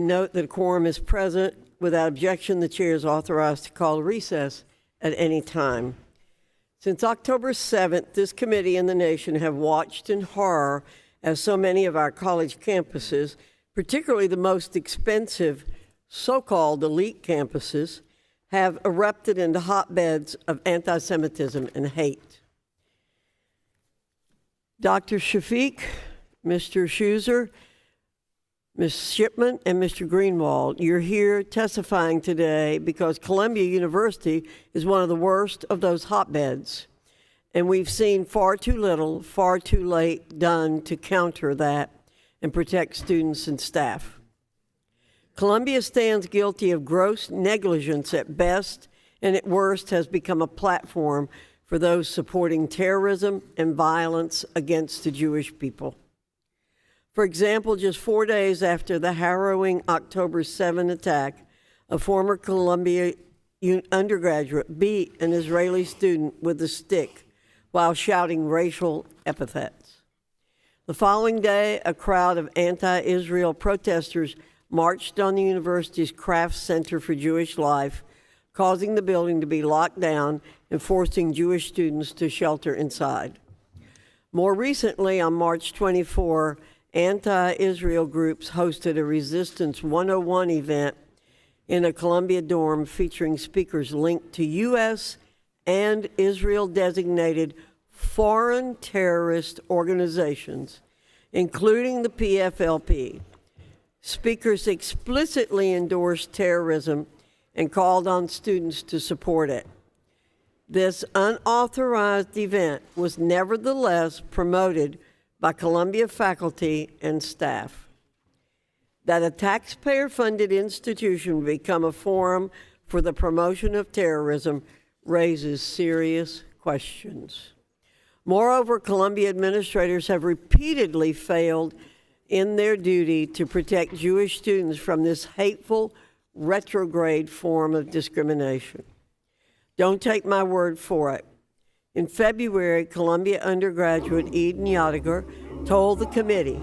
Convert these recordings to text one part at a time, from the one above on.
Note that a quorum is present. Without objection, the chair is authorized to call a recess at any time. Since October 7th, this committee and the nation have watched in horror as so many of our college campuses, particularly the most expensive so-called elite campuses, have erupted into hotbeds of anti-Semitism and hate. Dr. Shafik, Mr. Schuser, Ms. Shipman, and Mr. Greenwald, you're here testifying today because Columbia University is one of the worst of those hotbeds. And we've seen far too little, far too late done to counter that and protect students and staff. Columbia stands guilty of gross negligence at best, and at worst has become a platform for those supporting terrorism and violence against the Jewish people. For example, just 4 days after the harrowing October 7 attack, a former Columbia undergraduate beat an Israeli student with a stick while shouting racial epithets. The following day, a crowd of anti-Israel protesters marched on the university's Kraft Center for Jewish Life, causing the building to be locked down and forcing Jewish students to shelter inside. More recently, on March 24, anti-Israel groups hosted a Resistance 101 event in a Columbia dorm featuring speakers linked to U.S. and Israel-designated foreign terrorist organizations, including the PFLP. Speakers explicitly endorsed terrorism and called on students to support it. This unauthorized event was nevertheless promoted by Columbia faculty and staff. That a taxpayer-funded institution would become a forum for the promotion of terrorism raises serious questions. Moreover, Columbia administrators have repeatedly failed in their duty to protect Jewish students from this hateful, retrograde form of discrimination. Don't take my word for it. In February, Columbia undergraduate Eden Yadiger told the committee,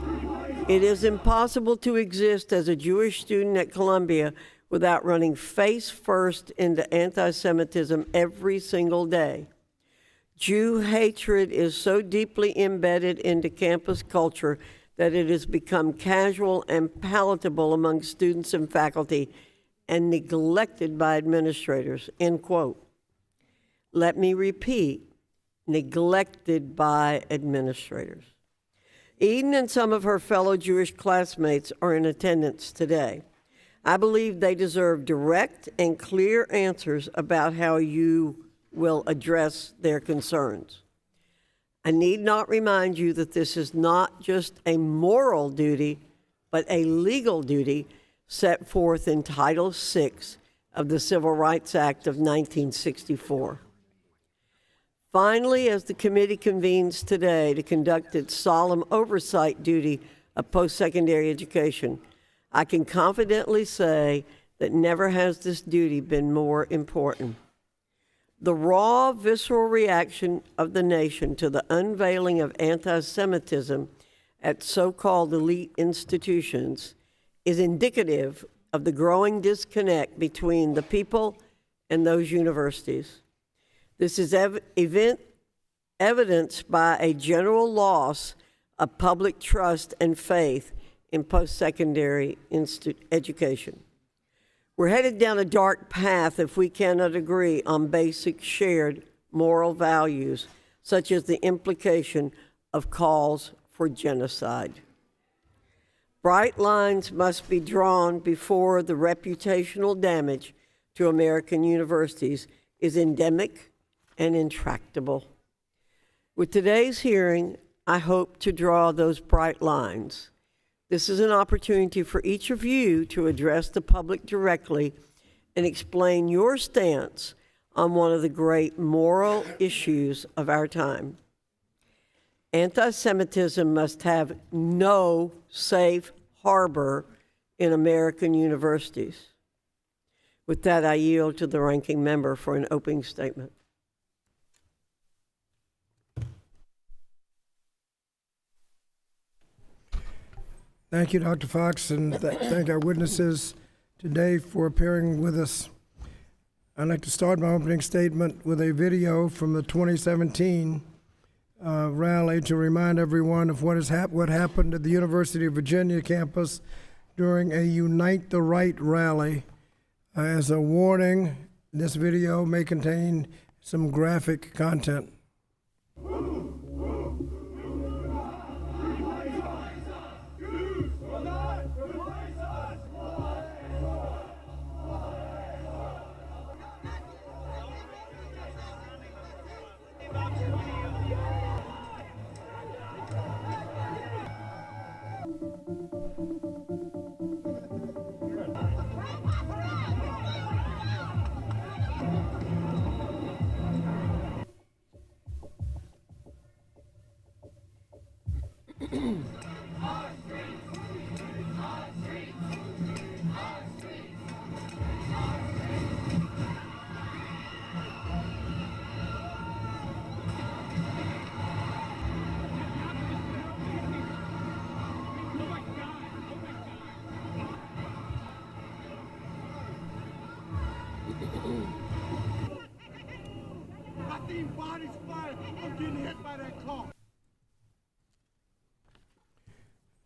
"It is impossible to exist as a Jewish student at Columbia without running face first into anti-Semitism every single day. Jew hatred is so deeply embedded into campus culture that it has become casual and palatable among students and faculty and neglected by administrators," end quote. Let me repeat, neglected by administrators. Eden and some of her fellow Jewish classmates are in attendance today. I believe they deserve direct and clear answers about how you will address their concerns. I need not remind you that this is not just a moral duty, but a legal duty set forth in Title VI of the Civil Rights Act of 1964. Finally, as the committee convenes today to conduct its solemn oversight duty of post-secondary education, I can confidently say that never has this duty been more important. The raw, visceral reaction of the nation to the unveiling of anti-Semitism at so-called elite institutions is indicative of the growing disconnect between the people and those universities. This is evidenced by a general loss of public trust and faith in post-secondary education. We're headed down a dark path if we cannot agree on basic shared moral values, such as the implication of calls for genocide. Bright lines must be drawn before the reputational damage to American universities is endemic and intractable. With today's hearing, I hope to draw those bright lines. This is an opportunity for each of you to address the public directly and explain your stance on one of the great moral issues of our time. Anti-Semitism must have no safe harbor in American universities. With that, I yield to the ranking member for an opening statement. Thank you, Dr. Fox, and thank our witnesses today for appearing with us. I'd like to start my opening statement with a video from the 2017 rally to remind everyone of what happened at the University of Virginia campus during a Unite the Right rally. As a warning, this video may contain some graphic content.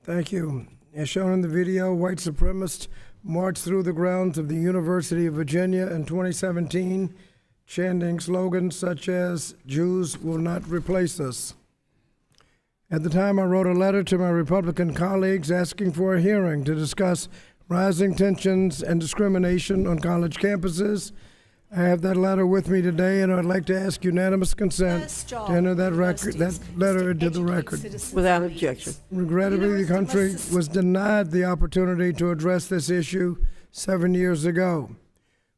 Thank you. As shown in the video, white supremacists marched through the grounds of the University of Virginia in 2017, chanting slogans such as, "Jews will not replace us." At the time, I wrote a letter to my Republican colleagues asking for a hearing to discuss rising tensions and discrimination on college campuses. I have that letter with me today, and I'd like to ask unanimous consent to enter that letter into the record. Without objection. Regrettably, the country was denied the opportunity to address this issue 7 years ago.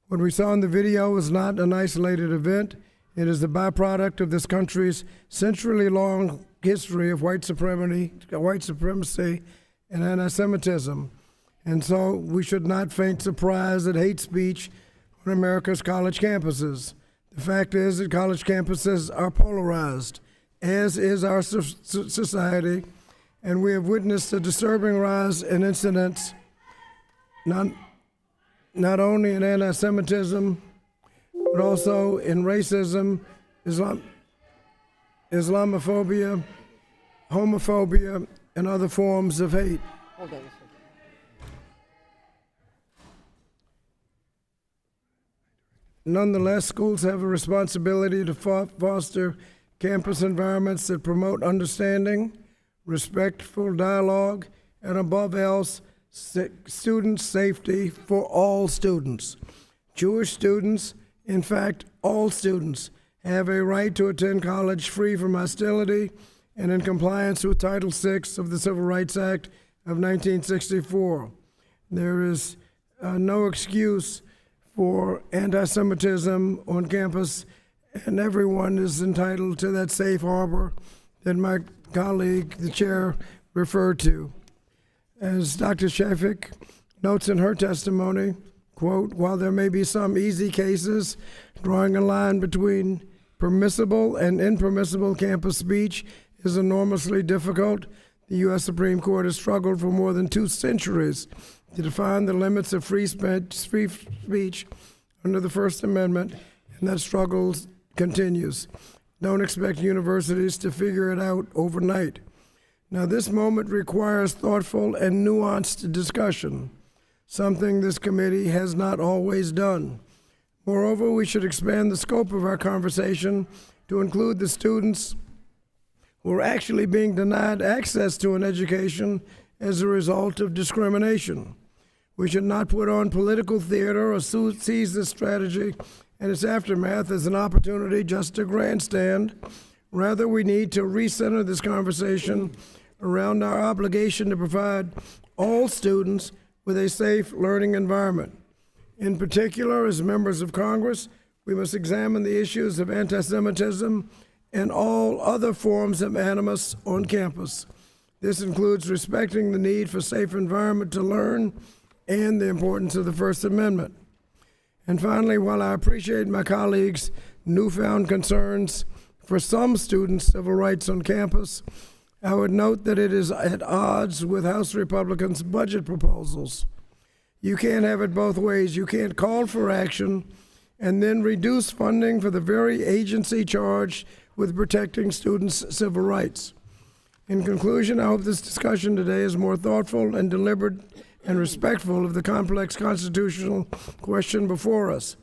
What we saw in the video was not an isolated event. It is the byproduct of this country's century-long history of white supremacy and anti-Semitism. And so we should not feign surprise at hate speech on America's college campuses. The fact is that college campuses are polarized, as is our society, and we have witnessed a disturbing rise in incidents, not only in anti-Semitism, but also in racism, Islamophobia, homophobia, and other forms of hate. Hold on a second. Nonetheless, schools have a responsibility to foster campus environments that promote understanding, respectful dialogue, and above else, student safety for all students. Jewish students, in fact, all students, have a right to attend college free from hostility and in compliance with Title VI of the Civil Rights Act of 1964. There is no excuse for anti-Semitism on campus, and everyone is entitled to that safe harbor that my colleague, the chair, referred to. As Dr. Shafik notes in her testimony, quote, "While there may be some easy cases, drawing a line between permissible and impermissible campus speech is enormously difficult. The U.S. Supreme Court has struggled for more than 2 centuries to define the limits of free speech under the First Amendment, and that struggle continues. Don't expect universities to figure it out overnight." Now, this moment requires thoughtful and nuanced discussion, something this committee has not always done. Moreover, we should expand the scope of our conversation to include the students who are actually being denied access to an education as a result of discrimination. We should not put on political theater or seize this strategy and its aftermath as an opportunity just to grandstand. Rather, we need to recenter this conversation around our obligation to provide all students with a safe learning environment. In particular, as members of Congress, we must examine the issues of anti-Semitism and all other forms of animus on campus. This includes respecting the need for a safe environment to learn and the importance of the First Amendment. And finally, while I appreciate my colleagues' newfound concerns for some students' civil rights on campus, I would note that it is at odds with House Republicans' budget proposals. You can't have it both ways. You can't call for action and then reduce funding for the very agency charged with protecting students' civil rights. In conclusion, I hope this discussion today is more thoughtful and deliberate and respectful of the complex constitutional question before us,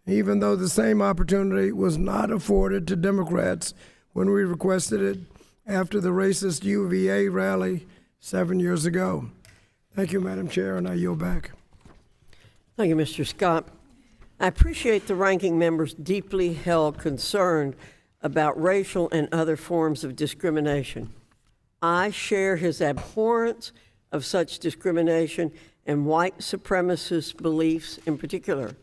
even though the same opportunity was not afforded to Democrats when we requested it after the racist UVA rally 7 years ago. Thank you, Madam Chair, and I yield back. Thank you, Mr. Scott. I appreciate the ranking member's deeply held concern about racial and other forms of discrimination. I share his abhorrence of such discrimination and white supremacist beliefs in particular.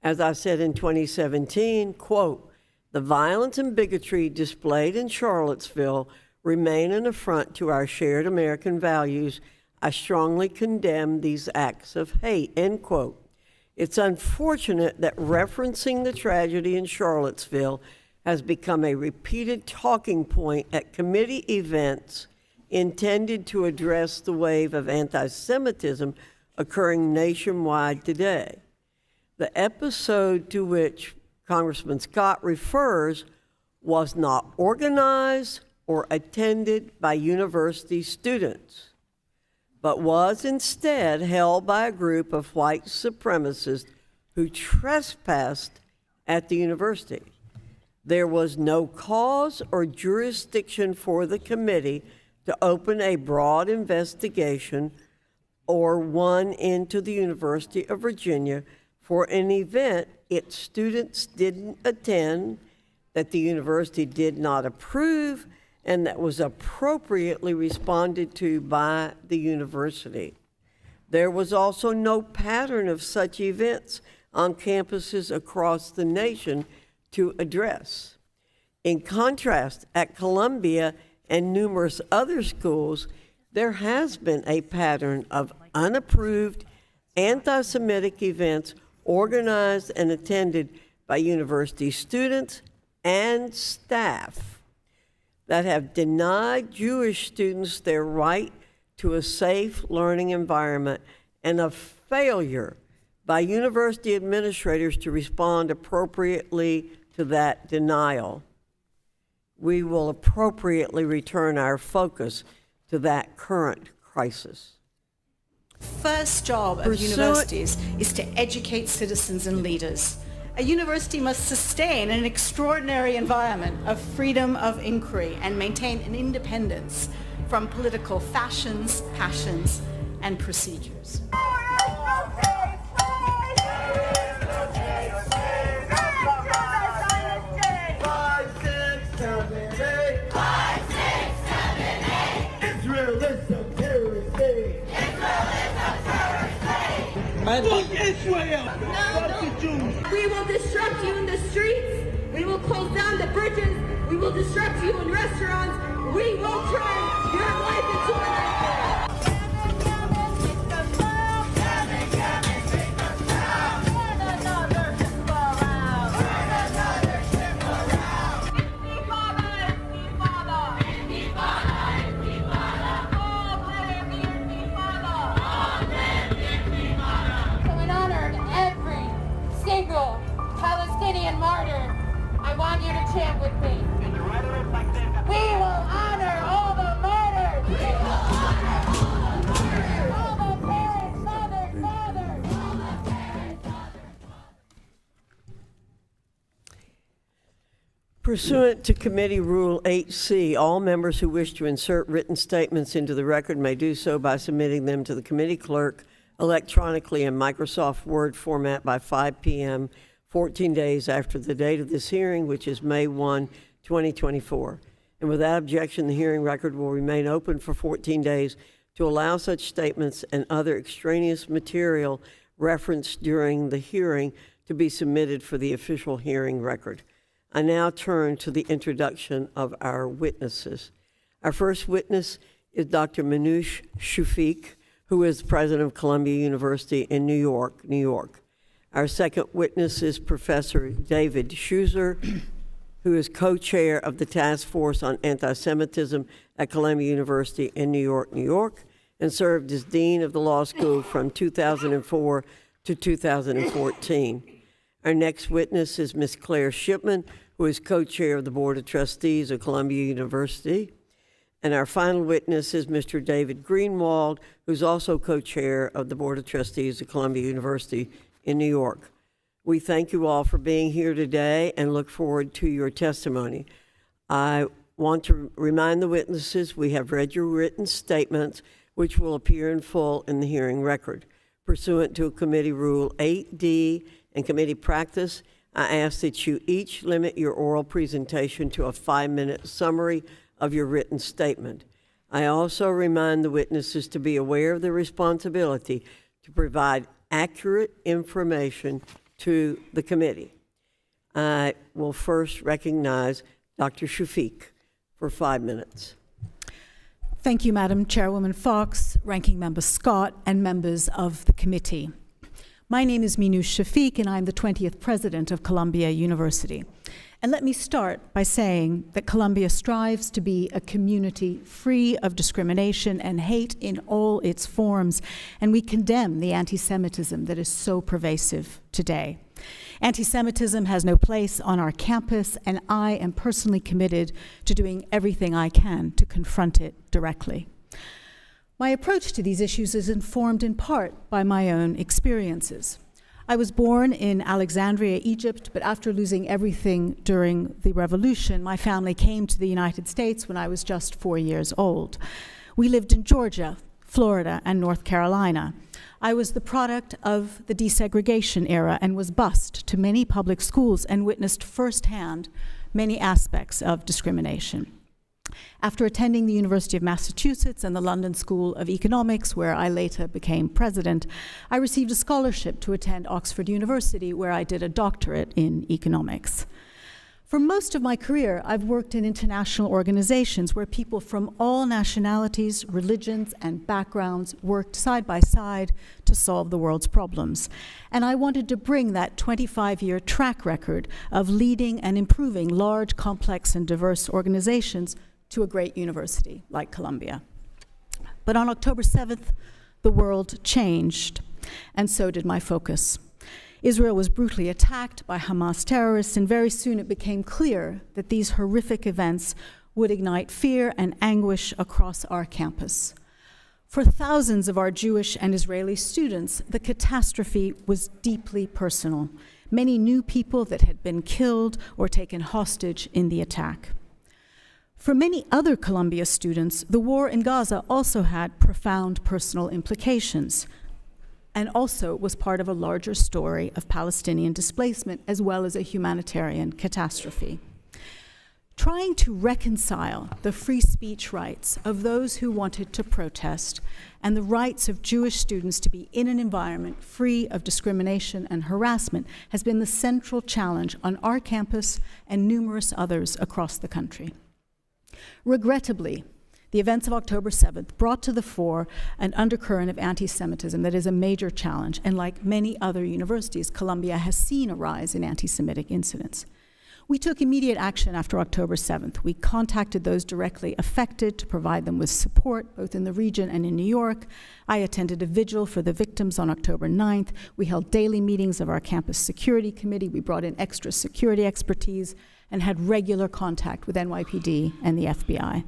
As I said in 2017, quote, "The violence and bigotry displayed in Charlottesville remain an affront to our shared American values. I strongly condemn these acts of hate," end quote. It's unfortunate that referencing the tragedy in Charlottesville has become a repeated talking point at committee events intended to address the wave of anti-Semitism occurring nationwide today. The episode to which Congressman Scott refers was not organized or attended by university students, but was instead held by a group of white supremacists who trespassed at the university. There was no cause or jurisdiction for the committee to open a broad investigation or one into the University of Virginia for an event its students didn't attend, that the university did not approve, and that was appropriately responded to by the university. There was also no pattern of such events on campuses across the nation to address. In contrast, at Columbia and numerous other schools, there has been a pattern of unapproved anti-Semitic events organized and attended by university students and staff that have denied Jewish students their right to a safe learning environment, and a failure by university administrators to respond appropriately to that denial. We will appropriately return our focus to that current crisis. First job of universities is to educate citizens and leaders. A university must sustain an extraordinary environment of freedom of inquiry and maintain an independence from political fashions, passions, and procedures. Fuck Israel! Fuck the Jews! We will disrupt you in the streets. We will close down the bridges. We will disrupt you in restaurants. We will turn your life into a nightmare. Palestinian martyr, I want you to chant with me. We will honor all the martyrs. We will honor all the martyrs. All the parents, mothers, fathers. All the parents, mothers, Pursuant to Committee Rule 8C, all members who wish to insert written statements into the record may do so by submitting them to the committee clerk electronically in Microsoft Word format by 5 p.m. 14 days after the date of this hearing, which is May 1, 2024. And without objection, the hearing record will remain open for 14 days to allow such statements and other extraneous material referenced during the hearing to be submitted for the official hearing record. I now turn to the introduction of our witnesses. Our first witness is Dr. Manoush Shafik, who is president of Columbia University in New York, New York. Our second witness is Professor David Schuser, who is co-chair of the Task Force on Anti-Semitism at Columbia University in New York, New York, and served as Dean of the Law School from 2004 to 2014. Our next witness is Ms. Claire Shipman, who is co-chair of the Board of Trustees of Columbia University. And our final witness is Mr. David Greenwald, who's also co-chair of the Board of Trustees of Columbia University in New York. We thank you all for being here today and look forward to your testimony. I want to remind the witnesses we have read your written statements, which will appear in full in the hearing record. Pursuant to Committee Rule 8D and committee practice, I ask that you each limit your oral presentation to a 5-minute summary of your written statement. I also remind the witnesses to be aware of the responsibility to provide accurate information to the committee. I will first recognize Dr. Shafik for 5 minutes. Thank you, Madam Chairwoman Fox, Ranking Member Scott, and members of the committee. My name is Minouche Shafik, and I'm the 20th president of Columbia University. And let me start by saying that Columbia strives to be a community free of discrimination and hate in all its forms, and we condemn the anti-Semitism that is so pervasive today. Anti-Semitism has no place on our campus, and I am personally committed to doing everything I can to confront it directly. My approach to these issues is informed in part by my own experiences. I was born in Alexandria, Egypt, but after losing everything during the revolution, my family came to the United States when I was just 4 years old. We lived in Georgia, Florida, and North Carolina. I was the product of the desegregation era and was bused to many public schools and witnessed firsthand many aspects of discrimination. After attending the University of Massachusetts and the London School of Economics, where I later became president, I received a scholarship to attend Oxford University, where I did a doctorate in economics. For most of my career, I've worked in international organizations where people from all nationalities, religions, and backgrounds worked side by side to solve the world's problems. And I wanted to bring that 25-year track record of leading and improving large, complex, and diverse organizations to a great university like Columbia. But on October 7th, the world changed, and so did my focus. Israel was brutally attacked by Hamas terrorists, and very soon it became clear that these horrific events would ignite fear and anguish across our campus. For thousands of our Jewish and Israeli students, the catastrophe was deeply personal. Many knew people that had been killed or taken hostage in the attack. For many other Columbia students, the war in Gaza also had profound personal implications and also was part of a larger story of Palestinian displacement as well as a humanitarian catastrophe. Trying to reconcile the free speech rights of those who wanted to protest and the rights of Jewish students to be in an environment free of discrimination and harassment has been the central challenge on our campus and numerous others across the country. Regrettably, the events of October 7th brought to the fore an undercurrent of anti-Semitism that is a major challenge, and like many other universities, Columbia has seen a rise in anti-Semitic incidents. We took immediate action after October 7th. We contacted those directly affected to provide them with support, both in the region and in New York. I attended a vigil for the victims on October 9th. We held daily meetings of our campus security committee. We brought in extra security expertise and had regular contact with NYPD and the FBI.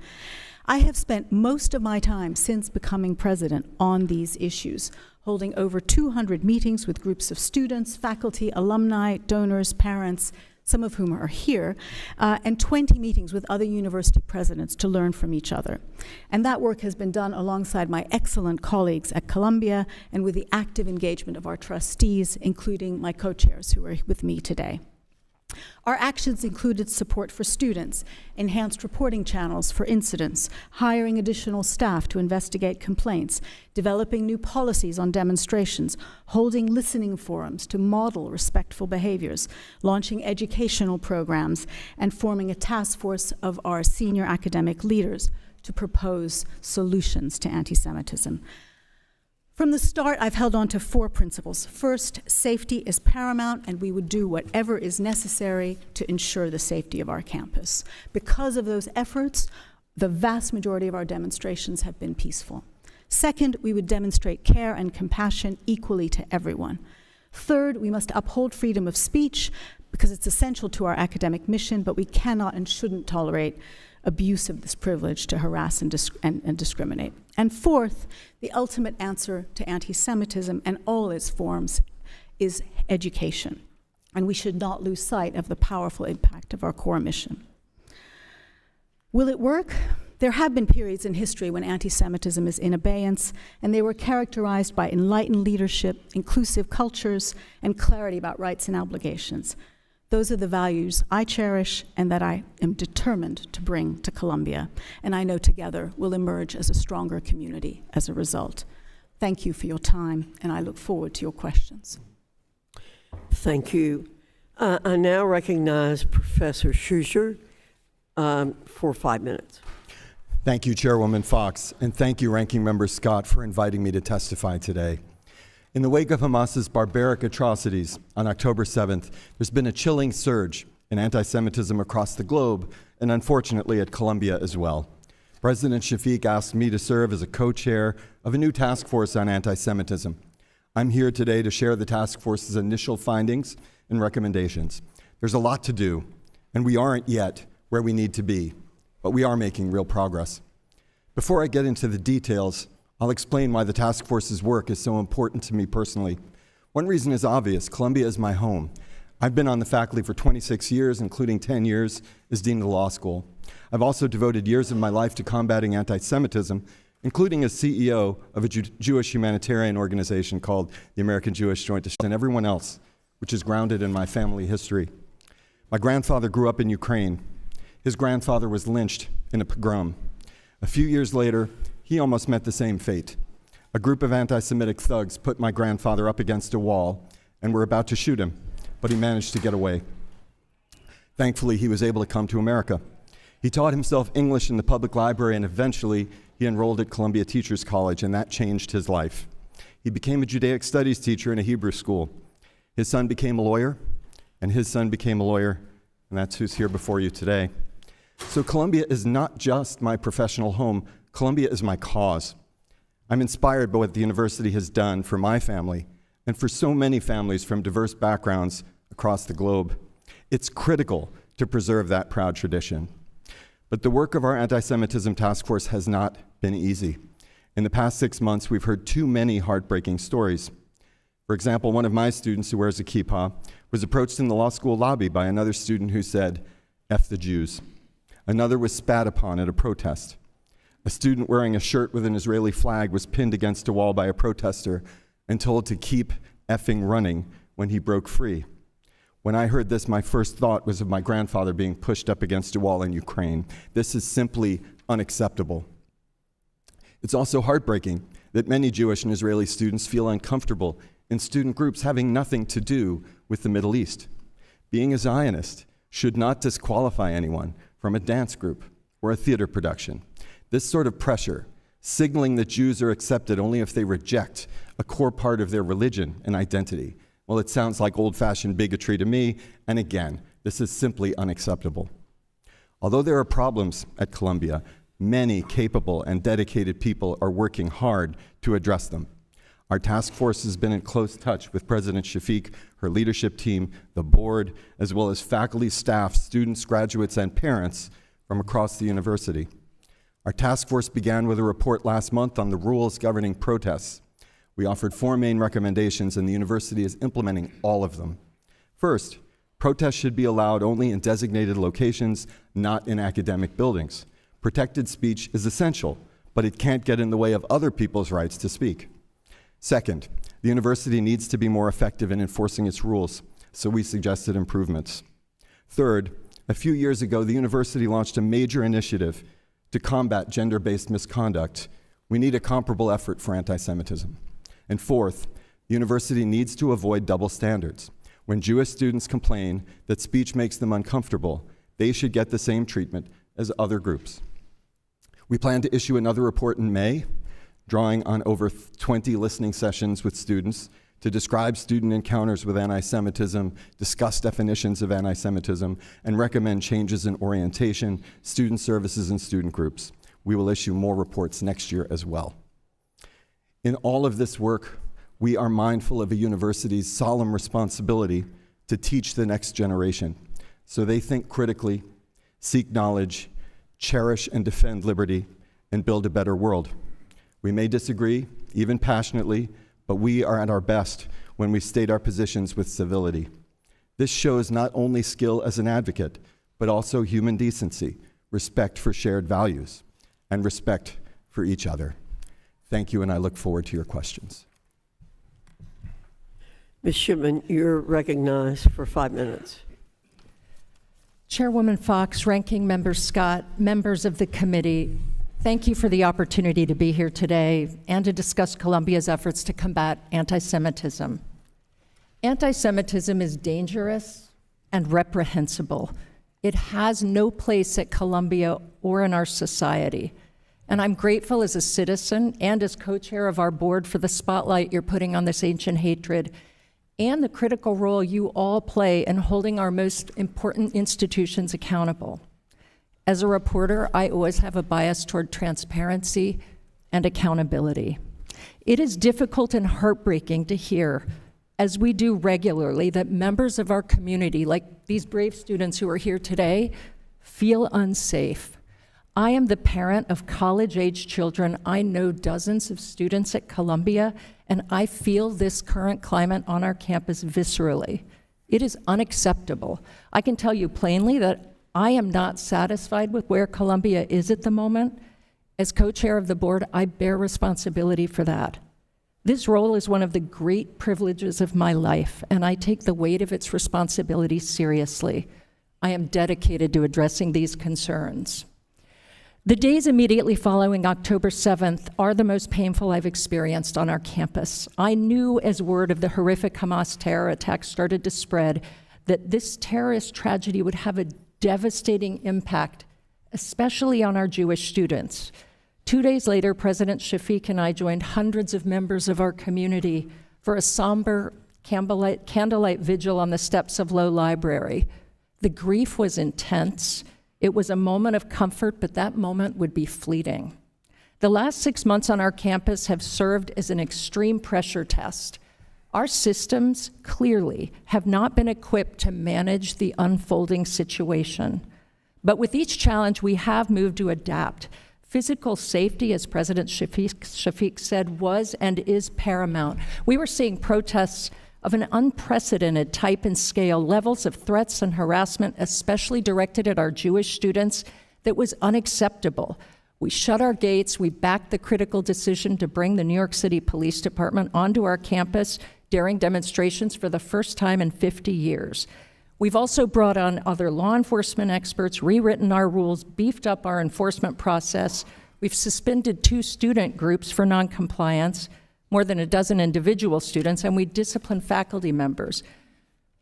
I have spent most of my time since becoming president on these issues, holding over 200 meetings with groups of students, faculty, alumni, donors, parents, some of whom are here, and 20 meetings with other university presidents to learn from each other. And that work has been done alongside my excellent colleagues at Columbia and with the active engagement of our trustees, including my co-chairs who are with me today. Our actions included support for students, enhanced reporting channels for incidents, hiring additional staff to investigate complaints, developing new policies on demonstrations, holding listening forums to model respectful behaviors, launching educational programs, and forming a task force of our senior academic leaders to propose solutions to anti-Semitism. From the start, I've held on to 4 principles. First, safety is paramount, and we would do whatever is necessary to ensure the safety of our campus. Because of those efforts, the vast majority of our demonstrations have been peaceful. Second, we would demonstrate care and compassion equally to everyone. Third, we must uphold freedom of speech because it's essential to our academic mission, but we cannot and shouldn't tolerate abuse of this privilege to harass and discriminate. And fourth, the ultimate answer to anti-Semitism and all its forms is education. And we should not lose sight of the powerful impact of our core mission. Will it work? There have been periods in history when anti-Semitism is in abeyance, and they were characterized by enlightened leadership, inclusive cultures, and clarity about rights and obligations. Those are the values I cherish and that I am determined to bring to Columbia, and I know together we'll emerge as a stronger community as a result. Thank you for your time, and I look forward to your questions. Thank you. I now recognize Professor Schuster for 5 minutes. Thank you, Chairwoman Fox, and thank you, Ranking Member Scott, for inviting me to testify today. In the wake of Hamas's barbaric atrocities on October 7th, there's been a chilling surge in anti-Semitism across the globe, and unfortunately at Columbia as well. President Shafik asked me to serve as a co-chair of a new task force on anti-Semitism. I'm here today to share the task force's initial findings and recommendations. There's a lot to do, and we aren't yet where we need to be, but we are making real progress. Before I get into the details, I'll explain why the task force's work is so important to me personally. One reason is obvious. Columbia is my home. I've been on the faculty for 26 years, including 10 years as dean of the law school. I've also devoted years of my life to combating anti-Semitism, including as CEO of a Jewish humanitarian organization called the American Jewish Joint Defense, and everyone else, which is grounded in my family history. My grandfather grew up in Ukraine. His grandfather was lynched in a pogrom. A few years later, he almost met the same fate. A group of anti-Semitic thugs put my grandfather up against a wall and were about to shoot him, but he managed to get away. Thankfully, he was able to come to America. He taught himself English in the public library, and eventually he enrolled at Columbia Teachers College, and that changed his life. He became a Judaic studies teacher in a Hebrew school. His son became a lawyer, and his son became a lawyer, and that's who's here before you today. So Columbia is not just my professional home. Columbia is my cause. I'm inspired by what the university has done for my family and for so many families from diverse backgrounds across the globe. It's critical to preserve that proud tradition. But the work of our anti-Semitism task force has not been easy. In the past 6 months, we've heard too many heartbreaking stories. For example, one of my students who wears a kippah was approached in the law school lobby by another student who said, "F the Jews." Another was spat upon at a protest. A student wearing a shirt with an Israeli flag was pinned against a wall by a protester and told to keep effing running when he broke free. When I heard this, my first thought was of my grandfather being pushed up against a wall in Ukraine. This is simply unacceptable. It's also heartbreaking that many Jewish and Israeli students feel uncomfortable in student groups having nothing to do with the Middle East. Being a Zionist should not disqualify anyone from a dance group or a theater production. This sort of pressure, signaling that Jews are accepted only if they reject a core part of their religion and identity, well, it sounds like old-fashioned bigotry to me, and again, this is simply unacceptable. Although there are problems at Columbia, many capable and dedicated people are working hard to address them. Our task force has been in close touch with President Shafik, her leadership team, the board, as well as faculty, staff, students, graduates, and parents from across the university. Our task force began with a report last month on the rules governing protests. We offered 4 main recommendations, and the university is implementing all of them. First, protests should be allowed only in designated locations, not in academic buildings. Protected speech is essential, but it can't get in the way of other people's rights to speak. Second, the university needs to be more effective in enforcing its rules, so we suggested improvements. Third, a few years ago, the university launched a major initiative to combat gender-based misconduct. We need a comparable effort for anti-Semitism. And fourth, the university needs to avoid double standards. When Jewish students complain that speech makes them uncomfortable, they should get the same treatment as other groups. We plan to issue another report in May drawing on over 20 listening sessions with students to describe student encounters with anti-Semitism, discuss definitions of anti-Semitism, and recommend changes in orientation, student services, and student groups. We will issue more reports next year as well. In all of this work, we are mindful of a university's solemn responsibility to teach the next generation, so they think critically, seek knowledge, cherish and defend liberty, and build a better world. We may disagree, even passionately, but we are at our best when we state our positions with civility. This shows not only skill as an advocate, but also human decency, respect for shared values, and respect for each other. Thank you, and I look forward to your questions. Ms. Shipman, you're recognized for 5 minutes. Chairwoman Fox, Ranking Member Scott, members of the committee, thank you for the opportunity to be here today and to discuss Columbia's efforts to combat anti-Semitism. Anti-Semitism is dangerous and reprehensible. It has no place at Columbia or in our society. And I'm grateful as a citizen and as co-chair of our board for the spotlight you're putting on this ancient hatred and the critical role you all play in holding our most important institutions accountable. As a reporter, I always have a bias toward transparency and accountability. It is difficult and heartbreaking to hear, as we do regularly, that members of our community, like these brave students who are here today, feel unsafe. I am the parent of college-age children. I know dozens of students at Columbia, and I feel this current climate on our campus viscerally. It is unacceptable. I can tell you plainly that I am not satisfied with where Columbia is at the moment. As co-chair of the board, I bear responsibility for that. This role is one of the great privileges of my life, and I take the weight of its responsibility seriously. I am dedicated to addressing these concerns. The days immediately following October 7th are the most painful I've experienced on our campus. I knew as word of the horrific Hamas terror attack started to spread that this terrorist tragedy would have a devastating impact, especially on our Jewish students. 2 days later, President Shafik and I joined hundreds of members of our community for a somber candlelight vigil on the steps of Low Library. The grief was intense. It was a moment of comfort, but that moment would be fleeting. The last 6 months on our campus have served as an extreme pressure test. Our systems clearly have not been equipped to manage the unfolding situation. But with each challenge, we have moved to adapt. Physical safety, as President Shafik said, was and is paramount. We were seeing protests of an unprecedented type and scale, levels of threats and harassment, especially directed at our Jewish students, that was unacceptable. We shut our gates. We backed the critical decision to bring the New York City Police Department onto our campus during demonstrations for the first time in 50 years. We've also brought on other law enforcement experts, rewritten our rules, beefed up our enforcement process. We've suspended 2 student groups for noncompliance, more than a dozen individual students, and we disciplined faculty members.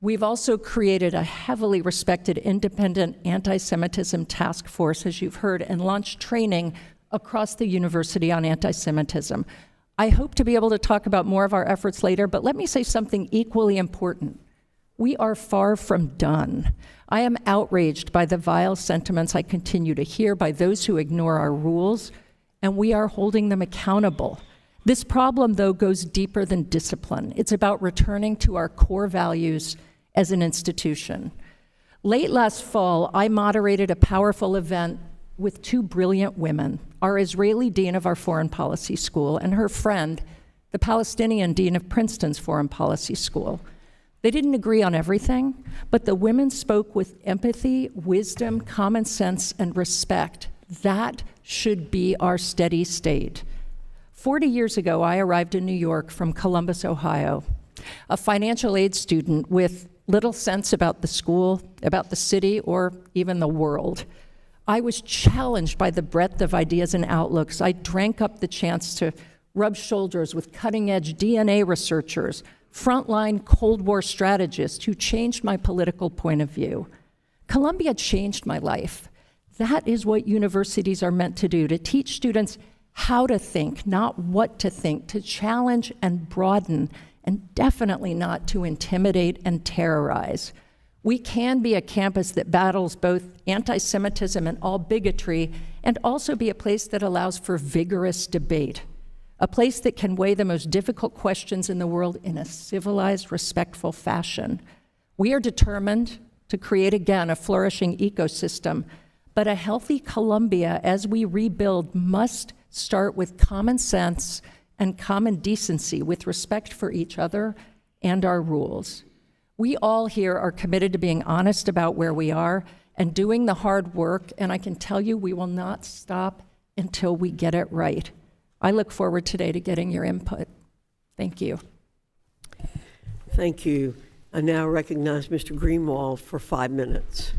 We've also created a heavily respected independent anti-Semitism task force, as you've heard, and launched training across the university on anti-Semitism. I hope to be able to talk about more of our efforts later, but let me say something equally important. We are far from done. I am outraged by the vile sentiments I continue to hear by those who ignore our rules, and we are holding them accountable. This problem, though, goes deeper than discipline. It's about returning to our core values as an institution. Late last fall, I moderated a powerful event with 2 brilliant women, our Israeli dean of our foreign policy school and her friend, the Palestinian dean of Princeton's foreign policy school. They didn't agree on everything, but the women spoke with empathy, wisdom, common sense, and respect. That should be our steady state. 40 years ago, I arrived in New York from Columbus, Ohio, a financial aid student with little sense about the school, about the city, or even the world. I was challenged by the breadth of ideas and outlooks. I drank up the chance to rub shoulders with cutting-edge DNA researchers, frontline Cold War strategists who changed my political point of view. Columbia changed my life. That is what universities are meant to do, to teach students how to think, not what to think, to challenge and broaden, and definitely not to intimidate and terrorize. We can be a campus that battles both anti-Semitism and all bigotry, and also be a place that allows for vigorous debate, a place that can weigh the most difficult questions in the world in a civilized, respectful fashion. We are determined to create again a flourishing ecosystem, but a healthy Columbia, as we rebuild, must start with common sense and common decency, with respect for each other and our rules. We all here are committed to being honest about where we are and doing the hard work, and I can tell you we will not stop until we get it right. I look forward today to getting your input. Thank you. Thank you. I now recognize Mr. Greenwald for 5 minutes.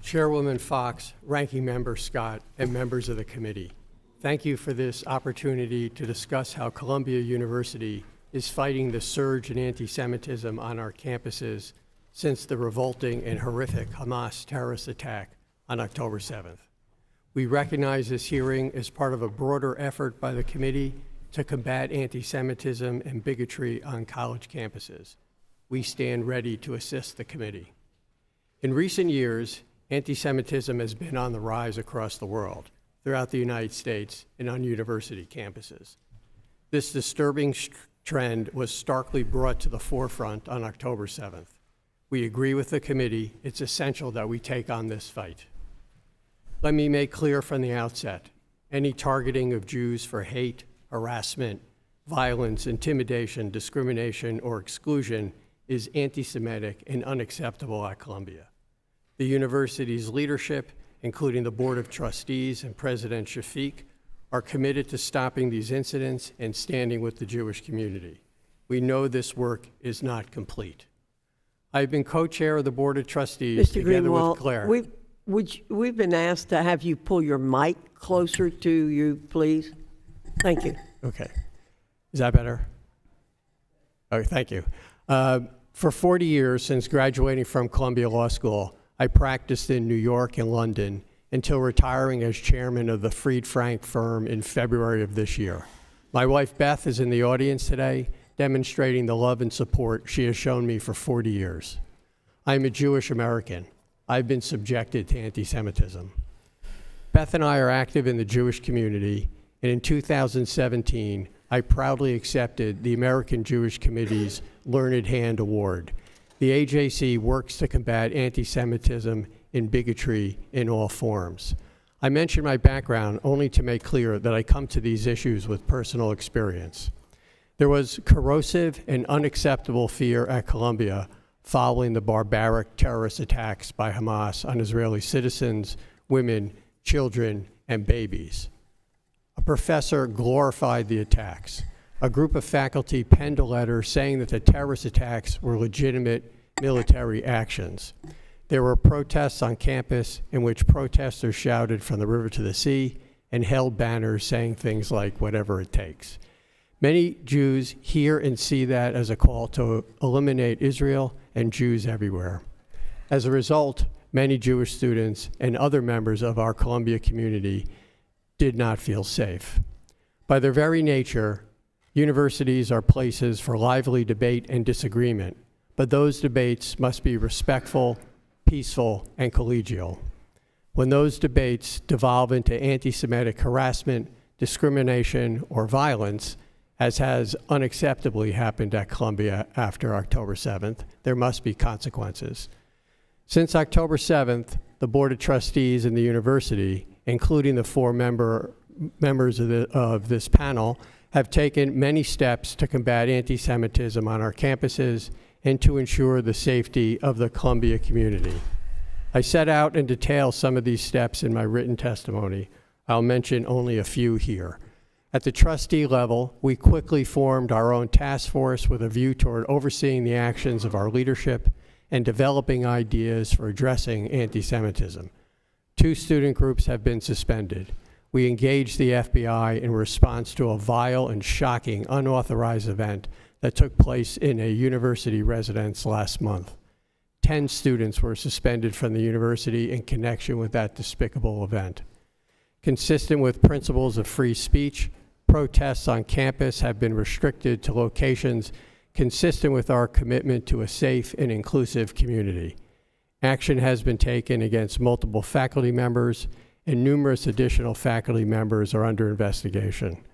Chairwoman Fox, Ranking Member Scott, and members of the committee, thank you for this opportunity to discuss how Columbia University is fighting the surge in anti-Semitism on our campuses since the revolting and horrific Hamas terrorist attack on October 7th. We recognize this hearing as part of a broader effort by the committee to combat anti-Semitism and bigotry on college campuses. We stand ready to assist the committee. In recent years, anti-Semitism has been on the rise across the world, throughout the United States and on university campuses. This disturbing trend was starkly brought to the forefront on October 7th. We agree with the committee, it's essential that we take on this fight. Let me make clear from the outset, any targeting of Jews for hate, harassment, violence, intimidation, discrimination, or exclusion is anti-Semitic and unacceptable at Columbia. The university's leadership, including the Board of Trustees and President Shafik, are committed to stopping these incidents and standing with the Jewish community. We know this work is not complete. I've been co-chair of the Board of Trustees together with Claire. We've been asked to have you pull your mic closer to you, please. Thank you. Okay. Is that better? Okay, thank you. For 40 years, since graduating from Columbia Law School, I practiced in New York and London until retiring as chairman of the Fried Frank firm in February of this year. My wife, Beth, is in the audience today, demonstrating the love and support she has shown me for 40 years. I'm a Jewish American. I've been subjected to anti-Semitism. Beth and I are active in the Jewish community, and in 2017, I proudly accepted the American Jewish Committee's Learned Hand Award. The AJC works to combat anti-Semitism and bigotry in all forms. I mention my background only to make clear that I come to these issues with personal experience. There was corrosive and unacceptable fear at Columbia following the barbaric terrorist attacks by Hamas on Israeli citizens, women, children, and babies. A professor glorified the attacks. A group of faculty penned a letter saying that the terrorist attacks were legitimate military actions. There were protests on campus in which protesters shouted "from the river to the sea" and held banners saying things like "whatever it takes." Many Jews hear and see that as a call to eliminate Israel and Jews everywhere. As a result, many Jewish students and other members of our Columbia community did not feel safe. By their very nature, universities are places for lively debate and disagreement, but those debates must be respectful, peaceful, and collegial. When those debates devolve into anti-Semitic harassment, discrimination, or violence, as has unacceptably happened at Columbia after October 7th, there must be consequences. Since October 7th, the Board of Trustees and the university, including the four members of this panel, have taken many steps to combat anti-Semitism on our campuses and to ensure the safety of the Columbia community. I set out in detail some of these steps in my written testimony. I'll mention only a few here. At the trustee level, we quickly formed our own task force with a view toward overseeing the actions of our leadership and developing ideas for addressing anti-Semitism. 2 student groups have been suspended. We engaged the FBI in response to a vile and shocking unauthorized event that took place in a university residence last month. 10 students were suspended from the university in connection with that despicable event. Consistent with principles of free speech, protests on campus have been restricted to locations consistent with our commitment to a safe and inclusive community. Action has been taken against multiple faculty members, and numerous additional faculty members are under investigation.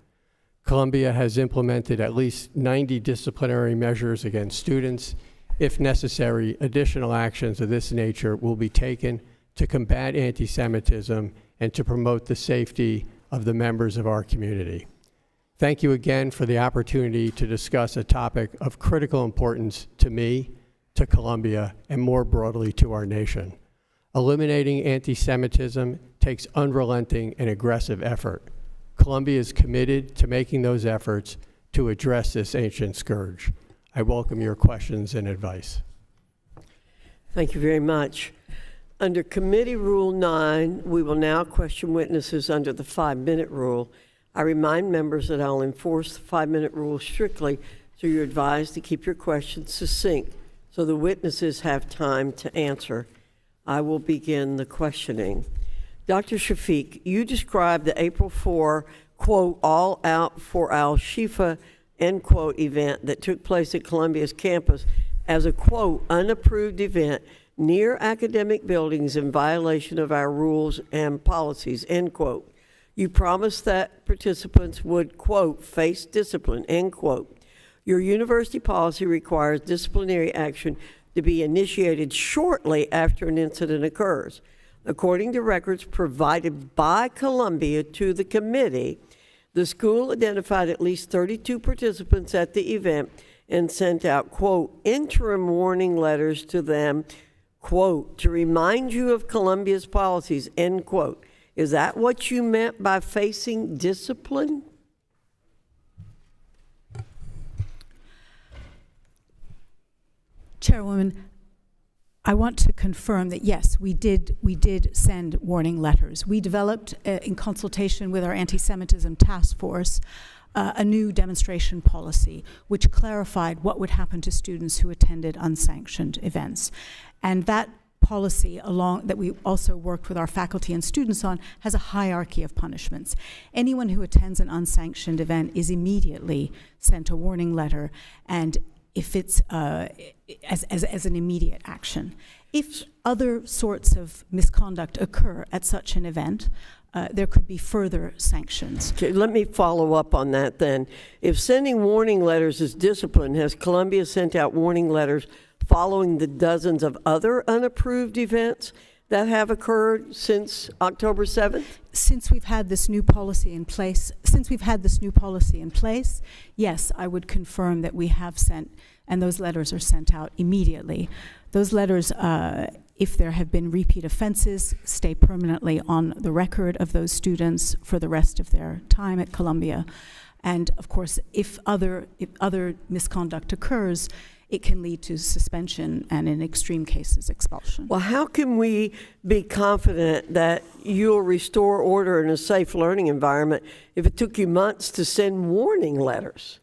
Columbia has implemented at least 90 disciplinary measures against students. If necessary, additional actions of this nature will be taken to combat anti-Semitism and to promote the safety of the members of our community. Thank you again for the opportunity to discuss a topic of critical importance to me, to Columbia, and more broadly to our nation. Eliminating anti-Semitism takes unrelenting and aggressive effort. Columbia is committed to making those efforts to address this ancient scourge. I welcome your questions and advice. Thank you very much. Under Committee Rule 9, we will now question witnesses under the 5-minute rule. I remind members that I'll enforce the 5-minute rule strictly, so you're advised to keep your questions succinct so the witnesses have time to answer. I will begin the questioning. Dr. Shafik, you described the April 4, quote, all out for Al-Shifa, end quote, event that took place at Columbia's campus as a, quote, unapproved event near academic buildings in violation of our rules and policies, end quote. You promised that participants would, quote, face discipline, end quote. Your university policy requires disciplinary action to be initiated shortly after an incident occurs. According to records provided by Columbia to the committee, the school identified at least 32 participants at the event and sent out, quote, interim warning letters to them, quote, to remind you of Columbia's policies, end quote. Is that what you meant by facing discipline? Chairwoman, I want to confirm that yes, we did send warning letters. We developed, in consultation with our Anti-Semitism task force, a new demonstration policy which clarified what would happen to students who attended unsanctioned events. And that policy, that we also worked with our faculty and students on, has a hierarchy of punishments. Anyone who attends an unsanctioned event is immediately sent a warning letter, and if it's as an immediate action. If other sorts of misconduct occur at such an event, there could be further sanctions. Okay, let me follow up on that then. If sending warning letters is discipline, has Columbia sent out warning letters following the dozens of other unapproved events that have occurred since October 7th? Since we've had this new policy in place, yes, I would confirm that we have sent, and those letters are sent out immediately. Those letters, if there have been repeat offenses, stay permanently on the record of those students for the rest of their time at Columbia. And of course, if other misconduct occurs, it can lead to suspension and, in extreme cases, expulsion. Well, how can we be confident that you'll restore order in a safe learning environment if it took you months to send warning letters?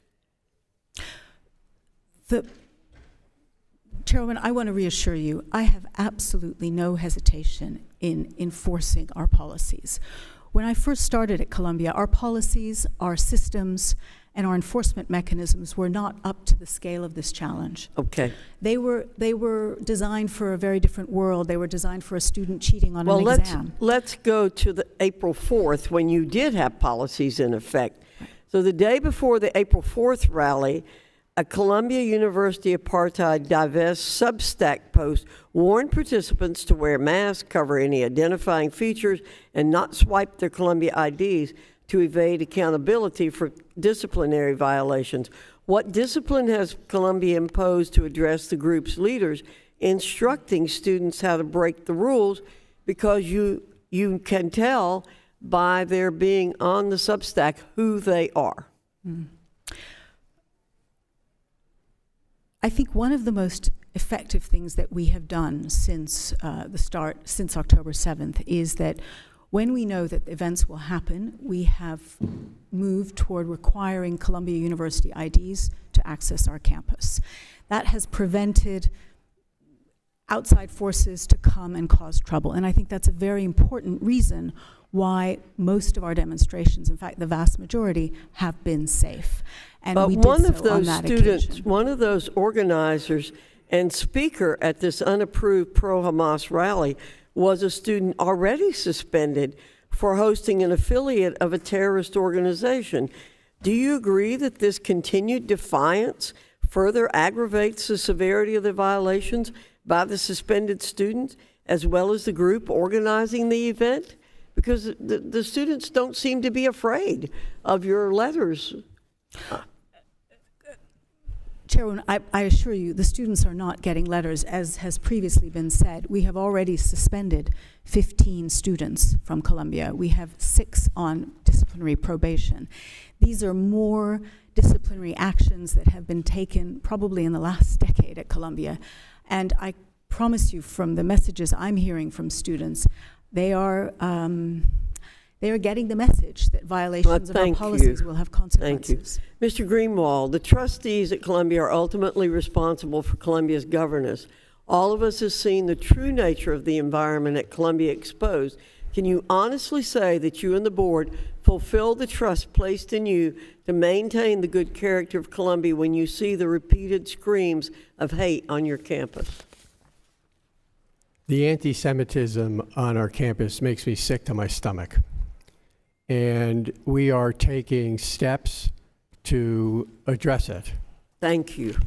Chairwoman, I want to reassure you, I have absolutely no hesitation in enforcing our policies. When I first started at Columbia, our policies, our systems, and our enforcement mechanisms were not up to the scale of this challenge. Okay. They were designed for a very different world. They were designed for a student cheating on an exam. Let's go to the April 4th when you did have policies in effect. Right. So the day before the April 4th rally, a Columbia University Apartheid Divest Substack post warned participants to wear masks, cover any identifying features, and not swipe their Columbia IDs to evade accountability for disciplinary violations. What discipline has Columbia imposed to address the group's leaders, instructing students how to break the rules, because you can tell by their being on the Substack who they are? I think one of the most effective things that we have done since since October 7th, is that when we know that events will happen, we have moved toward requiring Columbia University IDs to access our campus. That has prevented outside forces to come and cause trouble. And I think that's a very important reason why most of our demonstrations, in fact, the vast majority, have been safe. And but we did one so of those on that students, occasion. one of those organizers and speaker at this unapproved pro-Hamas rally was a student already suspended for hosting an affiliate of a terrorist organization. Do you agree that this continued defiance further aggravates the severity of the violations by the suspended students, as well as the group organizing the event? Because the students don't seem to be afraid of your letters. Chairwoman, I assure you, the students are not getting letters. As has previously been said, we have already suspended 15 students from Columbia. We have 6 on disciplinary probation. These are more disciplinary actions that have been taken probably in the last decade at Columbia. And I promise you, from the messages I'm hearing from students, they are getting the message that violations of our policies will have consequences. Thank you. Mr. Greenwald, the trustees at Columbia are ultimately responsible for Columbia's governance. All of us have seen the true nature of the environment at Columbia exposed. Can you honestly say that you and the board fulfill the trust placed in you to maintain the good character of Columbia when you see the repeated screams of hate on your campus? The anti-Semitism on our campus makes me sick to my stomach. And we are taking steps to address it. Thank you.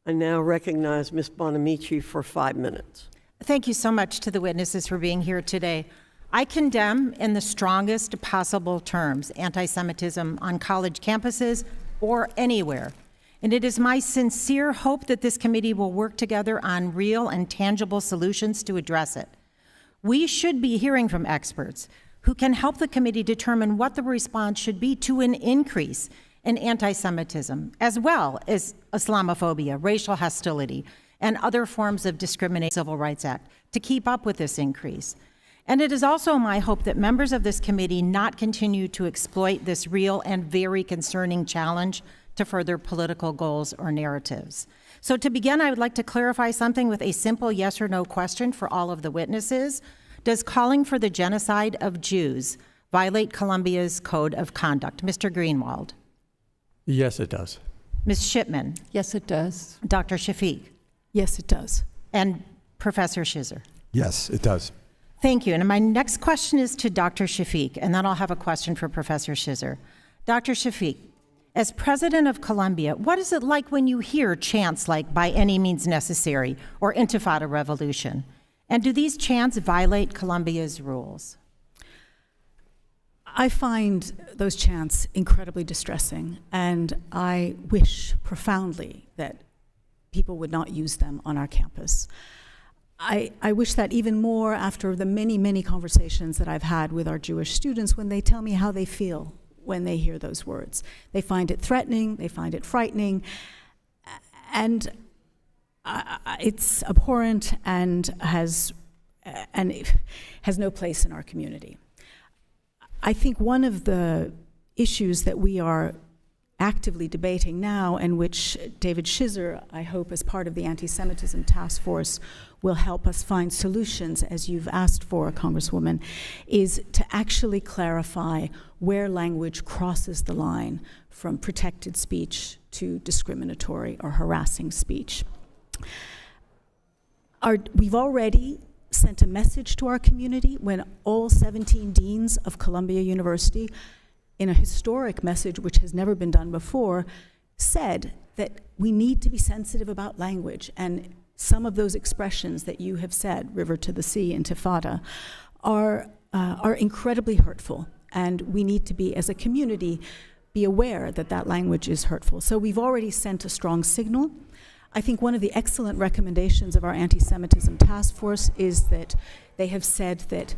I now recognize Ms. Bonamici for 5 minutes. Thank you so much to the witnesses for being here today. I condemn in the strongest possible terms anti-Semitism on college campuses or anywhere. And it is my sincere hope that this committee will work together on real and tangible solutions to address it. We should be hearing from experts who can help the committee determine what the response should be to an increase in anti-Semitism, as well as Islamophobia, racial hostility, and other forms of discrimination, Civil Rights Act, to keep up with this increase. And it is also my hope that members of this committee not continue to exploit this real and very concerning challenge to further political goals or narratives. So to begin, I would like to clarify something with a simple yes or no question for all of the witnesses. Does calling for the genocide of Jews violate Columbia's code of conduct? Mr. Greenwald. Yes, it does. Ms. Shipman. Yes, it does. Dr. Shafik. Yes, it does. And Professor Shizer. Yes, it does. Thank you. And my next question is to Dr. Shafik, and then I'll have a question for Professor Shizer. Dr. Shafik, as president of Columbia, what is it like when you hear chants like "by any means necessary" or "Intifada revolution"? And do these chants violate Columbia's rules? I find those chants incredibly distressing, and I wish profoundly that people would not use them on our campus. I wish that even more after the many, many conversations that I've had with our Jewish students when they tell me how they feel when they hear those words. They find it threatening, they find it frightening, and it's abhorrent and it has no place in our community. I think one of the issues that we are actively debating now, and which David Shizer, I hope, as part of the Anti-Semitism Task Force, will help us find solutions, as you've asked for, Congresswoman, is to actually clarify where language crosses the line from protected speech to discriminatory or harassing speech. We've already sent a message to our community when all 17 deans of Columbia University, in a historic message which has never been done before, said that we need to be sensitive about language, and some of those expressions that you have said, river to the sea, intifada, are incredibly hurtful, and we need to be, as a community, be aware that that language is hurtful. So we've already sent a strong signal. I think one of the excellent recommendations of our Anti-Semitism Task Force is that they have said that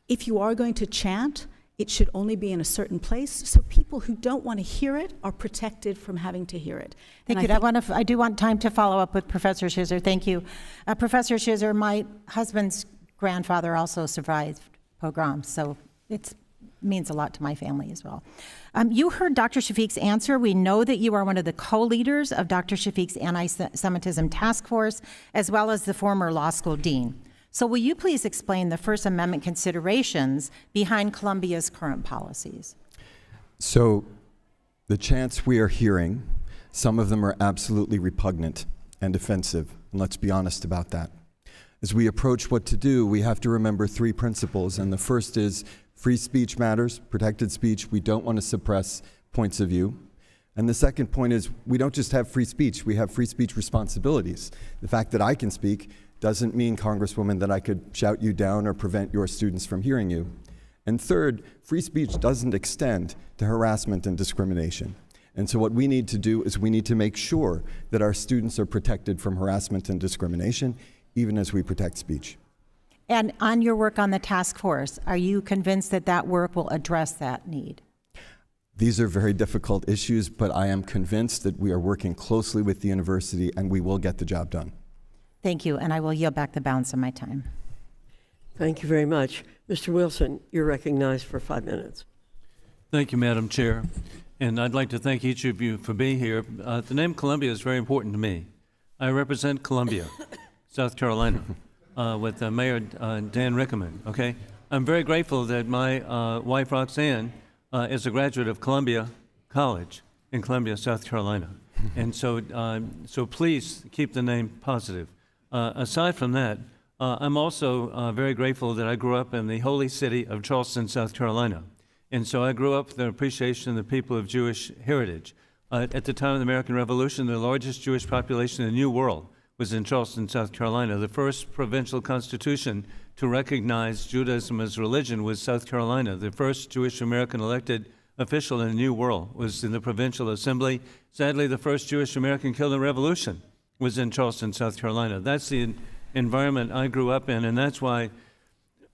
if you are going to chant, it should only be in a certain place, so people who don't want to hear it are protected from having to hear it. Thank you. I do want time to follow up with Professor Shizer. Thank you. Professor Shizer, my husband's grandfather also survived pogroms, so it's means a lot to my family as well. You heard Dr. Shafik's answer. We know that you are one of the co-leaders of Dr. Shafik's Anti-Semitism Task Force, as well as the former law school dean. So will you please explain the First Amendment considerations behind Columbia's current policies? So the chants we are hearing, some of them are absolutely repugnant and offensive, and let's be honest about that. As we approach what to do, we have to remember three principles, and the first is free speech matters, protected speech. We don't want to suppress points of view. And the second point is we don't just have free speech, we have free speech responsibilities. The fact that I can speak doesn't mean, Congresswoman, that I could shout you down or prevent your students from hearing you. And third, free speech doesn't extend to harassment and discrimination. And so what we need to do is we need to make sure that our students are protected from harassment and discrimination, even as we protect speech. And on your work on the task force, are you convinced that that work will address that need? These are very difficult issues, but I am convinced that we are working closely with the university and we will get the job done. Thank you, and I will yield back the balance of my time. Thank you very much. Mr. Wilson, you're recognized for 5 minutes. Thank you, Madam Chair. And I'd like to thank each of you for being here. The name Columbia is very important to me. I represent Columbia, South Carolina, with Mayor Dan Rickerman, okay? I'm very grateful that my wife, Roxanne, is a graduate of Columbia College in Columbia, South Carolina. And so, so please keep the name positive. Aside from that, I'm also very grateful that I grew up in the holy city of Charleston, South Carolina. And so I grew up with an appreciation of the people of Jewish heritage. At the time of the American Revolution, the largest Jewish population in the New World was in Charleston, South Carolina. The first provincial constitution to recognize Judaism as religion was South Carolina. The first Jewish American elected official in the New World was in the provincial assembly. Sadly, the first Jewish American killed in the Revolution was in Charleston, South Carolina. That's the environment I grew up in, and that's why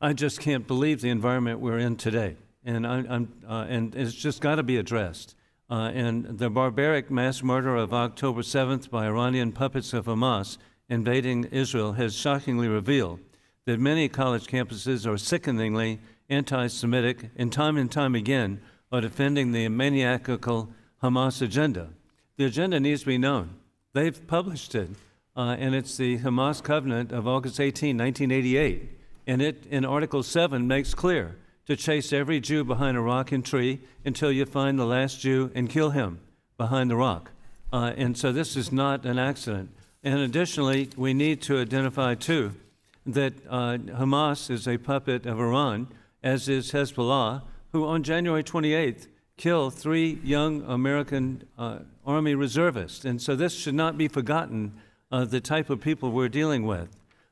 I just can't believe the environment we're in today. And and it's just got to be addressed. And the barbaric mass murder of October 7th by Iranian puppets of Hamas invading Israel has shockingly revealed that many college campuses are sickeningly anti-Semitic and time again are defending the maniacal Hamas agenda. The agenda needs to be known. They've published it, and it's the Hamas Covenant of August 18, 1988. And it, in Article 7, makes clear to chase every Jew behind a rock and tree until you find the last Jew and kill him behind the rock. And so this is not an accident. And additionally, we need to identify, too, that Hamas is a puppet of Iran, as is Hezbollah, who on January 28th killed 3 young American Army reservists. And so this should not be forgotten, the type of people we're dealing with.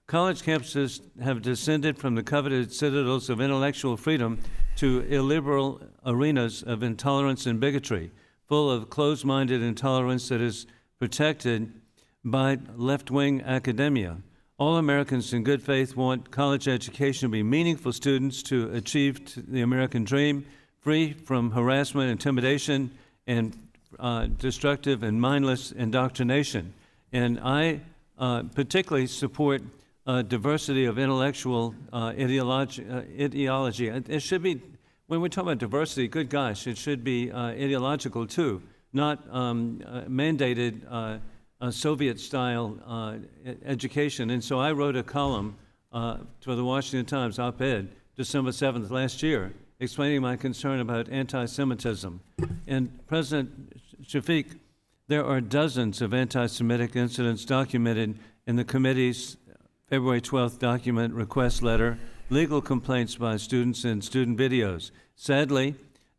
College campuses have descended from the coveted citadels of intellectual freedom to illiberal arenas of intolerance and bigotry, full of closed-minded intolerance that is protected by left-wing academia. All Americans in good faith want college education to be meaningful students to achieve the American dream, free from harassment, intimidation, and destructive and mindless indoctrination. And I particularly support diversity of intellectual ideology. It should be, when we talk about diversity, good gosh, it should be ideological too, not mandated Soviet-style education. And so I wrote a column for the Washington Times op-ed December 7th last year, explaining my concern about anti-Semitism. And President Shafik, there are dozens of anti-Semitic incidents documented in the committee's February 12th document request letter, legal complaints by students, and student videos. Sadly,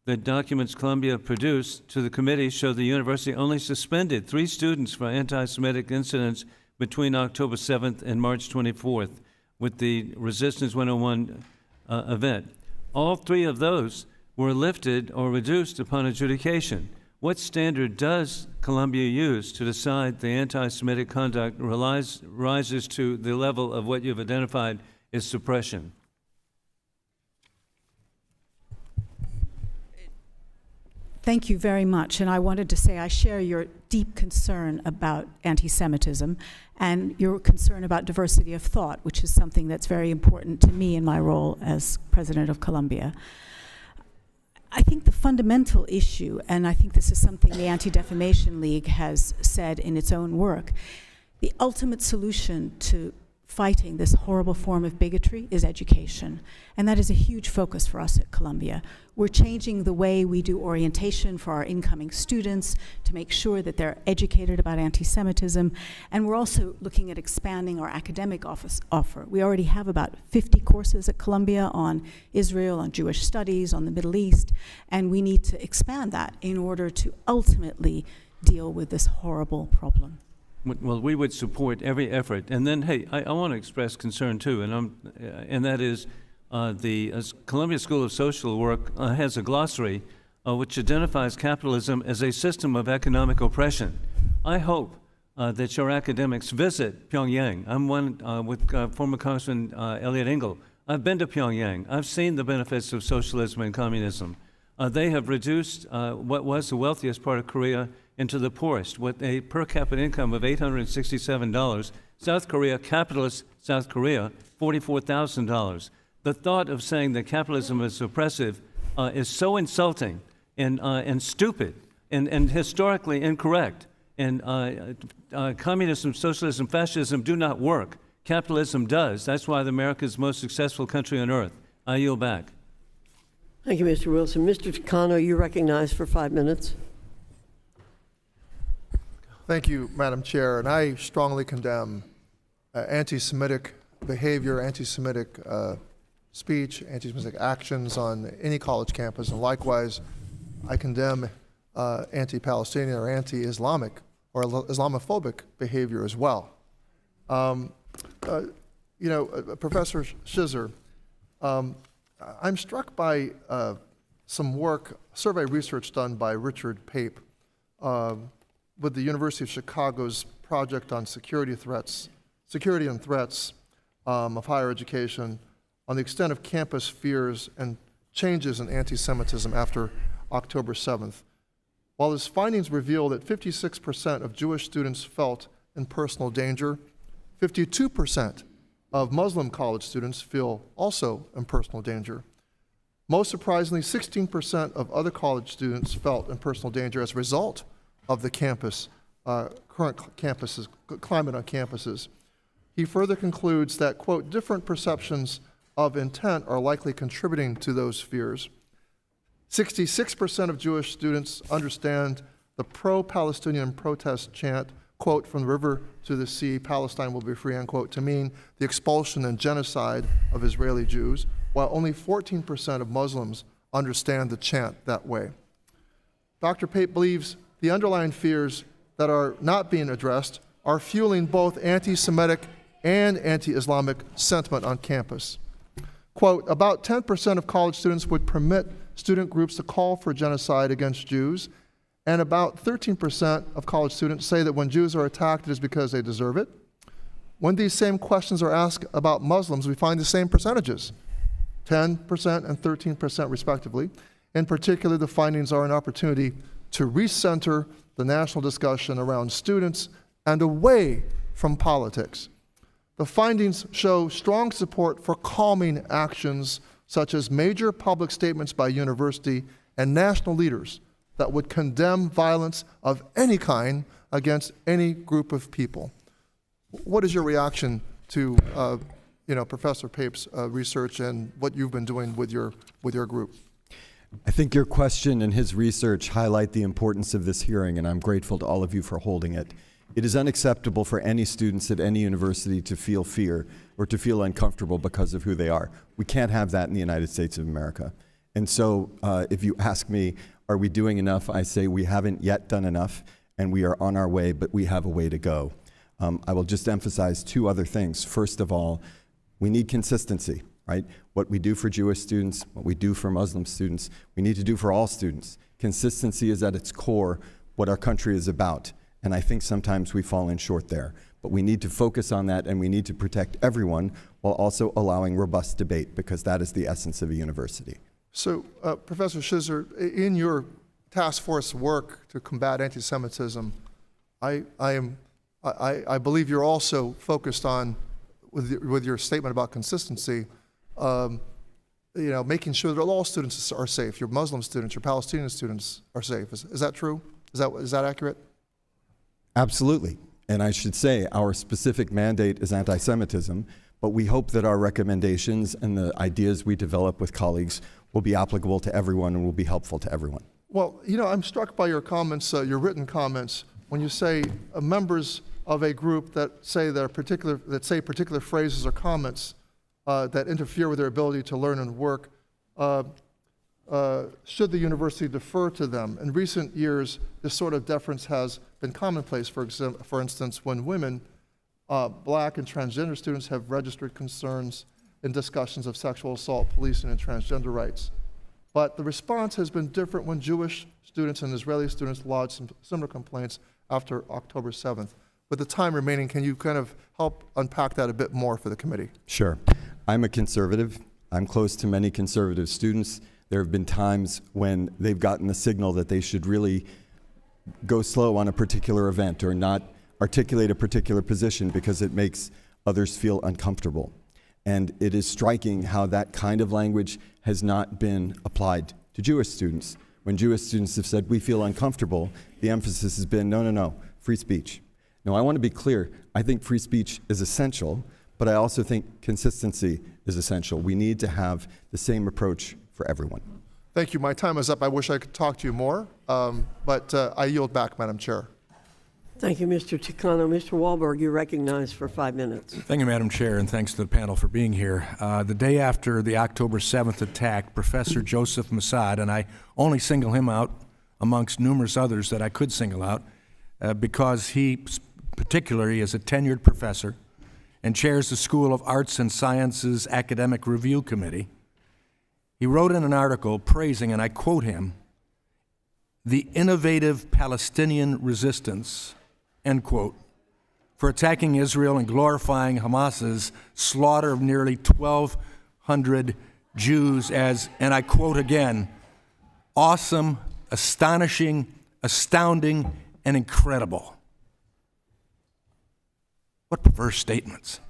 the documents Columbia produced to the committee show the university only suspended 3 students for anti-Semitic incidents between October 7th and March 24th with the Resistance 101 event. All 3 of those were lifted or reduced upon adjudication. What standard does Columbia use to decide the anti-Semitic conduct rises to the level of what you've identified as suppression? Thank you very much. And I wanted to say I share your deep concern about anti-Semitism and your concern about diversity of thought, which is something that's very important to me in my role as president of Columbia. I think the fundamental issue, and I think this is something the Anti-Defamation League has said in its own work, the ultimate solution to fighting this horrible form of bigotry is education. And that is a huge focus for us at Columbia. We're changing the way we do orientation for our incoming students to make sure that they're educated about anti-Semitism. And we're also looking at expanding our academic offer. We already have about 50 courses at Columbia on Israel, on Jewish studies, on the Middle East. And we need to expand that in order to ultimately deal with this horrible problem. Well, we would support every effort. And then, hey, I want to express concern too, and that is the Columbia School of Social Work has a glossary which identifies capitalism as a system of economic oppression. I hope that your academics visit Pyongyang. I'm one with former Congressman Eliot Engel. I've been to Pyongyang. I've seen the benefits of socialism and communism. They have reduced what was the wealthiest part of Korea into the poorest, with a per capita income of $867. South Korea, capitalist South Korea, $44,000. The thought of saying that capitalism is oppressive is so insulting and stupid and historically incorrect. And communism, socialism, fascism do not work. Capitalism does. That's why America is the most successful country on earth. I yield back. Thank you, Mr. Wilson. Mr. Takano, you're recognized for 5 minutes. Thank you, Madam Chair. And I strongly condemn anti-Semitic behavior, anti-Semitic speech, anti-Semitic actions on any college campus. And likewise, I condemn anti-Palestinian or anti-Islamic or Islamophobic behavior as well. Professor Shizer, I'm struck by some work, survey research done by Richard Pape with the University of Chicago's project on security and threats of higher education, on the extent of campus fears and changes in anti-Semitism after October 7th. While his findings reveal that 56% of Jewish students felt in personal danger, 52% of Muslim college students feel also in personal danger. Most surprisingly, 16% of other college students felt in personal danger as a result of the current climate on campuses. He further concludes that, quote, different perceptions of intent are likely contributing to those fears. 66% of Jewish students understand the pro-Palestinian protest chant, quote, from the river to the sea, Palestine will be free, unquote, to mean the expulsion and genocide of Israeli Jews, while only 14% of Muslims understand the chant that way. Dr. Pape believes the underlying fears that are not being addressed are fueling both anti-Semitic and anti-Islamic sentiment on campus. Quote, about 10% of college students would permit student groups to call for genocide against Jews, and about 13% of college students say that when Jews are attacked, it is because they deserve it. When these same questions are asked about Muslims, we find the same percentages, 10% and 13% respectively. In particular, the findings are an opportunity to recenter the national discussion around students and away from politics. The findings show strong support for calming actions such as major public statements by university and national leaders that would condemn violence of any kind against any group of people. What is your reaction to Professor Pape's research and what you've been doing with your group? I think your question and his research highlight the importance of this hearing, and I'm grateful to all of you for holding it. It is unacceptable for any students at any university to feel fear or to feel uncomfortable because of who they are. We can't have that in the United States of America. And so if you ask me, are we doing enough? I say we haven't yet done enough, and we are on our way, but we have a way to go. I will just emphasize two other things. First of all, we need consistency. Right? What we do for Jewish students, what we do for Muslim students, we need to do for all students. Consistency is at its core what our country is about, and I think sometimes we fall in short there. But we need to focus on that, and we need to protect everyone while also allowing robust debate, because that is the essence of a university. So, Professor Shizer, in your task force work to combat anti-Semitism, I believe you're also focused on, with your statement about consistency, making sure that all students are safe. Your Muslim students, your Palestinian students are safe. Is that true? Is that accurate? Absolutely. And I should say our specific mandate is anti-Semitism, but we hope that our recommendations and the ideas we develop with colleagues will be applicable to everyone and will be helpful to everyone. Well, I'm struck by your comments, your written comments, when you say members of a group that say particular phrases or comments that interfere with their ability to learn and work, should the university defer to them? In recent years, this sort of deference has been commonplace. For instance, when women, black and transgender students have registered concerns in discussions of sexual assault, policing, and transgender rights. But the response has been different when Jewish students and Israeli students lodged some similar complaints after October 7th. With the time remaining, can you kind of help unpack that a bit more for the committee? Sure. I'm a conservative. I'm close to many conservative students. There have been times when they've gotten the signal that they should really go slow on a particular event or not articulate a particular position because it makes others feel uncomfortable. And it is striking how that kind of language has not been applied to Jewish students. When Jewish students have said, we feel uncomfortable, the emphasis has been, no, free speech. Now, I want to be clear. I think free speech is essential, but I also think consistency is essential. We need to have the same approach for everyone. Thank you. My time is up. I wish I could talk to you more, but I yield back, Madam Chair. Thank you, Mr. Chicano. Mr. Wahlberg, you're recognized for 5 minutes. Thank you, Madam Chair, and thanks to the panel for being here. The day after the October 7th attack, Professor Joseph Massad, and I only single him out amongst numerous others that I could single out, because he particularly is a tenured professor and chairs the School of Arts and Sciences Academic Review Committee. He wrote in an article praising, and I quote him, the innovative Palestinian resistance, end quote, for attacking Israel and glorifying Hamas's slaughter of nearly 1,200 Jews as, and I quote again, awesome, astonishing, astounding, and incredible. What perverse statements.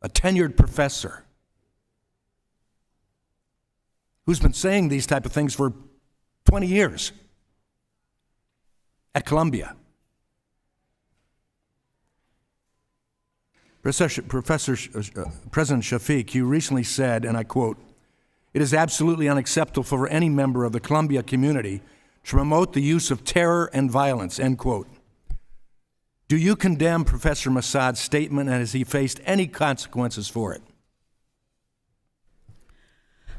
A tenured professor who's been saying these type of things for 20 years at Columbia. President Shafik, you recently said, and I quote, it is absolutely unacceptable for any member of the Columbia community to promote the use of terror and violence, end quote. Do you condemn Professor Massad's statement, and has he faced any consequences for it?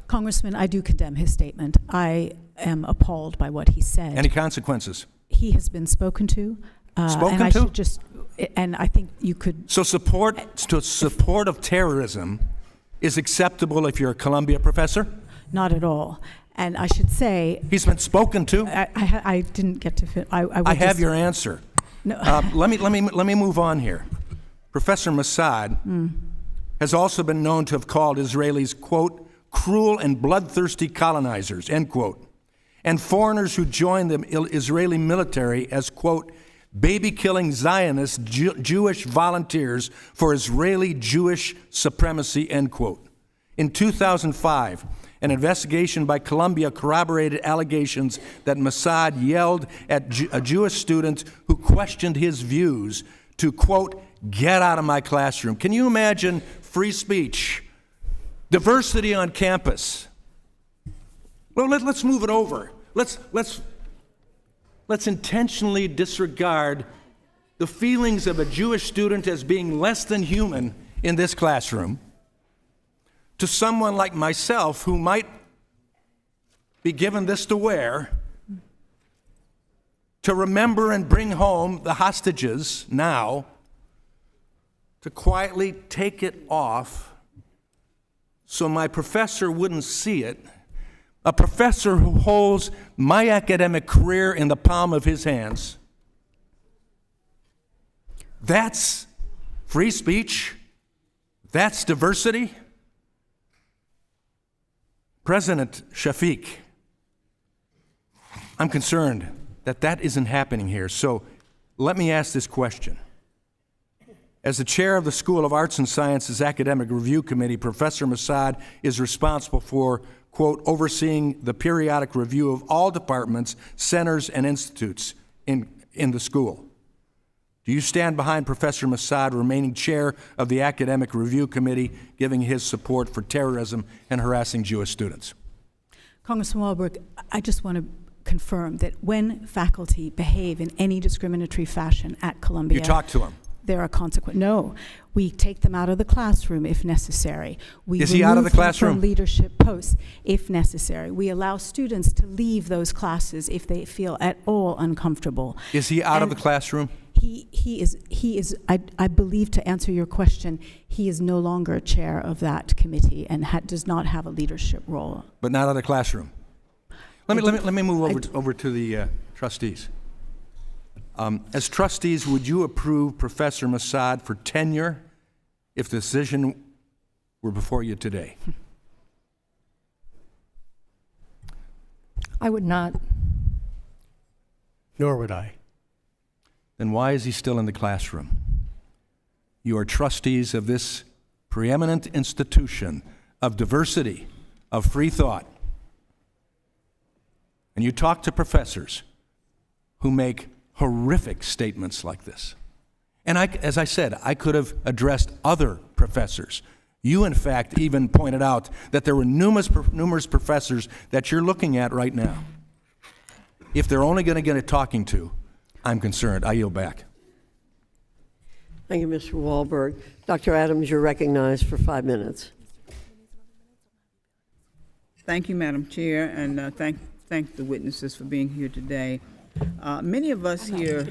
Congressman, I do condemn his statement. I am appalled by what he said. Any consequences? He has been spoken to. Spoken and I to? should just, and I think you could. So support of terrorism is acceptable if you're a Columbia professor? Not at all. And I should say. He's been spoken to? I didn't get to fit. I have your answer. No. Let me move on here. Professor Massad has also been known to have called Israelis, quote, cruel and bloodthirsty colonizers, end quote, and foreigners who joined the Israeli military as, quote, baby-killing Zionist Jewish volunteers for Israeli Jewish supremacy, end quote. In 2005, an investigation by Columbia corroborated allegations that Massad yelled at a Jewish student who questioned his views to, quote, get out of my classroom. Can you imagine free speech? Diversity on campus. Well, let's move it over. Let's intentionally disregard the feelings of a Jewish student as being less than human in this classroom to someone like myself who might be given this to wear to remember and bring home the hostages now, to quietly take it off so my professor wouldn't see it, a professor who holds my academic career in the palm of his hands. That's free speech. That's diversity. President Shafik, I'm concerned that that isn't happening here. So let me ask this question. As the chair of the School of Arts and Sciences Academic Review Committee, Professor Masad is responsible for, quote, overseeing the periodic review of all departments, centers, and institutes in the school. Do you stand behind Professor Masad remaining chair of the Academic Review Committee, giving his support for terrorism and harassing Jewish students? Congressman Walberg, I just want to confirm that when faculty behave in any discriminatory fashion at Columbia, You talk to him. there are consequences. No, we take them out of the classroom if necessary. We Is he out of the remove them classroom? from leadership posts if necessary. We allow students to leave those classes if they feel at all uncomfortable. Is he out of the classroom? He is, I believe, to answer your question, he is no longer chair of that committee and does not have a leadership role. But not out of the classroom. Let me move over to the trustees. As trustees, would you approve Professor Masad for tenure if the decision were before you today? I would not. Nor would I. Then why is he still in the classroom? You are trustees of this preeminent institution of diversity, of free thought. And you talk to professors who make horrific statements like this. And as I said, I could have addressed other professors. You, in fact, even pointed out that there were numerous professors that you're looking at right now. If they're only going to get a talking to, I'm concerned. I yield back. Thank you, Mr. Walberg. Dr. Adams, you're recognized for 5 minutes. Thank you, Madam Chair, and thank the witnesses for being here today. Many of us here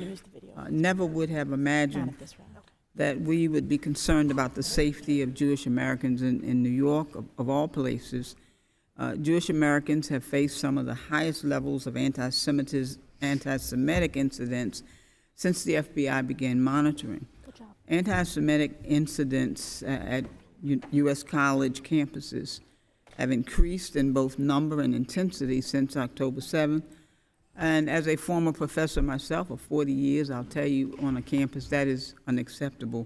never would have imagined that we would be concerned about the safety of Jewish Americans in New York, of all places. Jewish Americans have faced some of the highest levels of anti-Semitic incidents since the FBI began monitoring. Anti-Semitic incidents at U.S. college campuses have increased in both number and intensity since October 7th. And as a former professor myself of 40 years, I'll tell you, on a campus, that is unacceptable.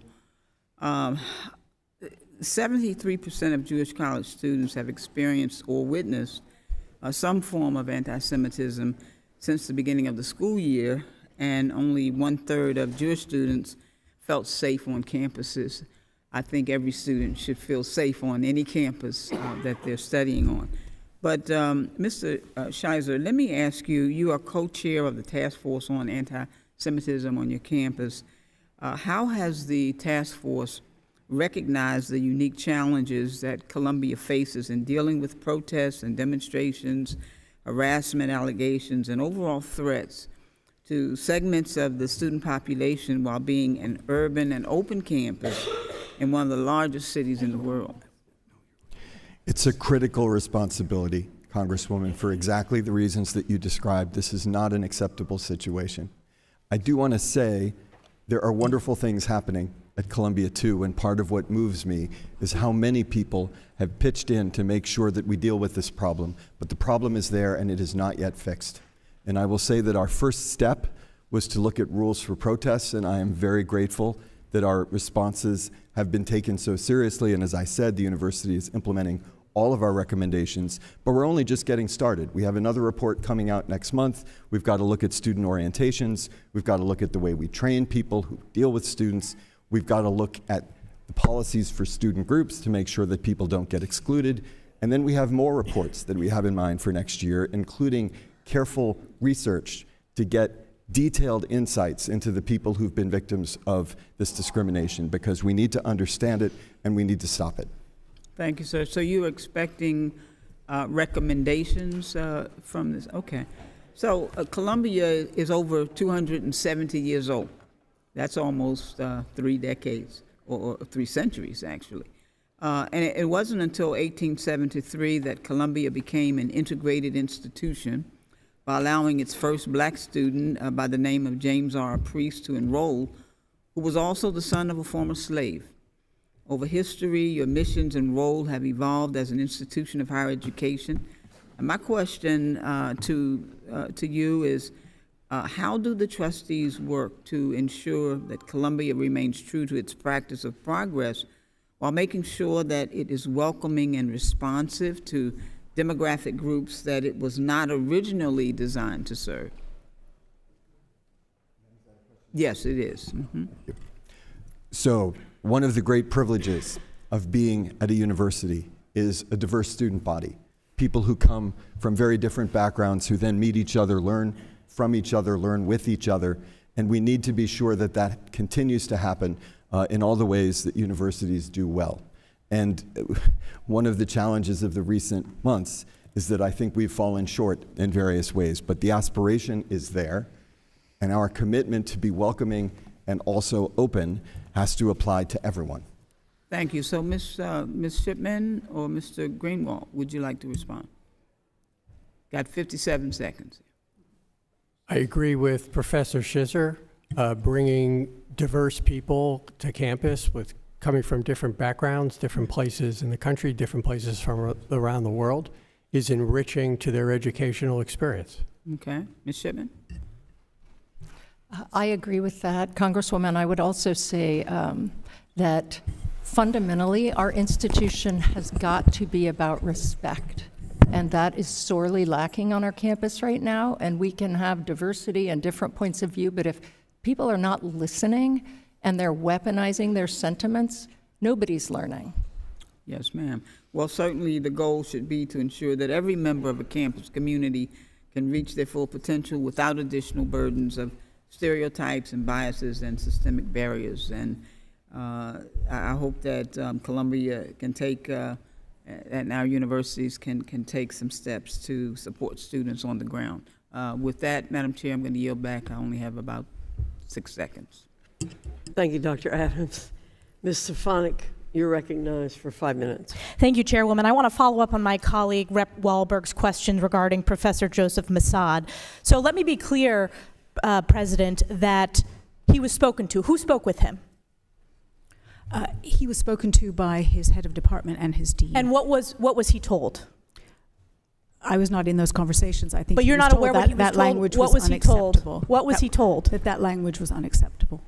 73% of Jewish college students have experienced or witnessed some form of anti-Semitism since the beginning of the school year, and only 1/3 of Jewish students felt safe on campuses. I think every student should feel safe on any campus that they're studying on. But Mr. Scheiser, let me ask you, you are co-chair of the task force on anti-Semitism on your campus. How has the task force recognized the unique challenges that Columbia faces in dealing with protests and demonstrations, harassment allegations, and overall threats to segments of the student population while being an urban and open campus in one of the largest cities in the world? It's a critical responsibility, Congresswoman, for exactly the reasons that you described. This is not an acceptable situation. I do want to say there are wonderful things happening at Columbia too, and part of what moves me is how many people have pitched in to make sure that we deal with this problem. But the problem is there and it is not yet fixed. And I will say that our first step was to look at rules for protests, and I am very grateful that our responses have been taken so seriously. And as I said, the university is implementing all of our recommendations, but we're only just getting started. We have another report coming out next month. We've got to look at student orientations. We've got to look at the way we train people who deal with students. We've got to look at the policies for student groups to make sure that people don't get excluded. And then we have more reports that we have in mind for next year, including careful research to get detailed insights into the people who've been victims of this discrimination, because we need to understand it and we need to stop it. Thank you, sir. So you're expecting recommendations from this? Okay. So Columbia is over 270 years old. That's almost 3 decades, or 3 centuries, actually. And it wasn't until 1873 that Columbia became an integrated institution by allowing its first black student by the name of James R. Priest to enroll, who was also the son of a former slave. Over history, your missions and role have evolved as an institution of higher education. And my question to you is, How do the trustees work to ensure that Columbia remains true to its practice of progress while making sure that it is welcoming and responsive to demographic groups that it was not originally designed to serve? Yes, it is. So, one of the great privileges of being at a university is a diverse student body. People who come from very different backgrounds, who then meet each other, learn from each other, learn with each other, and we need to be sure that that continues to happen in all the ways that universities do well. And one of the challenges of the recent months is that I think we've fallen short in various ways, but the aspiration is there, and our commitment to be welcoming and also open has to apply to everyone. Thank you. So, Ms. Shipman or Mr. Greenwald, would you like to respond? Got 57 seconds. I agree with Professor Shizer. Bringing diverse people to campus with coming from different backgrounds, different places in the country, different places from around the world is enriching to their educational experience. Okay. Ms. Shipman? I agree with that. Congresswoman, I would also say that fundamentally our institution has got to be about respect. And that is sorely lacking on our campus right now. And we can have diversity and different points of view, but if people are not listening and they're weaponizing their sentiments, nobody's learning. Yes, ma'am. Well, certainly the goal should be to ensure that every member of a campus community can reach their full potential without additional burdens of stereotypes and biases and systemic barriers. And I hope that Columbia can take and our universities can take some steps to support students on the ground. With that, Madam Chair, I'm going to yield back. I only have about 6 seconds. Thank you, Dr. Adams. Ms. Stefanik, you're recognized for 5 minutes. Thank you, Chairwoman. I want to follow up on my colleague, Rep. Wahlberg's question regarding Professor Joseph Massad. So let me be clear, President, that he was spoken to. Who spoke with him? He was spoken to by his head of department and his dean. And what was he told? I was not in those conversations. I think. But you're not aware what he was that told? language What was was he told? unacceptable. What was he told? That language was unacceptable.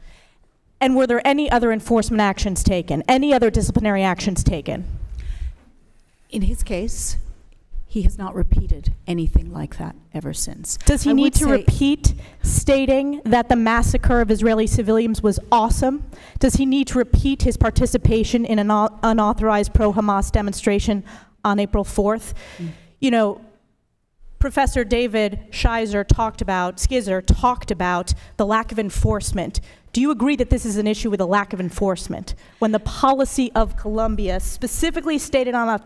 And were there any other enforcement actions taken? Any other disciplinary actions taken? In his case, he has not repeated anything like that ever since. Does he need to repeat stating that the massacre of Israeli civilians was awesome? Does he need to repeat his participation in an unauthorized pro-Hamas demonstration on April 4th? You know, Professor David Schizzer talked about the lack of enforcement. Do you agree that this is an issue with a lack of enforcement? When the policy of Columbia specifically stated on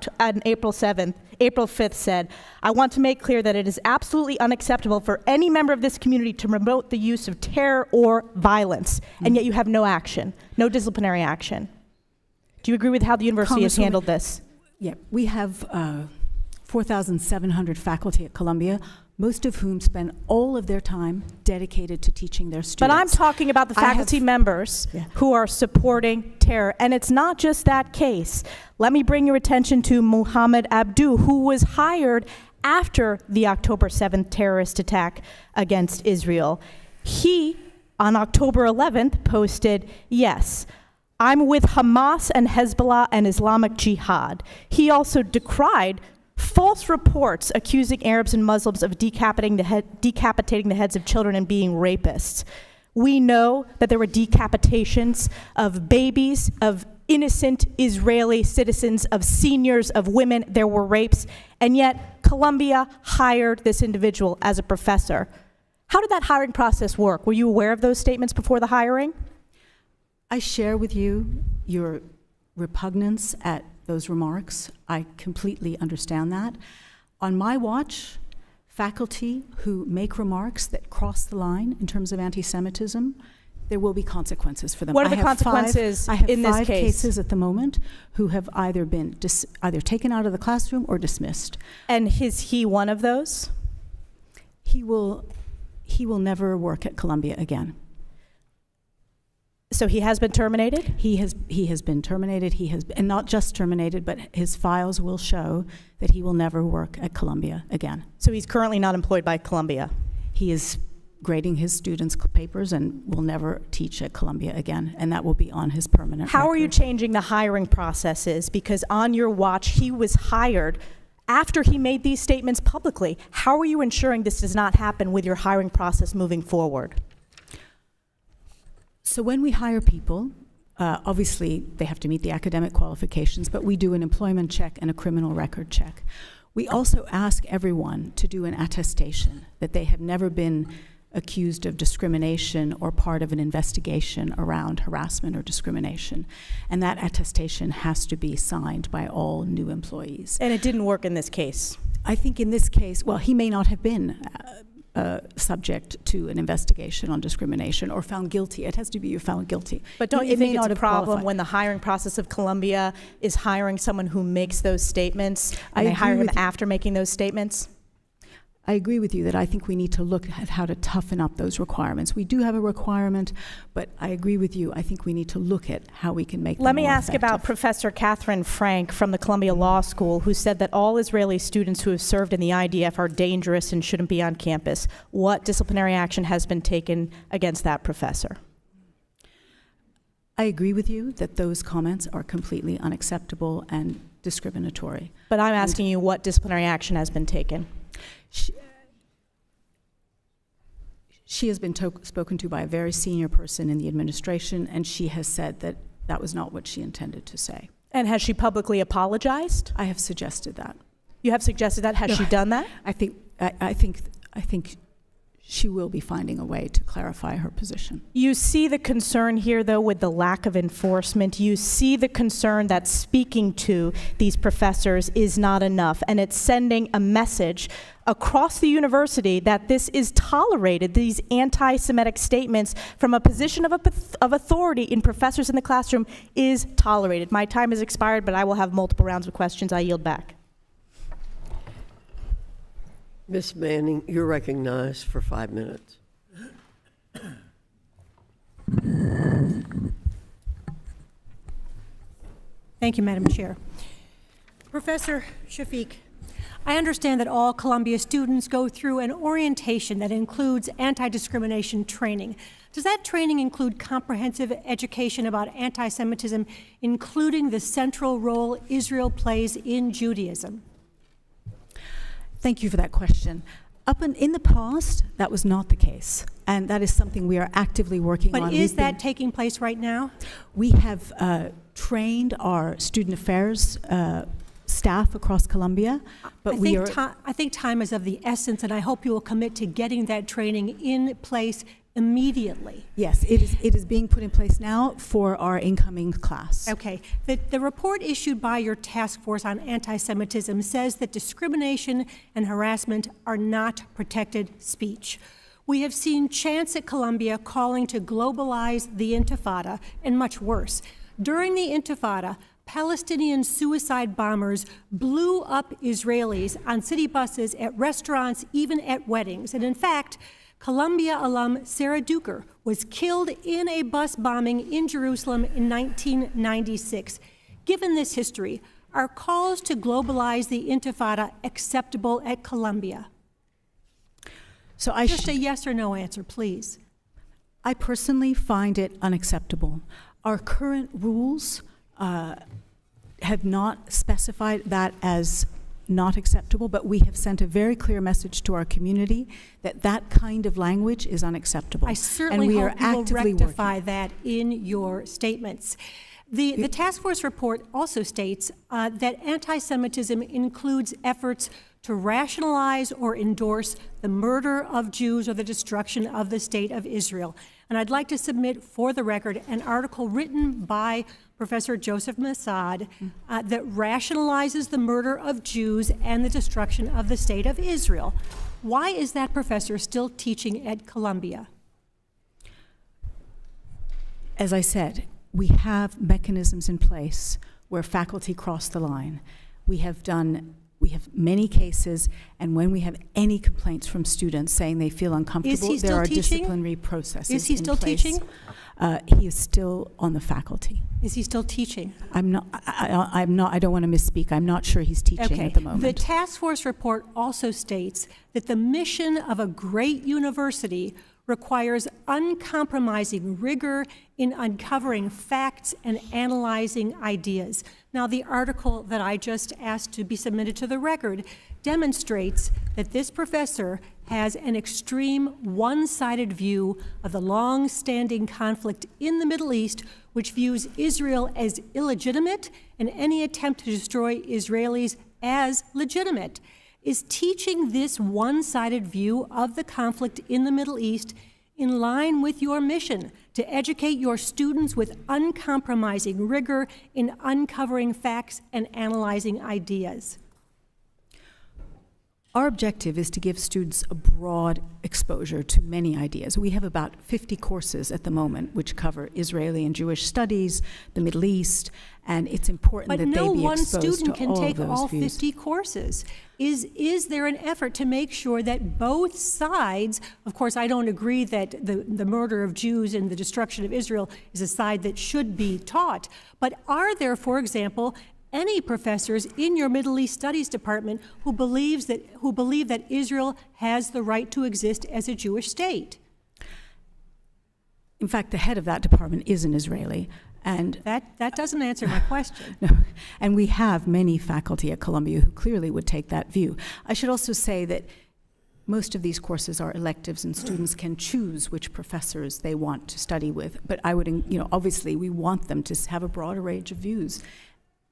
April 5th said, I want to make clear that it is absolutely unacceptable for any member of this community to promote the use of terror or violence, and yet you have no action, no disciplinary action. Do you agree with how the university has handled this? Yeah, we have 4,700 faculty at Columbia, most of whom spend all of their time dedicated to teaching their students. But I'm talking about the faculty members who are supporting terror, and it's not just that case. Let me bring your attention to Muhammad Abdu, who was hired after the October 7th terrorist attack against Israel. He, on October 11th, posted, yes, I'm with Hamas and Hezbollah and Islamic Jihad. He also decried false reports accusing Arabs and Muslims of decapitating the heads of children and being rapists. We know that there were decapitations of babies, of innocent Israeli citizens, of seniors, of women. There were rapes, and yet Columbia hired this individual as a professor. How did that hiring process work? Were you aware of those statements before the hiring? I share with you your repugnance at those remarks. I completely understand that. On my watch, faculty who make remarks that cross the line in terms of anti-Semitism, there will be consequences for them. What are the consequences in this case? in I have 5 cases at the moment who have either been either taken out of the classroom or dismissed. And is he one of those? He will never work at Columbia again. So he has been terminated? He has been terminated. And not just terminated, but his files will show that he will never work at Columbia again. So he's currently not employed by Columbia? He is grading his students' papers and will never teach at Columbia again, and that will be on his permanent How are you record. changing the hiring processes? Because on your watch, he was hired after he made these statements publicly. How are you ensuring this does not happen with your hiring process moving forward? So when we hire people, obviously they have to meet the academic qualifications, but we do an employment check and a criminal record check. We also ask everyone to do an attestation that they have never been accused of discrimination or part of an investigation around harassment or discrimination. And that attestation has to be signed by all new employees. And it didn't work in this case. I think in this case, well, he may not have been subject to an investigation on discrimination or found guilty. It has to be found guilty. But don't you It may think it's not a have problem qualified. when the hiring process of Columbia is hiring someone who makes those statements, I and they agree hire him with you. after making those statements? I agree with you that I think we need to look at how to toughen up those requirements. We do have a requirement, but I agree with you. I think we need to look at how we can make them Let me more ask about effective. Professor Catherine Frank from the Columbia Law School, who said that all Israeli students who have served in the IDF are dangerous and shouldn't be on campus. What disciplinary action has been taken against that professor? I agree with you that those comments are completely unacceptable and discriminatory. But I'm asking you what disciplinary action has been taken. She has been spoken to by a very senior person in the administration, and she has said that that was not what she intended to say. And has she publicly apologized? I have suggested that. You have suggested that. Has she done that? I think she will be finding a way to clarify her position. You see the concern here, though, with the lack of enforcement. You see the concern that speaking to these professors is not enough, and it's sending a message across the university that this is tolerated, these anti-Semitic statements from a position of authority in professors in the classroom is tolerated. My time has expired, but I will have multiple rounds of questions. I yield back. Ms. Manning, you're recognized for 5 minutes. Thank you, Madam Chair. Professor Shafik, I understand that all Columbia students go through an orientation that includes anti-discrimination training. Does that training include comprehensive education about anti-Semitism, including the central role Israel plays in Judaism? Thank you for that question. In the past, that was not the case, and that is something we are actively working on. But is that taking place right now? We have trained our student affairs staff across Columbia, but I think time is of the essence, and I hope you will commit to getting that training in place immediately. Yes, it is being put in place now for our incoming class. Okay. The report issued by your task force on anti-Semitism says that discrimination and harassment are not protected speech. We have seen chants at Columbia calling to globalize the Intifada, and much worse. During the Intifada, Palestinian suicide bombers blew up Israelis on city buses, at restaurants, even at weddings. And in fact, Columbia alum Sarah Duker was killed in a bus bombing in Jerusalem in 1996. Given this history, are calls to globalize the Intifada acceptable at Columbia? So just a yes or no answer, please. I personally find it unacceptable. Our current rules have not specified that as not acceptable, but we have sent a very clear message to our community that that kind of language is unacceptable. I certainly hope you will rectify working. that in your statements. The task force report also states that anti-Semitism includes efforts to rationalize or endorse the murder of Jews or the destruction of the state of Israel. And I'd like to submit for the record an article written by Professor Joseph Massad that rationalizes the murder of Jews and the destruction of the state of Israel. Why is that professor still teaching at Columbia? As I said, we have mechanisms in place where faculty cross the line. We have many cases, and when we have any complaints from students saying they feel uncomfortable, there are disciplinary processes in place. Is he still teaching? He is still on the faculty. Is he still teaching? I'm not. I don't want to misspeak. I'm not sure he's teaching at the moment. The task force report also states that the mission of a great university requires uncompromising rigor in uncovering facts and analyzing ideas. Now, the article that I just asked to be submitted to the record demonstrates that this professor has an extreme one-sided view of the long-standing conflict in the Middle East, which views Israel as illegitimate and any attempt to destroy Israelis as legitimate. Is teaching this one-sided view of the conflict in the Middle East in line with your mission to educate your students with uncompromising rigor in uncovering facts and analyzing ideas? Our objective is to give students a broad exposure to many ideas. We have about 50 courses at the moment which cover Israeli and Jewish studies, the Middle East, and it's important that they be exposed to all of those views. But no one student can take all 50 courses. Is there an effort to make sure that both sides, of course, I don't agree that the murder of Jews and the destruction of Israel is a side that should be taught, but are there, for example, any professors in your Middle East Studies department who believe that Israel has the right to exist as a Jewish state? In fact, the head of that department is an Israeli. And that doesn't answer my question. No. And we have many faculty at Columbia who clearly would take that view. I should also say that most of these courses are electives and students can choose which professors they want to study with. But I would, obviously we want them to have a broader range of views.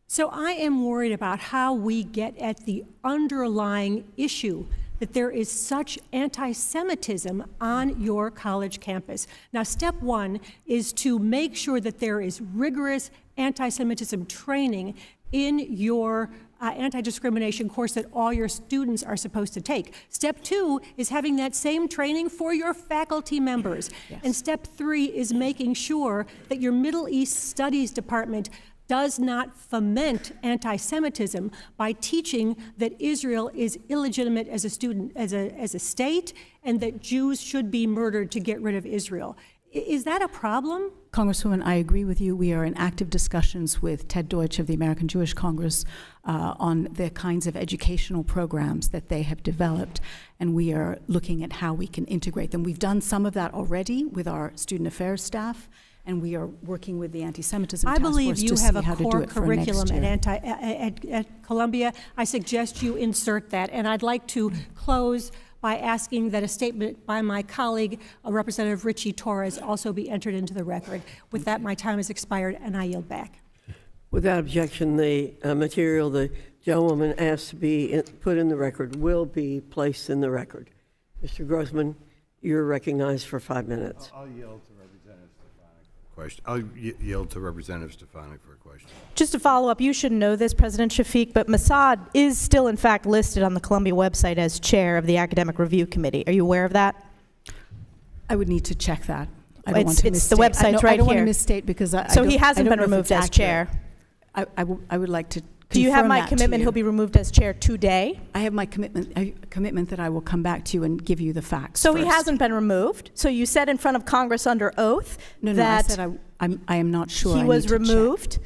So I am worried about how we get at the underlying issue that there is such anti-Semitism on your college campus. Now, step one is to make sure that there is rigorous anti-Semitism training in your anti-discrimination course that all your students are supposed to take. Step two is having that same training for your faculty members. Yes. And step three is making sure that your Middle East Studies department does not foment anti-Semitism by teaching that Israel is illegitimate as a state, and that Jews should be murdered to get rid of Israel. Is that a problem? Congresswoman, I agree with you. We are in active discussions with Ted Deutsch of the American Jewish Congress on the kinds of educational programs that they have developed, and we are looking at how we can integrate them. We've done some of that already with our student affairs staff, and we are working with the Anti-Semitism Task Force to see how to do it for next year. I believe you have a core curriculum at Columbia. I suggest you insert that. And I'd like to close by asking that a statement by my colleague, Representative Richie Torres, also be entered into the record. With that, my time has expired, and I yield back. Without objection, the material the gentlewoman asked to be put in the record will be placed in the record. Mr. Grossman, you're recognized for 5 minutes. I'll yield to Representative Stefanik for a question. I'll yield to Representative Stefanik for a question. Just to follow up, you should know this, President Shafik, but Mossad is still, in fact, listed on the Columbia website as chair of the Academic Review Committee. Are you aware of that? I would need to check that. I don't want to it's the misstate. website's right I don't here. want to misstate because So he hasn't been removed as chair. I would like to. Do you have my commitment he'll be removed as chair today? I have my commitment that I will come back to you and give you the facts. So first. He hasn't been removed. So you said in front of Congress under oath that I said I am not sure. He was removed.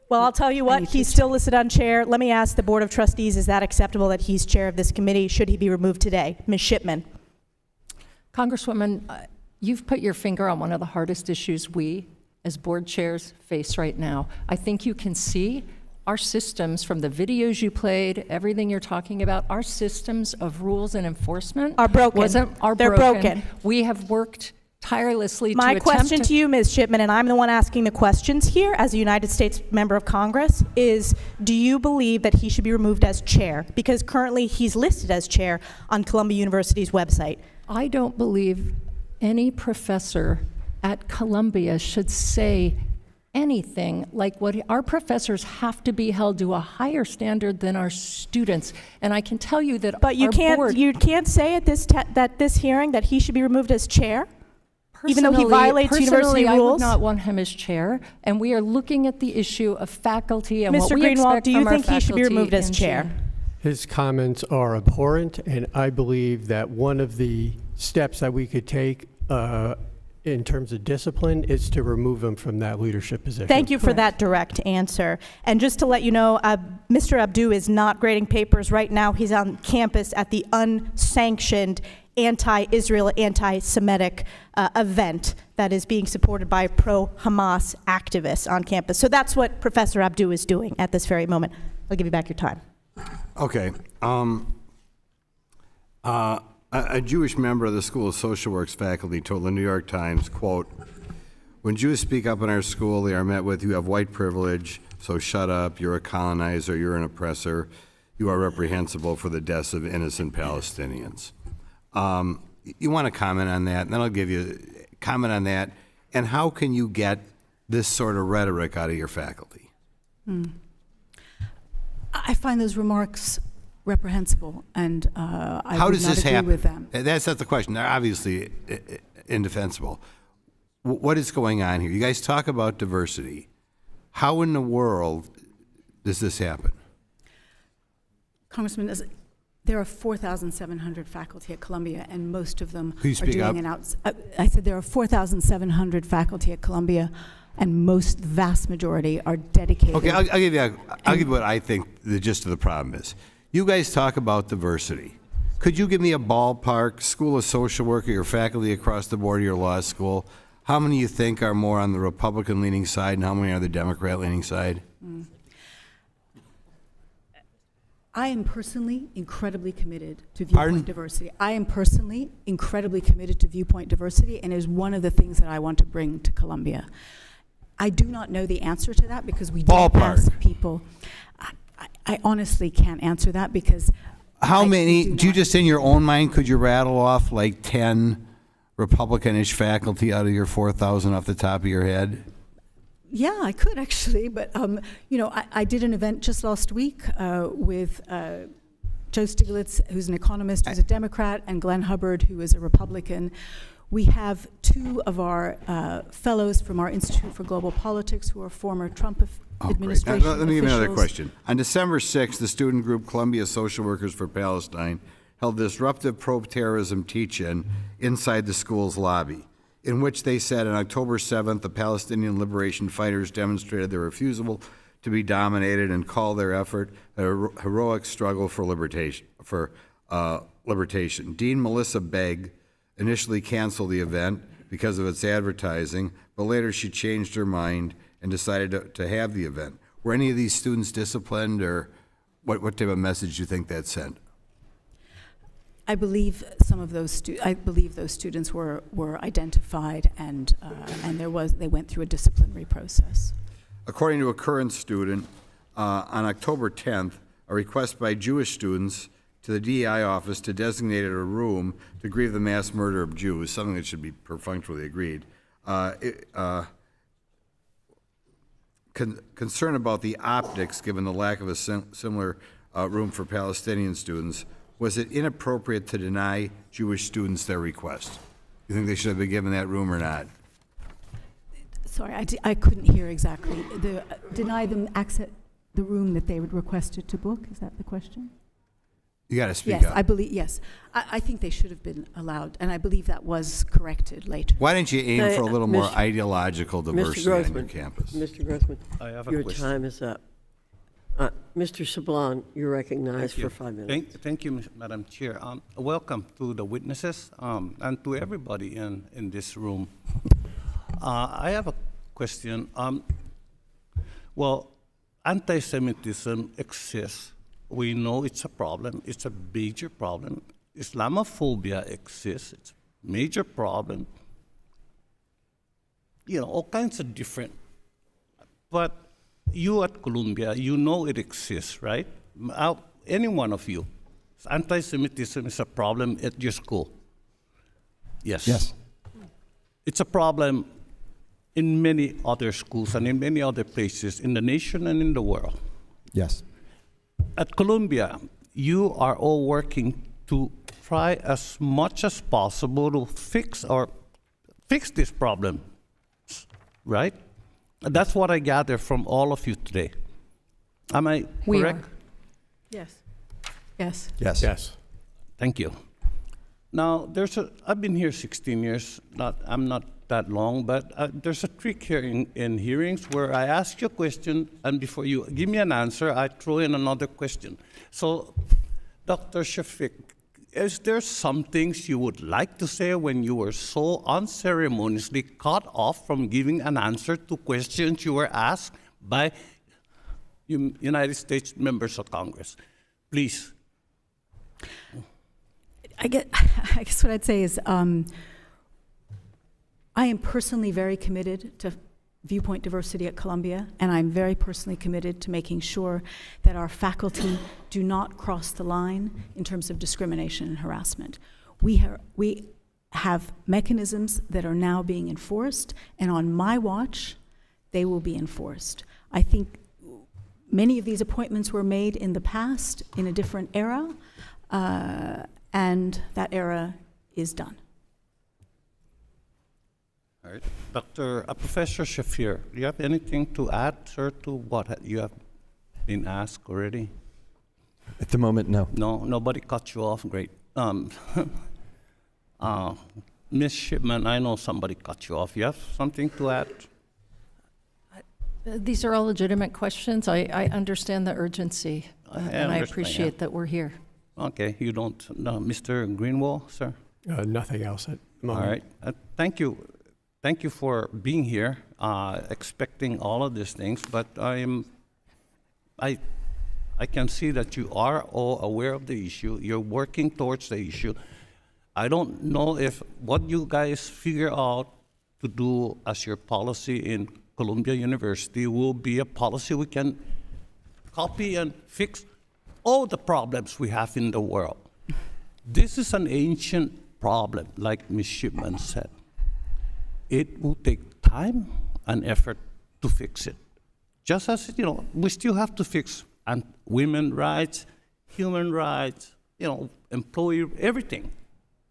Well, I'll tell you what, he's still listed on chair. Let me ask the Board of Trustees, is that acceptable that he's chair of this committee? Should he be removed today? Ms. Shipman. Congresswoman, you've put your finger on one of the hardest issues we, as board chairs, face right now. I think you can see our systems, from the videos you played, everything you're talking about, our systems of rules and enforcement are broken. They're broken. We have worked tirelessly My question to you, Ms. Shipman, and I'm the one asking the questions here as a United States member of Congress, is do you believe that he should be removed as chair? Because currently he's listed as chair on Columbia University's website. I don't believe any professor at Columbia should say anything like what our professors have to be held to a higher standard than our students. And I can tell you that you can't say at this hearing that he should be removed as chair? Even though he violates university rules? I would not want him as chair, and we are looking at the issue of faculty and Mr. what we Greenwald, expect do you from our think he should be faculty removed as in chair? June. His comments are abhorrent, and I believe that one of the steps that we could take in terms of discipline is to remove him from that leadership position. Thank you for that direct answer. And just to let you know, Mr. Abdu is not grading papers right now. He's on campus at the Unsanctioned anti-Israel, anti-Semitic event that is being supported by pro-Hamas activists on campus. So that's what Professor Abdu is doing at this very moment. I'll give you back your time. Okay. A Jewish member of the School of Social Work's faculty told the New York Times, quote, "When Jews speak up in our school, they are met with, you have white privilege, so shut up, you're a colonizer, you're an oppressor, you are reprehensible for the deaths of innocent Palestinians." You want to comment on that, and then I'll give you comment on that, and how can you get this sort of rhetoric out of your faculty? I find those remarks reprehensible, and I How would does not this agree happen? with them. That's not the question. They're obviously indefensible. What is going on here? You guys talk about diversity. How in the world does this happen? Congressman, there are 4,700 faculty at Columbia, and most of them Please are speak doing up. I said there are 4,700 faculty at Columbia, and the vast majority are dedicated. Okay, I'll give you what I think the gist of the problem is. You guys talk about diversity. Could you give me a ballpark, School of Social Work, or your faculty across the board of your law school? How many you think are more on the Republican-leaning side, and how many are the Democrat-leaning side? I am personally incredibly committed to Pardon? viewpoint diversity. I am personally incredibly committed to viewpoint diversity, and it is one of the things that I want to bring to Columbia. I do not know the answer to that because we don't Ballpark. ask people. I honestly can't answer that because How many, do you not- just in your own mind, could you rattle off like 10 Republican-ish faculty out of your 4,000 off the top of your head? Yeah, I could actually, but I did an event just last week with Joe Stiglitz, who's an economist, who's a Democrat, and Glenn Hubbard, who is a Republican. We have two of our fellows from our Institute for Global Politics who are former Trump administration Great. Now, let me give you another officials. question. On December 6th, the student group Columbia Social Workers for Palestine held disruptive pro-terrorism teach-in inside the school's lobby, in which they said on October 7th, the Palestinian liberation fighters demonstrated their refusal to be dominated and called their effort a heroic struggle for libertation. Dean Melissa Begg initially canceled the event because of its advertising, but later she changed her mind and decided to have the event. Were any of these students disciplined, or what type of message do you think that sent? I believe some of those those students were identified, and they went through a disciplinary process. According to a current student, on October 10th, a request by Jewish students to the DEI office to designate a room to grieve the mass murder of Jews, something that should be perfunctorily agreed, concern about the optics given the lack of a similar room for Palestinian students. Was it inappropriate to deny Jewish students their request? You think they should have been given that room or not? Sorry, I couldn't hear exactly. Deny them access the room that they would requested to book? Is that the question? You got to speak Yes, up. I believe, yes. I think they should have been allowed, and I believe that was corrected later. Why don't you aim for a little more Mr. ideological diversity on your campus? Mr. Grossman, I have a your question. time is up. Mr. Sablon, you're recognized for 5 minutes. Thank you, Madam Chair. Welcome to the witnesses and to everybody in this room. I have a question. Well, anti-Semitism exists. We know it's a problem. It's a major problem. Islamophobia exists. It's a major problem. You know, all kinds of different. But you at Columbia, you know it exists, right? Any one of you. Anti-Semitism is a problem at your school. Yes. Yes. It's a problem in many other schools and in many other places in the nation and in the world. Yes. At Columbia, you are all working to try as much as possible to fix this problem, right? That's what I gather from all of you today. Am I We correct? are. Yes. Yes. Yes. Yes. Thank you. Now, I've been here 16 years. I'm not that long, but there's a trick here in hearings where I ask you a question, and before you give me an answer, I throw in another question. So, Dr. Shafik, is there some things you would like to say when you were so unceremoniously cut off from giving an answer to questions you were asked by United States members of Congress? Please. I guess what I'd say is I am personally very committed to viewpoint diversity at Columbia, and I'm very personally committed to making sure that our faculty do not cross the line in terms of discrimination and harassment. We have mechanisms that are now being enforced, and on my watch, they will be enforced. I think many of these appointments were made in the past in a different era, and that era is done. All right. Professor Shafir, do you have anything to add, sir, to what you have been asked already? At the moment, no. No, nobody cut you off. Great. Ms. Shipman, I know somebody cut you off. You have something to add? These are all legitimate questions. I understand the urgency, and I appreciate that we're here. Okay, you don't know. Mr. Greenwald, sir? Nothing else at the moment. All right. Thank you. Thank you for being here, expecting all of these things, but I can see that you are all aware of the issue. You're working towards the issue. I don't know if what you guys figure out to do as your policy in Columbia University will be a policy we can copy and fix all the problems we have in the world. This is an ancient problem, like Ms. Shipman said. It will take time and effort to fix it. Just as, we still have to fix women's rights, human rights, employee, everything.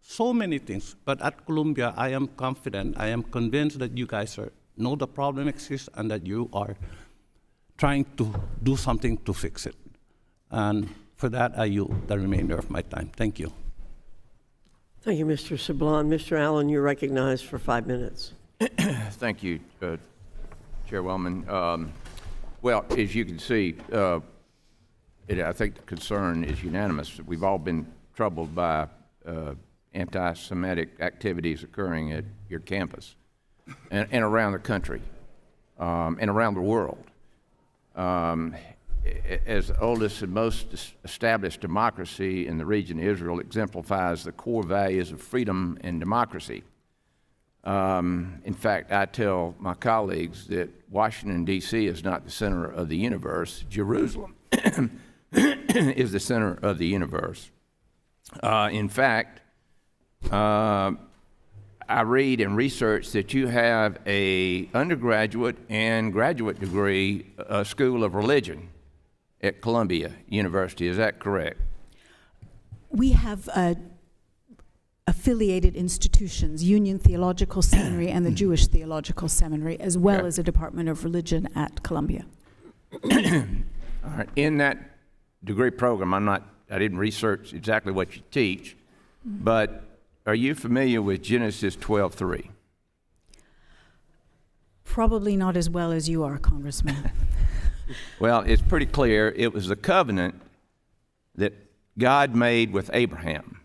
So many things. But at Columbia, I am confident, I am convinced that you guys know the problem exists and that you are trying to do something to fix it. And for that, I yield the remainder of my time. Thank you. Thank you, Mr. Sablon. Mr. Allen, you're recognized for 5 minutes. Thank you, Chairwoman. Well, as you can see, I think the concern is unanimous. We've all been troubled by anti-Semitic activities occurring at your campus and around the country and around the world. As the oldest and most established democracy in the region, Israel exemplifies the core values of freedom and democracy. In fact, I tell my colleagues that Washington, D.C. is not the center of the universe. Jerusalem is the center of the universe. In fact, I read and research that you have an undergraduate and graduate degree School of Religion at Columbia University. Is that correct? We have affiliated institutions, Union Theological Seminary and the Jewish Theological Seminary, as well as a Department of Religion at Columbia. All right. In that degree program, I didn't research exactly what you teach, but are you familiar with Genesis 12:3? Probably not as well as you are, Congressman. Well, it's pretty clear. It was the covenant that God made with Abraham.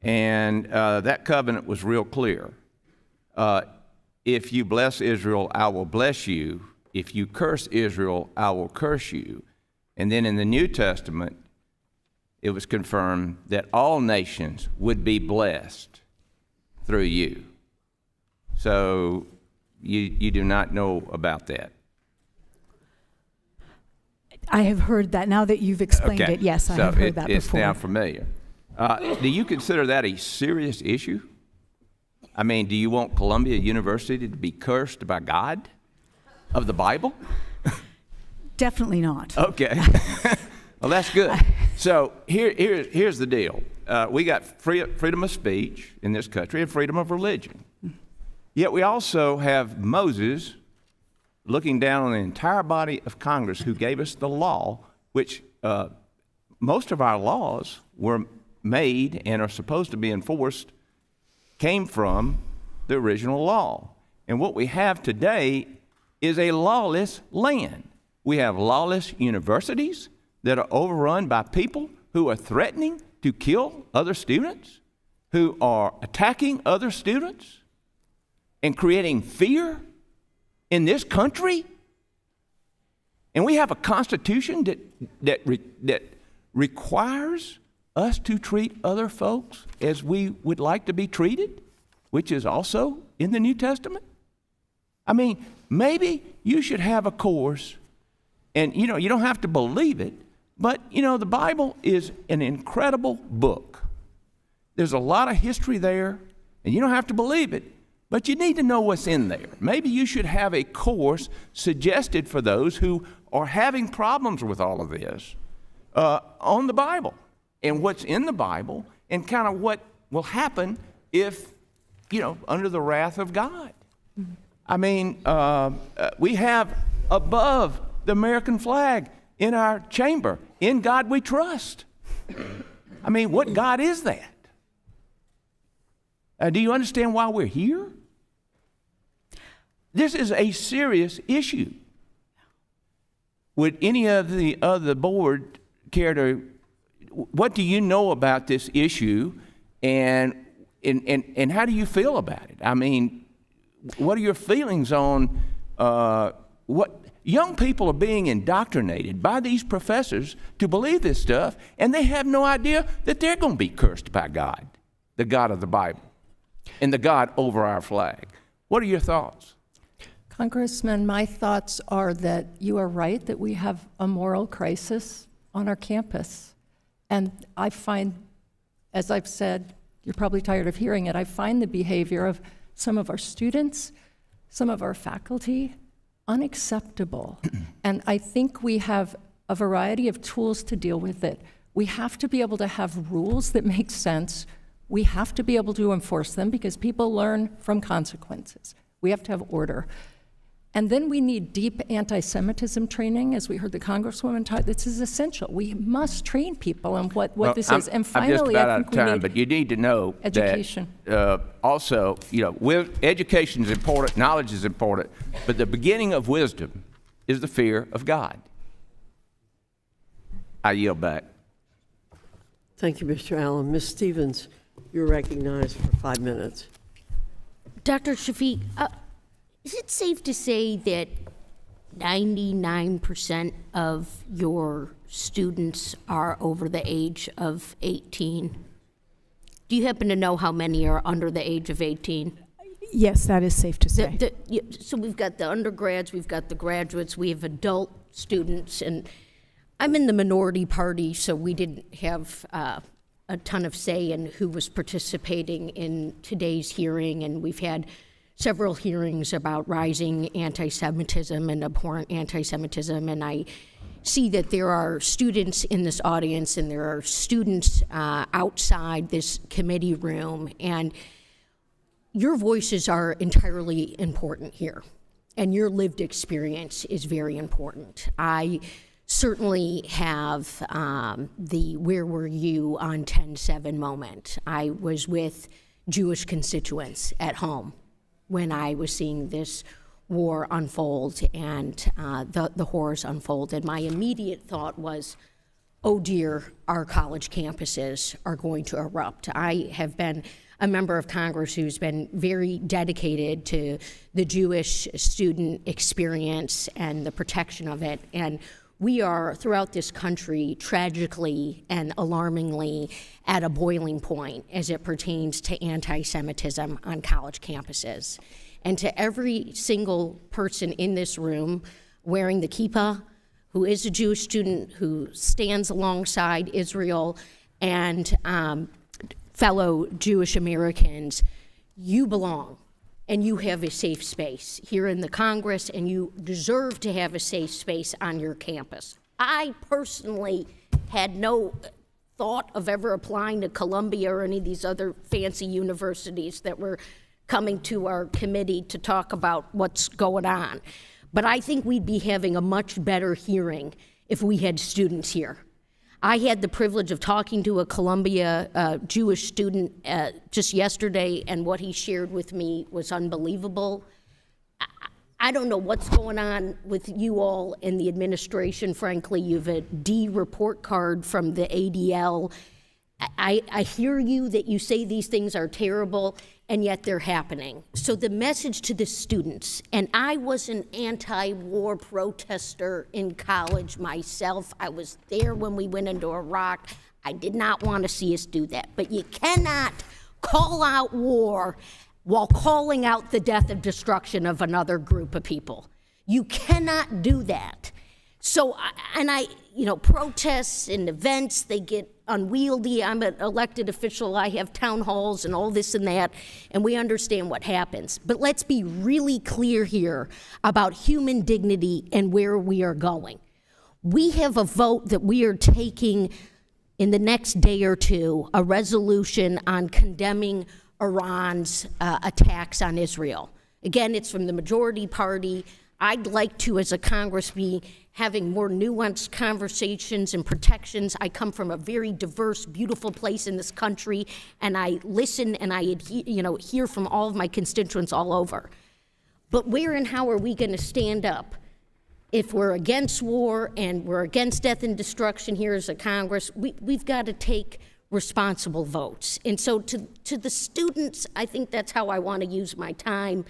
And that covenant was real clear. If you bless Israel, I will bless you. If you curse Israel, I will curse you. And then in the New Testament, it was confirmed that all nations would be blessed through you. So you do not know about that. I have heard that. Now that you've explained it, yes, I have heard that before. It's now familiar. Do you consider that a serious issue? I mean, do you want Columbia University to be cursed by God of the Bible? Definitely not. Okay. Well, that's good. So here's the deal. We got freedom of speech in this country and freedom of religion. Yet we also have Moses looking down on the entire body of Congress who gave us the law, which most of our laws were made and are supposed to be enforced, came from the original law. And what we have today is a lawless land. We have lawless universities that are overrun by people who are threatening to kill other students, who are attacking other students and creating fear in this country? And we have a constitution that requires us to treat other folks as we would like to be treated, which is also in the New Testament. I mean, maybe you should have a course, and you don't have to believe it, but the Bible is an incredible book. There's a lot of history there, and you don't have to believe it, but you need to know what's in there. Maybe you should have a course suggested for those who are having problems with all of this on the Bible and what's in the Bible and kind of what will happen if, under the wrath of God. I mean, we have above the American flag in our chamber, "In God We Trust." I mean, what God is that? Do you understand why we're here? This is a serious issue. Would any of the other board care to, what do you know about this issue, and how do you feel about it? I mean, what are your feelings on what young people are being indoctrinated by these professors to believe this stuff, and they have no idea that they're going to be cursed by God, the God of the Bible, and the God over our flag. What are your thoughts? Congressman, my thoughts are that you are right that we have a moral crisis on our campus. And I find, as I've said, you're probably tired of hearing it, I find the behavior of some of our students, some of our faculty, unacceptable. And I think we have a variety of tools to deal with it. We have to be able to have rules that make sense. We have to be able to enforce them because people learn from consequences. We have to have order. And then we need deep anti-Semitism training, as we heard the Congresswoman talk. This is essential. We must train people on what this is. And finally, I'm just about I out think of we time, need but you need to know education. that also, education is important, knowledge is important, but the beginning of wisdom is the fear of God. I yield back. Thank you, Mr. Allen. Ms. Stevens, you're recognized for 5 minutes. Dr. Shafik, is it safe to say that 99% of your students are over the age of 18? Do you happen to know how many are under the age of 18? Yes, that is safe to say. So we've got the undergrads, we've got the graduates, we have adult students, and I'm in the minority party, so we didn't have a ton of say in who was participating in today's hearing, and we've had several hearings about rising anti-Semitism and abhorrent anti-Semitism, and I see that there are students in this audience and there are students outside this committee room, and your voices are entirely important here, and your lived experience is very important. I certainly have the "where were you on 10/7" moment. I was with Jewish constituents at home when I was seeing this war unfold and the horrors unfold. And my immediate thought was, oh dear, our college campuses are going to erupt. I have been a member of Congress who's been very dedicated to the Jewish student experience and the protection of it. And we are, throughout this country, tragically and alarmingly at a boiling point as it pertains to anti-Semitism on college campuses. And to every single person in this room wearing the kippah, who is a Jewish student, who stands alongside Israel and fellow Jewish Americans, you belong. And you have a safe space here in the Congress, and you deserve to have a safe space on your campus. I personally had no thought of ever applying to Columbia or any of these other fancy universities that were coming to our committee to talk about what's going on. But I think we'd be having a much better hearing if we had students here. I had the privilege of talking to a Columbia Jewish student just yesterday, and what he shared with me was unbelievable. I don't know what's going on with you all in the administration. Frankly, you have a D report card from the ADL. I hear you that you say these things are terrible, and yet they're happening. So the message to the students, and I was an anti-war protester in college myself. I was there when we went into Iraq. I did not want to see us do that. But you cannot call out war while calling out the death and destruction of another group of people. You cannot do that. So, protests and events, they get unwieldy. I'm an elected official. I have town halls and all this and that, and we understand what happens. But let's be really clear here about human dignity and where we are going. We have a vote that we are taking in the next day or two, a resolution on condemning Iran's attacks on Israel. Again, it's from the majority party. I'd like to, as a Congress, be having more nuanced conversations and protections. I come from a very diverse, beautiful place in this country, and I listen and I hear from all of my constituents all over. But where and how are we going to stand up if we're against war and we're against death and destruction here as a Congress? We've got to take responsible votes. And so to the students, I think that's how I want to use my time.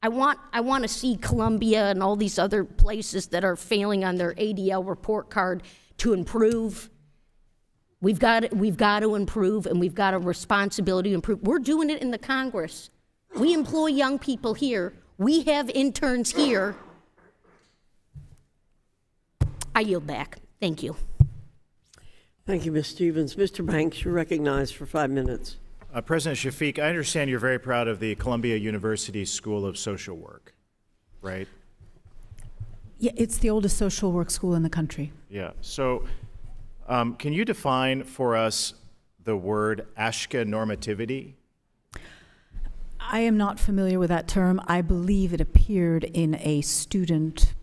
I want to see Columbia and all these other places that are failing on their ADL report card to improve. We've got to improve, and we've got a responsibility to improve. We're doing it in the Congress. We employ young people here. We have interns here. I yield back. Thank you. Thank you, Ms. Stevens. Mr. Banks, you're recognized for 5 minutes. President Shafik, I understand you're very proud of the Columbia University School of Social Work, right? Yeah, it's the oldest social work school in the country. Yeah. So can you define for us the word Ashke normativity? I am not familiar with that term. I believe it appeared in a student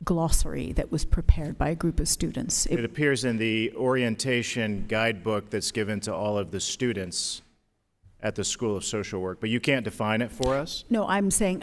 glossary that was prepared by a group of students. It appears in the orientation guidebook that's given to all of the students at the School of Social Work, but you can't define it for us? No, I'm saying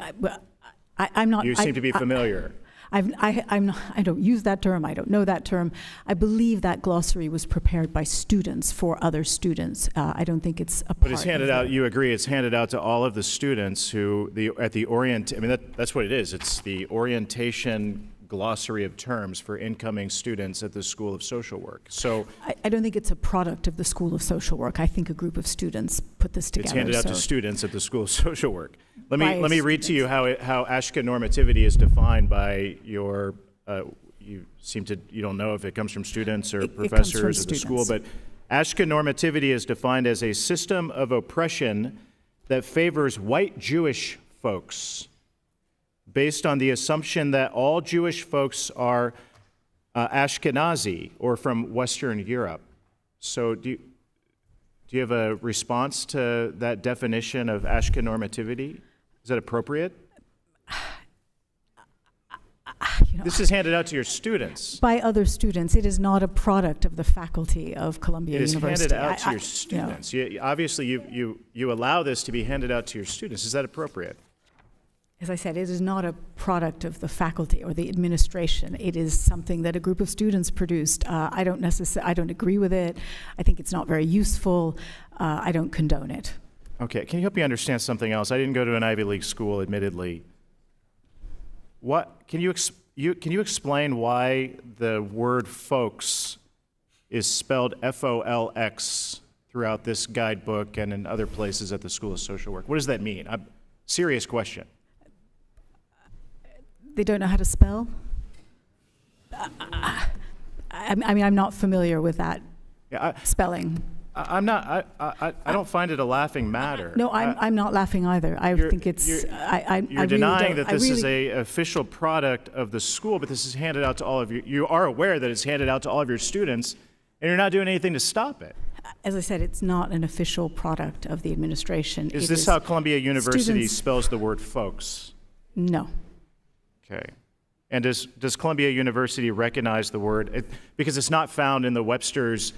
I'm not. You seem to be familiar. I don't use that term. I don't know that term. I believe that glossary was prepared by students for other students. I don't think it's a part. But it's handed out. You agree? It's handed out to all of the students who that's what it is. It's the orientation glossary of terms for incoming students at the School of Social Work. So I don't think it's a product of the School of Social Work. I think a group of students put this together. It's handed out to students at the School of Social Work. Let me read to you how Ashke normativity is defined by your. You don't know if it comes from students or professors at the school, but Ashke normativity is defined as a system of oppression that favors white Jewish folks, based on the assumption that all Jewish folks are Ashkenazi or from Western Europe. So do you have a response to that definition of Ashke normativity? Is that appropriate? This is handed out to your students. By other students. It is not a product of the faculty of Columbia University. It is handed out to your students. Obviously, you allow this to be handed out to your students. Is that appropriate? As I said, it is not a product of the faculty or the administration. It is something that a group of students produced. I don't agree with it. I think it's not very useful. I don't condone it. Okay, can you help me understand something else? I didn't go to an Ivy League school, admittedly. Can you explain why the word folks is spelled F-O-L-X throughout this guidebook and in other places at the School of Social Work? What does that mean? Serious question. They don't know how to spell? I'm not familiar with that spelling. I don't find it a laughing matter. No, I'm not laughing either. I think it's. You're denying that this is an official product of the school, but this is handed out to all of you. You are aware that it's handed out to all of your students, and you're not doing anything to stop it. As I said, it's not an official product of the administration. Is this how Columbia University spells the word folks? No. Okay. And does Columbia University recognize the word, because it's not found in the Webster's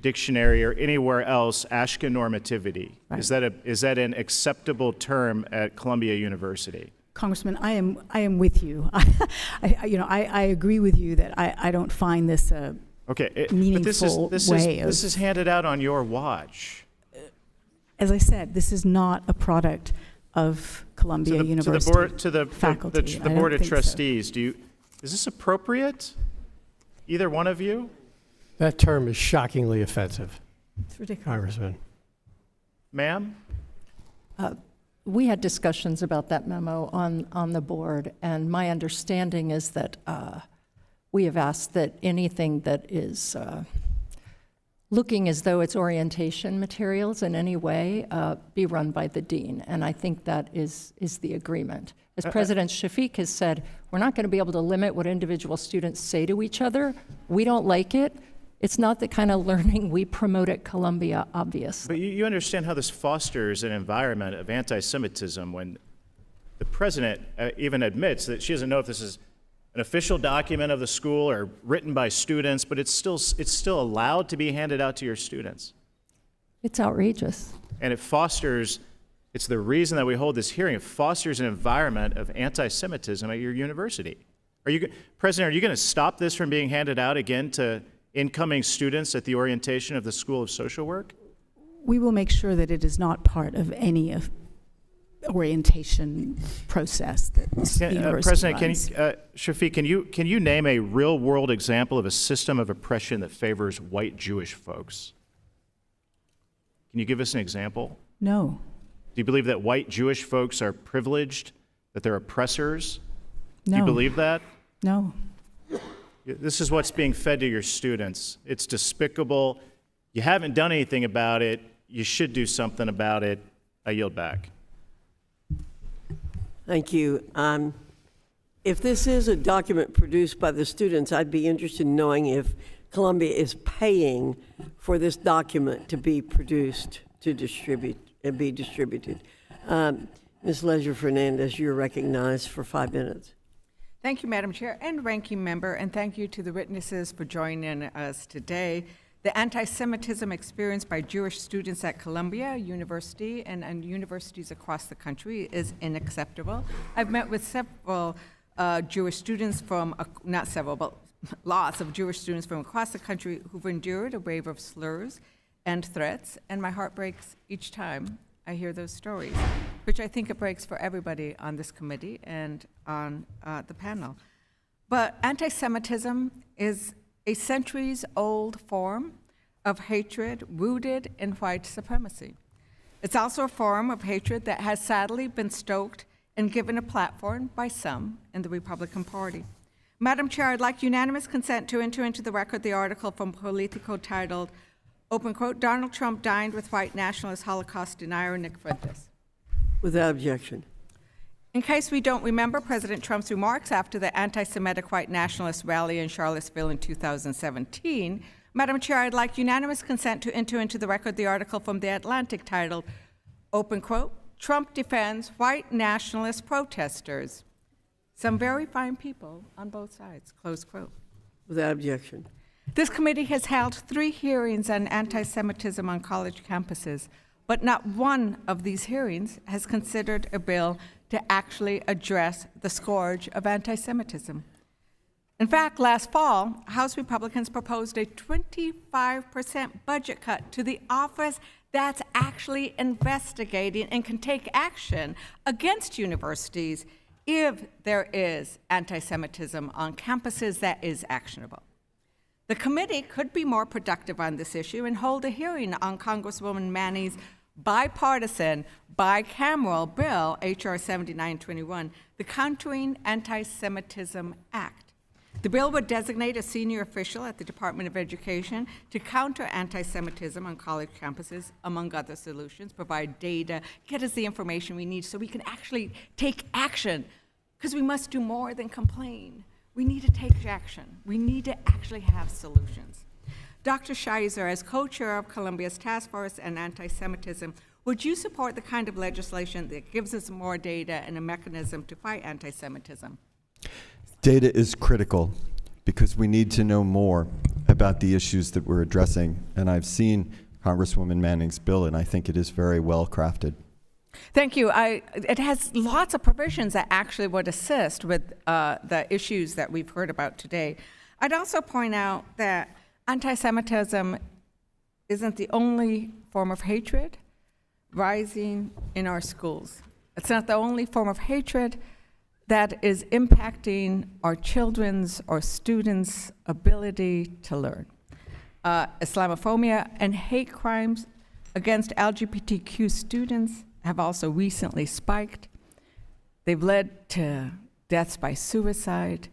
dictionary or anywhere else, Ashke normativity? Right. Is that an acceptable term at Columbia University? Congressman, I am with you. I agree with you that I don't find this a Okay, but meaningful this way. This is handed out on your watch. As I said, this is not a product of Columbia University faculty. To the Board of Trustees, is this appropriate? Either one of you? That term is shockingly offensive. It's ridiculous. Congressman. Ma'am? We had discussions about that memo on the board, and my understanding is that we have asked that anything that is looking as though it's orientation materials in any way be run by the dean, and I think that is the agreement. As President Shafik has said, we're not going to be able to limit what individual students say to each other. We don't like it. It's not the kind of learning we promote at Columbia, obviously. But you understand how this fosters an environment of anti-Semitism when the president even admits that she doesn't know if this is an official document of the school or written by students, but it's still allowed to be handed out to your students. It's outrageous. And it's the reason that we hold this hearing. It fosters an environment of anti-Semitism at your university. President, are you going to stop this from being handed out again to incoming students at the orientation of the School of Social Work? We will make sure that it is not part of any of orientation process that the university President, runs. Shafik, can you name a real-world example of a system of oppression that favors white Jewish folks? Can you give us an example? No. Do you believe that white Jewish folks are privileged, that they're oppressors? No. Do you believe that? No. This is what's being fed to your students. It's despicable. You haven't done anything about it. You should do something about it. I yield back. Thank you. If this is a document produced by the students, I'd be interested in knowing if Columbia is paying for this document to be produced, to distribute, and be distributed. Ms. Leisure-Fernandez, you're recognized for 5 minutes. Thank you, Madam Chair and Ranking Member, and thank you to the witnesses for joining us today. The anti-Semitism experienced by Jewish students at Columbia University and universities across the country is unacceptable. I've met with several Jewish students from, not several, but lots of Jewish students from across the country who've endured a wave of slurs and threats, and my heart breaks each time I hear those stories, which I think it breaks for everybody on this committee and on the panel. But anti-Semitism is a centuries-old form of hatred rooted in white supremacy. It's also a form of hatred that has sadly been stoked and given a platform by some in the Republican Party. Madam Chair, I'd like unanimous consent to enter into the record the article from Politico titled, open quote, Donald Trump dined with white nationalist Holocaust denier Nick Fuentes. Without objection. In case we don't remember President Trump's remarks after the anti-Semitic white nationalist rally in Charlottesville in 2017, Madam Chair, I'd like unanimous consent to enter into the record the article from The Atlantic titled, open quote, Trump defends white nationalist protesters. Some very fine people on both sides, close quote. Without objection. This committee has held 3 hearings on anti-Semitism on college campuses, but not one of these hearings has considered a bill to actually address the scourge of anti-Semitism. In fact, last fall, House Republicans proposed a 25% budget cut to the office that's actually investigating and can take action against universities if there is anti-Semitism on campuses that is actionable. The committee could be more productive on this issue and hold a hearing on Congresswoman Manning's bipartisan, bicameral bill, H.R. 7921, the Countering Anti-Semitism Act. The bill would designate a senior official at the Department of Education to counter anti-Semitism on college campuses, among other solutions, provide data, get us the information we need so we can actually take action, because we must do more than complain. We need to take action. We need to actually have solutions. Dr. Scheiser, as co-chair of Columbia's Task Force on Anti-Semitism, would you support the kind of legislation that gives us more data and a mechanism to fight anti-Semitism? Data is critical because we need to know more about the issues that we're addressing. And I've seen Congresswoman Manning's bill, and I think it is very well crafted. Thank you. It has lots of provisions that actually would assist with the issues that we've heard about today. I'd also point out that Anti-Semitism isn't the only form of hatred rising in our schools. It's not the only form of hatred that is impacting our children's or students' ability to learn. Islamophobia and hate crimes against LGBTQ students have also recently spiked. They've led to deaths by suicide,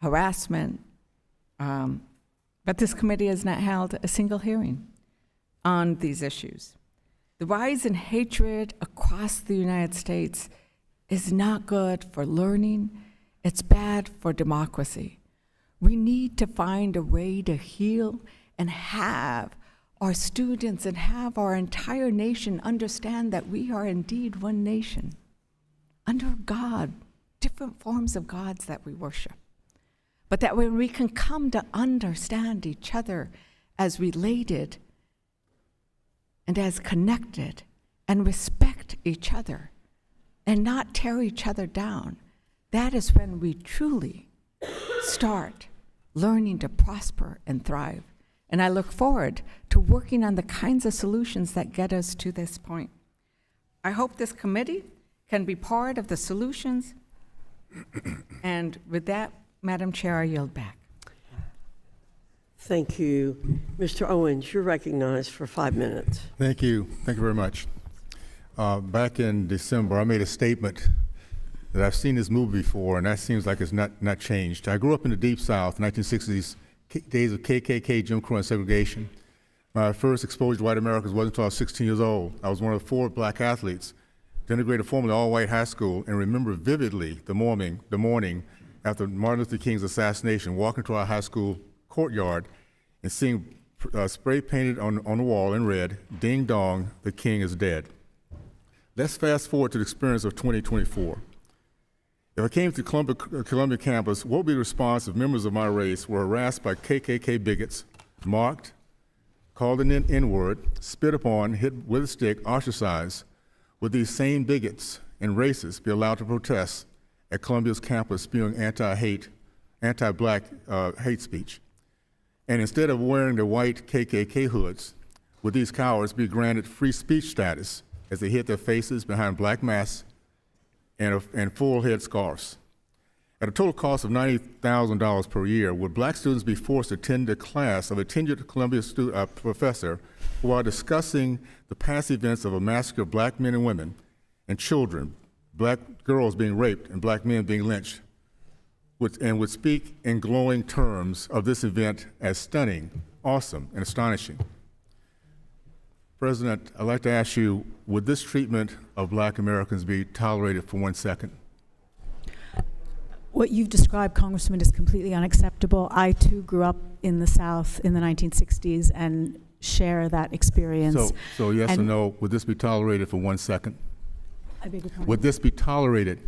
harassment, but this committee has not held a single hearing on these issues. The rise in hatred across the United States is not good for learning. It's bad for democracy. We need to find a way to heal and have our students and have our entire nation understand that we are indeed one nation under God, different forms of gods that we worship. But that when we can come to understand each other as related and as connected and respect each other and not tear each other down, that is when we truly start learning to prosper and thrive. And I look forward to working on the kinds of solutions that get us to this point. I hope this committee can be part of the solutions. And with that, Madam Chair, I yield back. Thank you. Mr. Owens, you're recognized for 5 minutes. Thank you. Thank you very much. Back in December, I made a statement that I've seen this movie before, and that seems like it's not changed. I grew up in the Deep South, 1960s, days of KKK, Jim Crow, and segregation. My first exposure to white Americans wasn't until I was 16 years old. I was one of 4 black athletes to integrate a formerly all-white high school and remember vividly the morning after Martin Luther King's assassination, walking to our high school courtyard and seeing spray painted on the wall in red, "Ding dong, the king is dead." Let's fast forward to the experience of 2024. If I came to Columbia campus, what would be the response if members of my race were harassed by KKK bigots, mocked, called an N-word, spit upon, hit with a stick, ostracized? Would these same bigots and racists be allowed to protest at Columbia's campus spewing anti-black hate speech? And instead of wearing the white KKK hoods, would these cowards be granted free speech status as they hid their faces behind black masks and full head scarves? At a total cost of $90,000 per year, would black students be forced to attend a class of a tenured Columbia professor while discussing the past events of a massacre of black men and women and children, black girls being raped and black men being lynched, and would speak in glowing terms of this event as stunning, awesome, and astonishing? President, I'd like to ask you, would this treatment of black Americans be tolerated for 1 second? What you've described, Congressman, is completely unacceptable. I, too, grew up in the South in the 1960s and share that experience. So yes or no, would this be tolerated for 1 second? I beg your pardon? Would this be tolerated,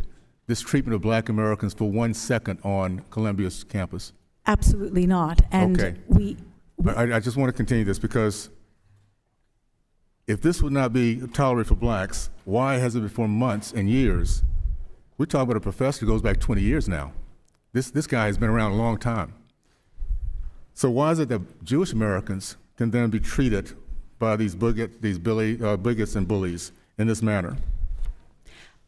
this treatment of black Americans for 1 second on Columbia's campus? Absolutely not. And okay. I just want to continue this because if this would not be tolerated for blacks, why has it been for months and years? We're talking about a professor who goes back 20 years now. This guy has been around a long time. So why is it that Jewish Americans can then be treated by these bigots and bullies in this manner?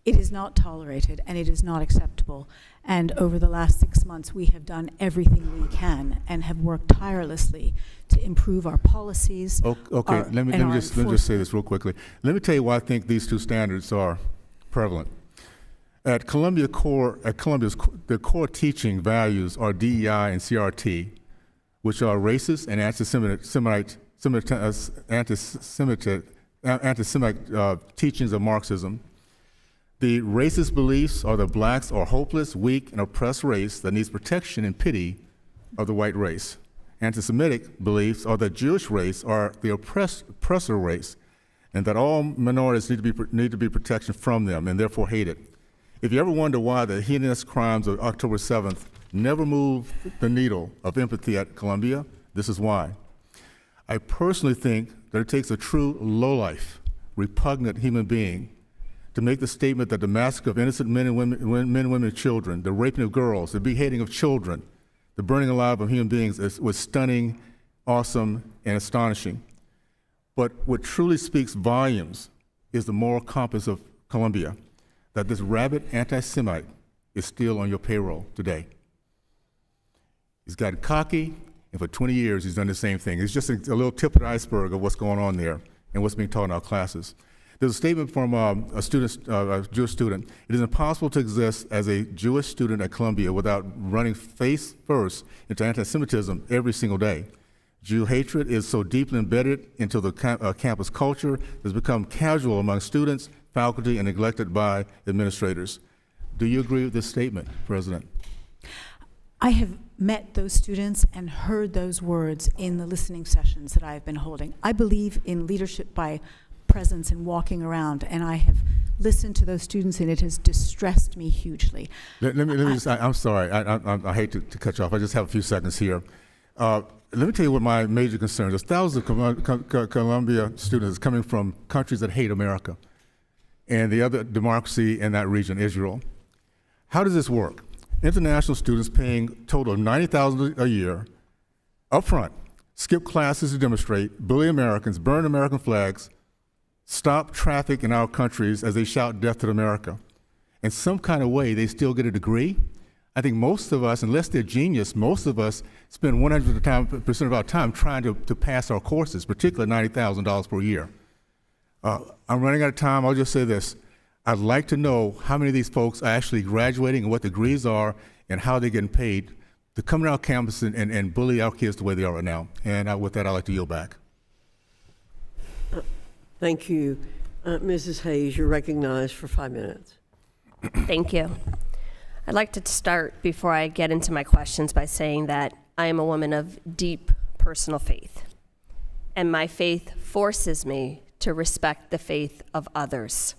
It is not tolerated and it is not acceptable. And over the last 6 months, we have done everything we can and have worked tirelessly to improve our policies. Okay, let me just say this real quickly. Let me tell you why I think these two standards are prevalent. At Columbia's the core teaching values are DEI and CRT, which are racist and anti-Semitic teachings of Marxism. The racist beliefs are that blacks are hopeless, weak, and oppressed race that needs protection and pity of the white race. Anti-Semitic beliefs are that Jewish race are the oppressor race, and that all minorities need to be protection from them and therefore hated. If you ever wonder why the heinous crimes of October 7th never moved the needle of empathy at Columbia, this is why. I personally think that it takes a true lowlife, repugnant human being to make the statement that the massacre of innocent men and women and children, the raping of girls, the beheading of children, the burning alive of human beings was stunning, awesome, and astonishing. But what truly speaks volumes is the moral compass of Columbia, that this rabid anti-Semite is still on your payroll today. He's gotten cocky, and for 20 years he's done the same thing. It's just a little tip of the iceberg of what's going on there and what's being taught in our classes. There's a statement from a Jewish student. It is impossible to exist as a Jewish student at Columbia without running face first into anti-Semitism every single day. Jew hatred is so deeply embedded into the campus culture that it's become casual among students, faculty, and neglected by administrators. Do you agree with this statement, President? I have met those students and heard those words in the listening sessions that I have been holding. I believe in leadership by presence and walking around, and I have listened to those students, and it has distressed me hugely. Let me just, I'm sorry, I hate to cut you off. I just have a few seconds here. Let me tell you what my major concern is. Thousands of Columbia students coming from countries that hate America and the other democracy in that region, Israel. How does this work? International students paying a total of $90,000 a year up front, skip classes to demonstrate, bully Americans, burn American flags, stop traffic in our countries as they shout death to America. In some kind of way, they still get a degree. I think most of us, unless they're genius, most of us spend 100% of our time trying to pass our courses, particularly $90,000 per year. I'm running out of time. I'll just say this. I'd like to know how many of these folks are actually graduating and what degrees are and how they're getting paid to come to our campus and bully our kids the way they are right now. And with that, I'd like to yield back. Thank you. Mrs. Hayes, you're recognized for 5 minutes. Thank you. I'd like to start before I get into my questions by saying that I am a woman of deep personal faith, and my faith forces me to respect the faith of others.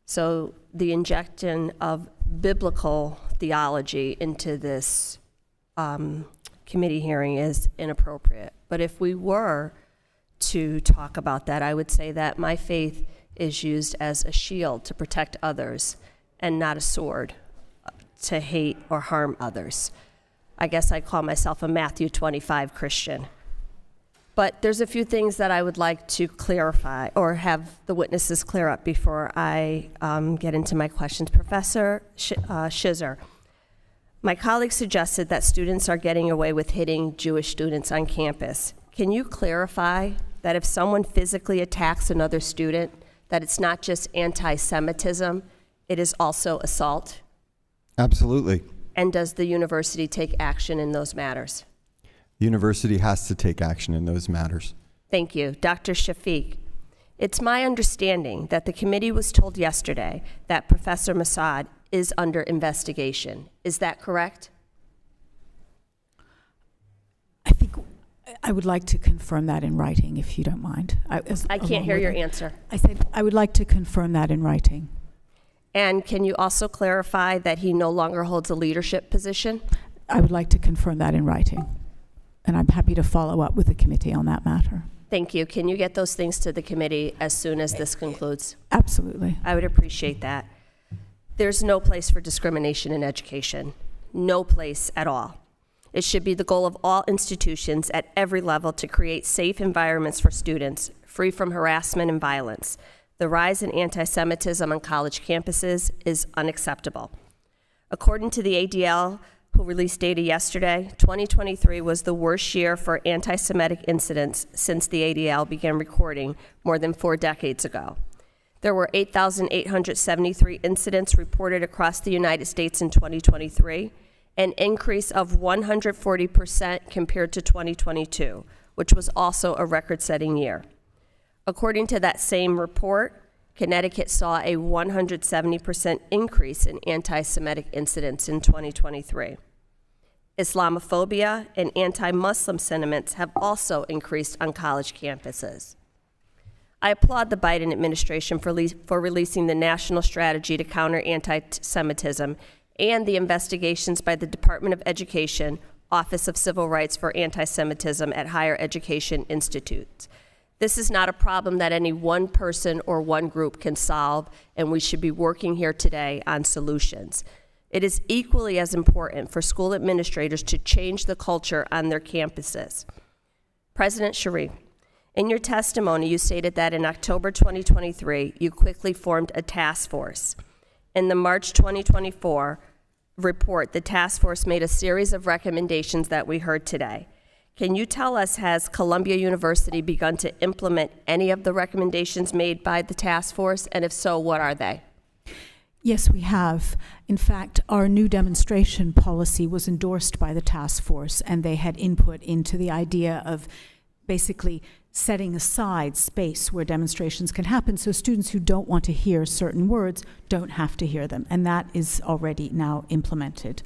So the injection of biblical theology into this committee hearing is inappropriate. But if we were to talk about that, I would say that my faith is used as a shield to protect others and not a sword to hate or harm others. I guess I call myself a Matthew 25 Christian. But there's a few things that I would like to clarify or have the witnesses clear up before I get into my questions. Professor Shizer, my colleague suggested that students are getting away with hitting Jewish students on campus. Can you clarify that if someone physically attacks another student, that it's not just anti-Semitism, it is also assault? Absolutely. And does the university take action in those matters? The university has to take action in those matters. Thank you. Dr. Shafik, it's my understanding that the committee was told yesterday that Professor Mossad is under investigation. Is that correct? I would like to confirm that in writing, if you don't mind. I can't hear your answer. I said I would like to confirm that in writing. And can you also clarify that he no longer holds a leadership position? I would like to confirm that in writing. And I'm happy to follow up with the committee on that matter. Thank you. Can you get those things to the committee as soon as this concludes? Absolutely. I would appreciate that. There's no place for discrimination in education. No place at all. It should be the goal of all institutions at every level to create safe environments for students, free from harassment and violence. The rise in anti-Semitism on college campuses is unacceptable. According to the ADL, who released data yesterday, 2023 was the worst year for anti-Semitic incidents since the ADL began recording more than 4 decades ago. There were 8,873 incidents reported across the United States in 2023, an increase of 140% compared to 2022, which was also a record-setting year. According to that same report, Connecticut saw a 170% increase in anti-Semitic incidents in 2023. Islamophobia and anti-Muslim sentiments have also increased on college campuses. I applaud the Biden administration for releasing the national strategy to counter anti-Semitism and the investigations by the Department of Education, Office of Civil Rights for Anti-Semitism at Higher Education Institutes. This is not a problem that any one person or one group can solve, and we should be working here today on solutions. It is equally as important for school administrators to change the culture on their campuses. President Sharif, in your testimony, you stated that in October 2023, you quickly formed a task force. In the March 2024 report, the task force made a series of recommendations that we heard today. Can you tell us, has Columbia University begun to implement any of the recommendations made by the task force? And if so, what are they? Yes, we have. In fact, our new demonstration policy was endorsed by the task force, and they had input into the idea of basically setting aside space where demonstrations can happen so students who don't want to hear certain words don't have to hear them, and that is already now implemented.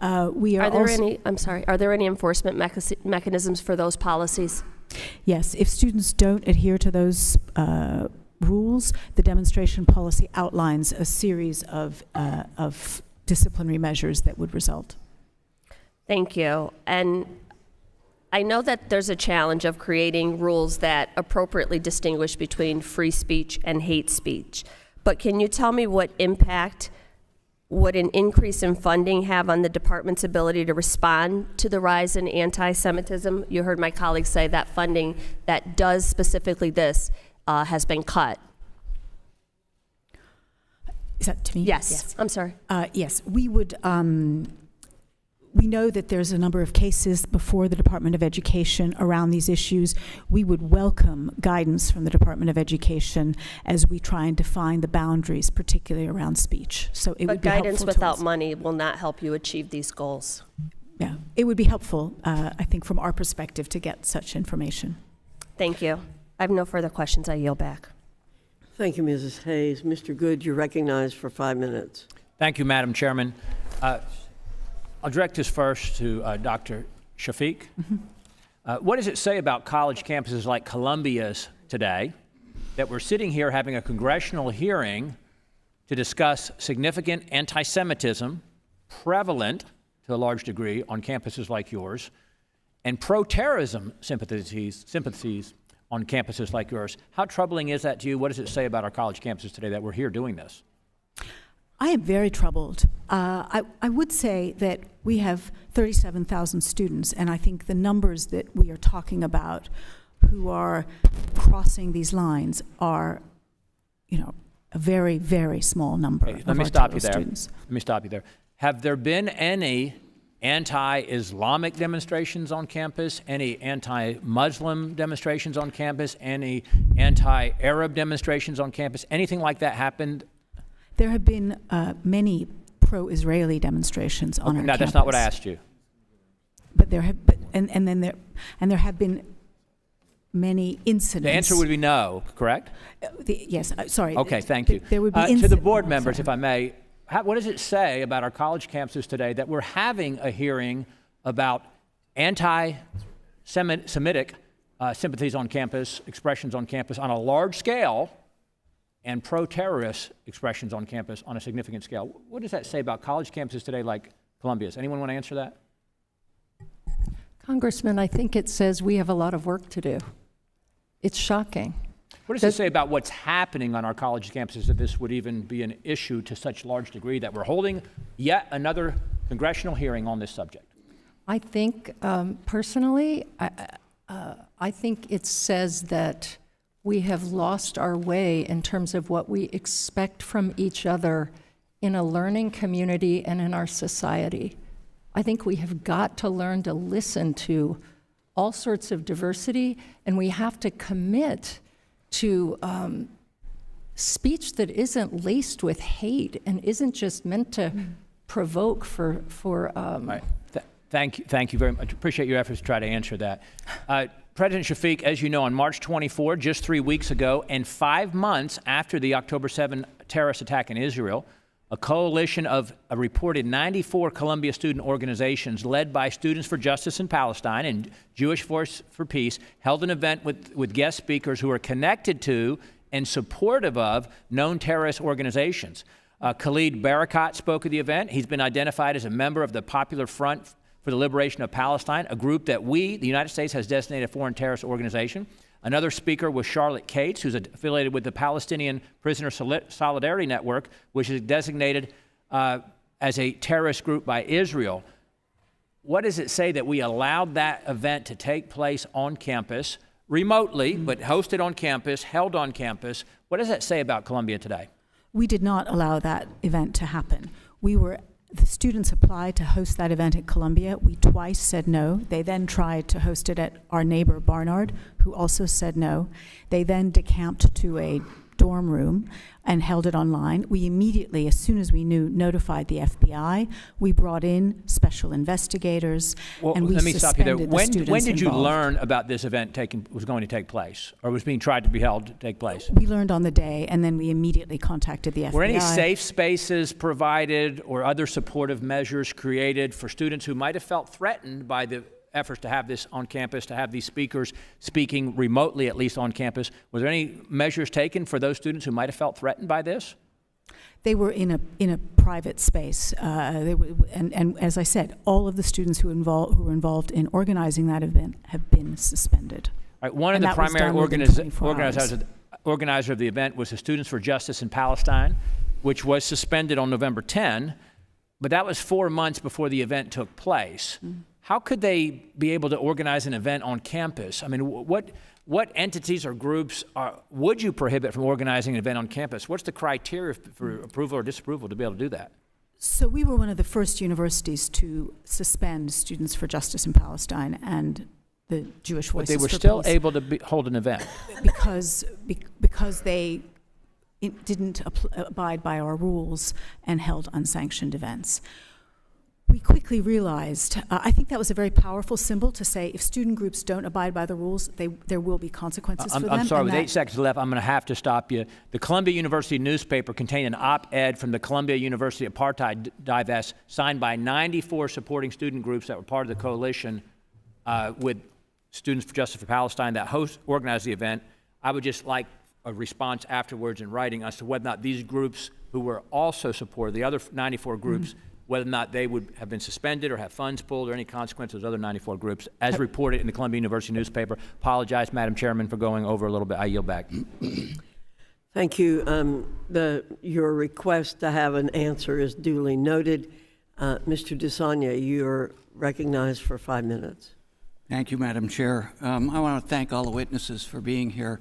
Are there any enforcement mechanisms for those policies? Yes, if students don't adhere to those rules, the demonstration policy outlines a series of disciplinary measures that would result. Thank you. And I know that there's a challenge of creating rules that appropriately distinguish between free speech and hate speech. But can you tell me what impact would an increase in funding have on the department's ability to respond to the rise in anti-Semitism? You heard my colleagues say that funding that does specifically this has been cut. Is that to me? Yes. I'm sorry. Yes, we would. We know that there's a number of cases before the Department of Education around these issues. We would welcome guidance from the Department of Education as we try and define the boundaries, particularly around speech. So it would be helpful. But guidance without money will not help you achieve these goals. Yeah, it would be helpful, I think, from our perspective, to get such information. Thank you. I have no further questions. I yield back. Thank you, Mrs. Hayes. Mr. Good, you're recognized for 5 minutes. Thank you, Madam Chairman. I'll direct this first to Dr. Shafik. What does it say about college campuses like Columbia's today that we're sitting here having a congressional hearing to discuss significant anti-Semitism, prevalent to a large degree on campuses like yours, and pro-terrorism sympathies on campuses like yours? How troubling is that to you? What does it say about our college campuses today that we're here doing this? I am very troubled. I would say that we have 37,000 students, and I think the numbers that we are talking about who are crossing these lines are, a very, very small number of our total students. Let me stop you there. Have there been any anti-Islamic demonstrations on campus, any anti-Muslim demonstrations on campus, any anti-Arab demonstrations on campus? Anything like that happened? There have been many pro-Israeli demonstrations on our campus. No, that's not what I asked you. But there have, there have been many incidents. The answer would be no, correct? Yes. Sorry. Okay. Thank you. There would be to the board members, if I may, what does it say about our college campuses today that we're having a hearing about anti-Semitic sympathies on campus, expressions on campus on a large scale, and pro-terrorist expressions on campus on a significant scale? What does that say about college campuses today like Columbia's? Anyone want to answer that? Congressman, I think it says we have a lot of work to do. It's shocking. What does it say about what's happening on our college campuses that this would even be an issue to such large degree that we're holding yet another congressional hearing on this subject? I think, personally, I think it says that we have lost our way in terms of what we expect from each other in a learning community and in our society. I think we have got to learn to listen to all sorts of diversity, and we have to commit to speech that isn't laced with hate and isn't just meant to provoke for Right. Thank you very much. Appreciate your efforts to try to answer that. President Shafik, as you know, on March 24, just 3 weeks ago, and 5 months after the October 7 terrorist attack in Israel, a coalition of a reported 94 Columbia student organizations led by Students for Justice in Palestine and Jewish Force for Peace held an event with guest speakers who are connected to and supportive of known terrorist organizations. Khalid Barakat spoke at the event. He's been identified as a member of the Popular Front for the Liberation of Palestine, a group that the United States, has designated a foreign terrorist organization. Another speaker was Charlotte Cates, who's affiliated with the Palestinian Prisoner Solidarity Network, which is designated as a terrorist group by Israel. what does it say that we allowed that event to take place on campus, remotely, but hosted on campus, held on campus? What does that say about Columbia today? We did not allow that event to happen. The students applied to host that event at Columbia. We twice said no. They then tried to host it at our neighbor Barnard, who also said no. They then decamped to a dorm room and held it online. We immediately, as soon as we knew, notified the FBI. We brought in special investigators, and we let me stop you there. suspended the students When did you involved. learn about this event was going to take place, or was being tried to be held to take place? We learned on the day, and then we immediately contacted the FBI. Were any safe spaces provided or other supportive measures created for students who might have felt threatened by the efforts to have this on campus, to have these speakers speaking remotely, at least on campus? Was there any measures taken for those students who might have felt threatened by this? They were in a private space, and as I said, all of the students who were involved in organizing that event have been suspended. All right, one of And the that was primary done within 24 hours. organizer of the event was the Students for Justice in Palestine, which was suspended on November 10, but that was 4 months before the event took place. How could they be able to organize an event on campus? I mean, what entities or groups would you prohibit from organizing an event on campus? What's the criteria for approval or disapproval to be able to do that? So we were one of the first universities to suspend Students for Justice in Palestine and the Jewish Voices But they were for still Peace able to hold an event. because they didn't abide by our rules and held unsanctioned events. We quickly realized, I think that was a very powerful symbol to say, if student groups don't abide by the rules, there will be consequences for them. I'm sorry, and with 8 seconds left, I'm going to have to stop you. The Columbia University newspaper contained an op-ed from the Columbia University Apartheid Divest signed by 94 supporting student groups that were part of the coalition with Students for Justice for Palestine that organized the event. I would just like a response afterwards in writing as to whether or not these groups who were also supported, the other 94 groups, whether or not they would have been suspended or have funds pulled or any consequence of those other 94 groups, as reported in the Columbia University newspaper. Apologize, Madam Chairman, for going over a little bit. I yield back. Thank you. Your request to have an answer is duly noted. Mr. DeSanya, you're recognized for 5 minutes. Thank you, Madam Chair. I want to thank all the witnesses for being here.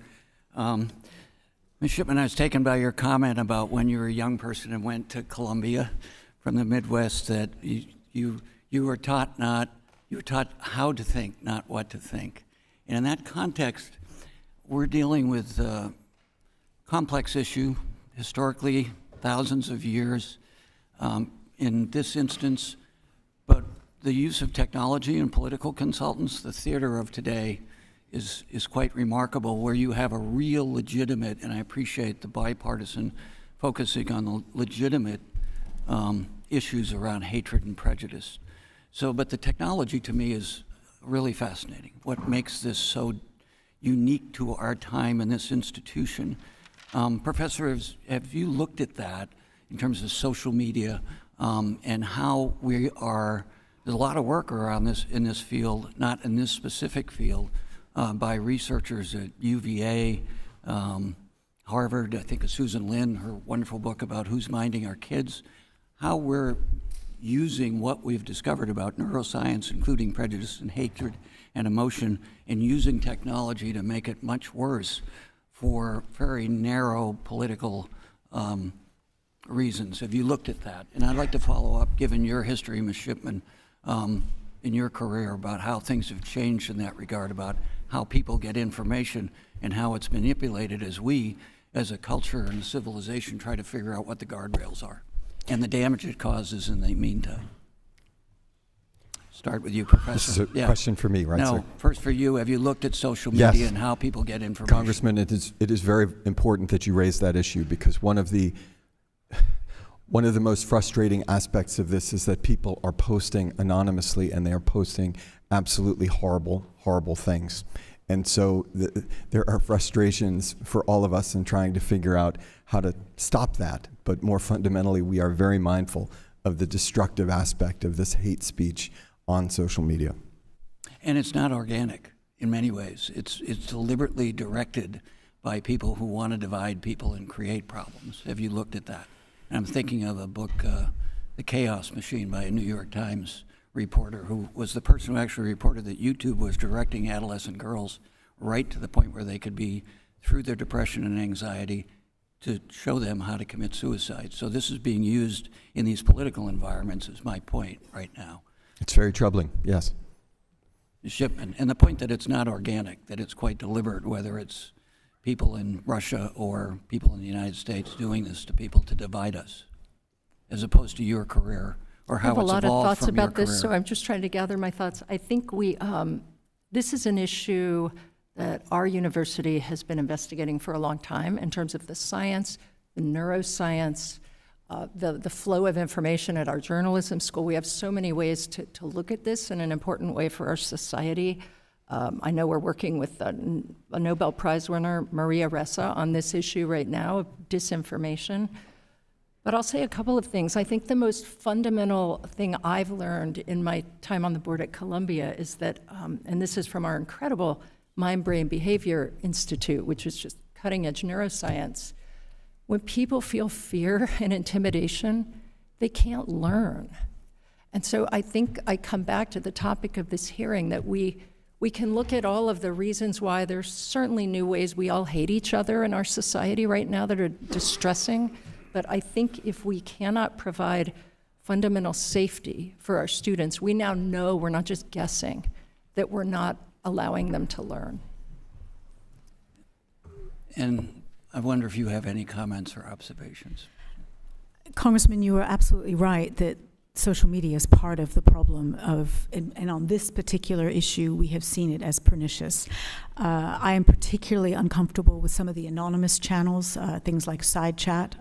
Ms. Shipman, I was taken by your comment about when you were a young person and went to Columbia from the Midwest, that you were taught how to think, not what to think. And in that context, we're dealing with a complex issue, historically, thousands of years. In this instance, but the use of technology and political consultants, the theater of today, is quite remarkable, where you have a real legitimate, and I appreciate the bipartisan focusing on the legitimate issues around hatred and prejudice. But the technology to me is really fascinating. What makes this so unique to our time in this institution? Professor, have you looked at that in terms of social media and how we are? There's a lot of work around this in this field, not in this specific field, by researchers at UVA, Harvard. I think of Susan Lin, her wonderful book about who's minding our kids. How we're using what we've discovered about neuroscience, including prejudice and hatred and emotion, and using technology to make it much worse for very narrow political reasons. Have you looked at that? And I'd like to follow up, given your history, Ms. Shipman, in your career, about how things have changed in that regard, about how people get information and how it's manipulated as we, as a culture and a civilization, try to figure out what the guardrails are and the damage it causes in the meantime. Start with you, Professor. This is a question for me, right, No, sir? first for you. Have you looked at social media Yes. and how people get information? Congressman, it is very important that you raise that issue, because one of the most frustrating aspects of this is that people are posting anonymously, and they are posting absolutely horrible, horrible things. And so there are frustrations for all of us in trying to figure out how to stop that. But more fundamentally, we are very mindful of the destructive aspect of this hate speech on social media. And it's not organic in many ways. It's deliberately directed by people who want to divide people and create problems. Have you looked at that? And I'm thinking of a book, The Chaos Machine, by a New York Times reporter who was the person who actually reported that YouTube was directing adolescent girls right to the point where they could be, through their depression and anxiety, to show them how to commit suicide. So this is being used in these political environments, is my point right now. It's very troubling, yes. Shipment. And the point that it's not organic, that it's quite deliberate, whether it's people in Russia or people in the United States doing this to people to divide us, as opposed to your career or how it's evolved from your career. I have a lot of thoughts about this, so I'm just trying to gather my thoughts. I think this is an issue that our university has been investigating for a long time in terms of the science, the neuroscience, the flow of information at our journalism school. We have so many ways to look at this in an important way for our society. I know we're working with a Nobel Prize winner, Maria Ressa, on this issue right now of disinformation. But I'll say a couple of things. I think the most fundamental thing I've learned in my time on the board at Columbia is that, and this is from our incredible Mind-Brain Behavior Institute, which is just cutting-edge neuroscience, when people feel fear and intimidation, they can't learn. And so I think I come back to the topic of this hearing, that we can look at all of the reasons why there's certainly new ways we all hate each other in our society right now that are distressing. But I think if we cannot provide fundamental safety for our students, we now know, we're not just guessing, that we're not allowing them to learn. And I wonder if you have any comments or observations. Congressman, you are absolutely right that social media is part of the problem of, and on this particular issue, we have seen it as pernicious. I am particularly uncomfortable with some of the anonymous channels, things like side chat.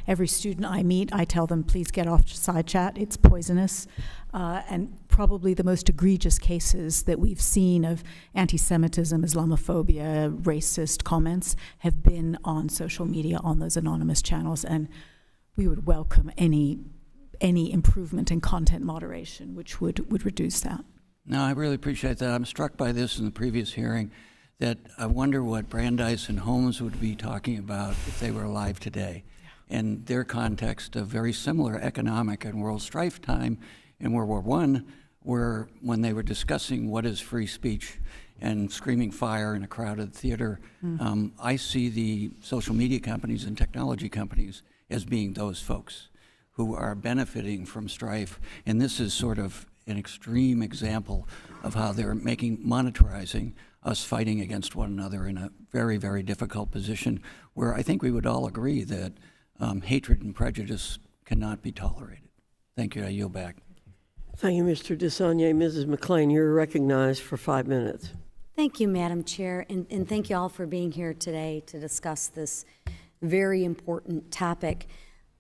Every student I meet, I tell them, please get off side chat, it's poisonous. And probably the most egregious cases that we've seen of anti-Semitism, Islamophobia, racist comments have been on social media, on those anonymous channels, and we would welcome any improvement in content moderation, which would reduce that. No, I really appreciate that. I'm struck by this in the previous hearing, that I wonder what Brandeis and Holmes would be talking about if they were alive today, and their context of very similar economic and world strife time in World War I, where when they were discussing what is free speech and screaming fire in a crowded theater, I see the social media companies and technology companies as being those folks who are benefiting from strife. And this is sort of an extreme example of how they're monetizing us fighting against one another in a very, very difficult position where I think we would all agree that hatred and prejudice cannot be tolerated. Thank you. I yield back. Thank you, Mr. DeSaulnier. Mrs. McLean, you're recognized for 5 minutes. Thank you, Madam Chair, and thank you all for being here today to discuss this very important topic.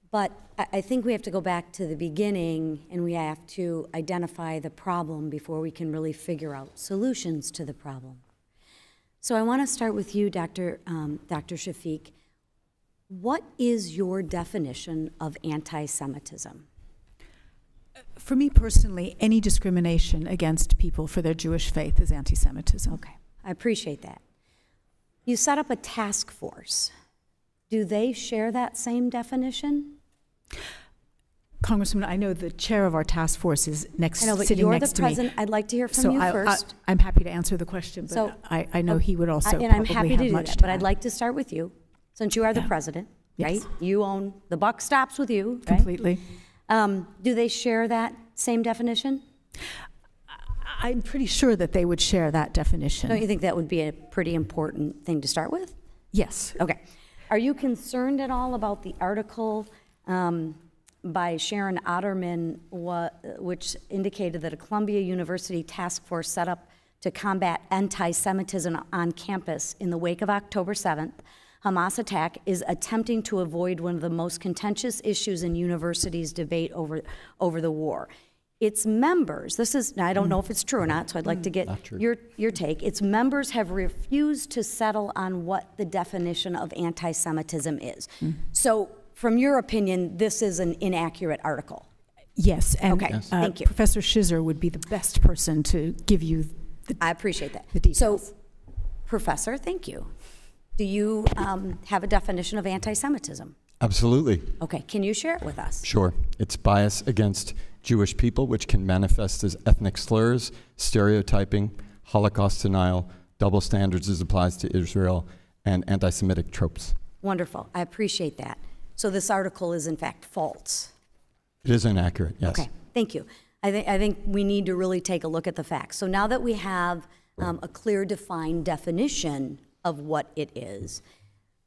But I think we have to go back to the beginning, and we have to identify the problem before we can really figure out solutions to the problem. So I want to start with you, Dr. Shafik. What is your definition of anti-Semitism? For me personally, any discrimination against people for their Jewish faith is anti-Semitism. Okay, I appreciate that. You set up a task force. Do they share that same definition? Congressman, I know the chair of our task force is sitting next to me. I know, but you're the president. I'd like to hear from you first. I'm happy to answer the question, but So, I know he would also and I'm probably happy have to do much that, to but I'd add. like to start with you, since you are the president, right? Yes. You own, the buck stops with you, right? Completely. Do they share that same definition? I'm pretty sure that they would share that definition. Don't you think that would be a pretty important thing to start with? Yes. Okay. Are you concerned at all about the article by Sharon Otterman, which indicated that a Columbia University task force set up to combat anti-Semitism on campus in the wake of October 7th Hamas attack is attempting to avoid one of the most contentious issues in universities' debate over the war? Its members, now I don't know if it's true or not, so I'd like to get your take. Its members have refused to settle on what the definition of anti-Semitism is. So from your opinion, this is an inaccurate article? Yes, and okay, thank you. Professor Shizer would be the best person to give you I appreciate that. the details. So, Professor, thank you. Do you have a definition of anti-Semitism? Absolutely. Okay, can you share it with us? Sure. It's bias against Jewish people, which can manifest as ethnic slurs, stereotyping, Holocaust denial, double standards as applies to Israel, and anti-Semitic tropes. Wonderful. I appreciate that. So this article is in fact false. It is inaccurate, yes. Okay, thank you. I think we need to really take a look at the facts. So now that we have a clear, defined definition of what it is,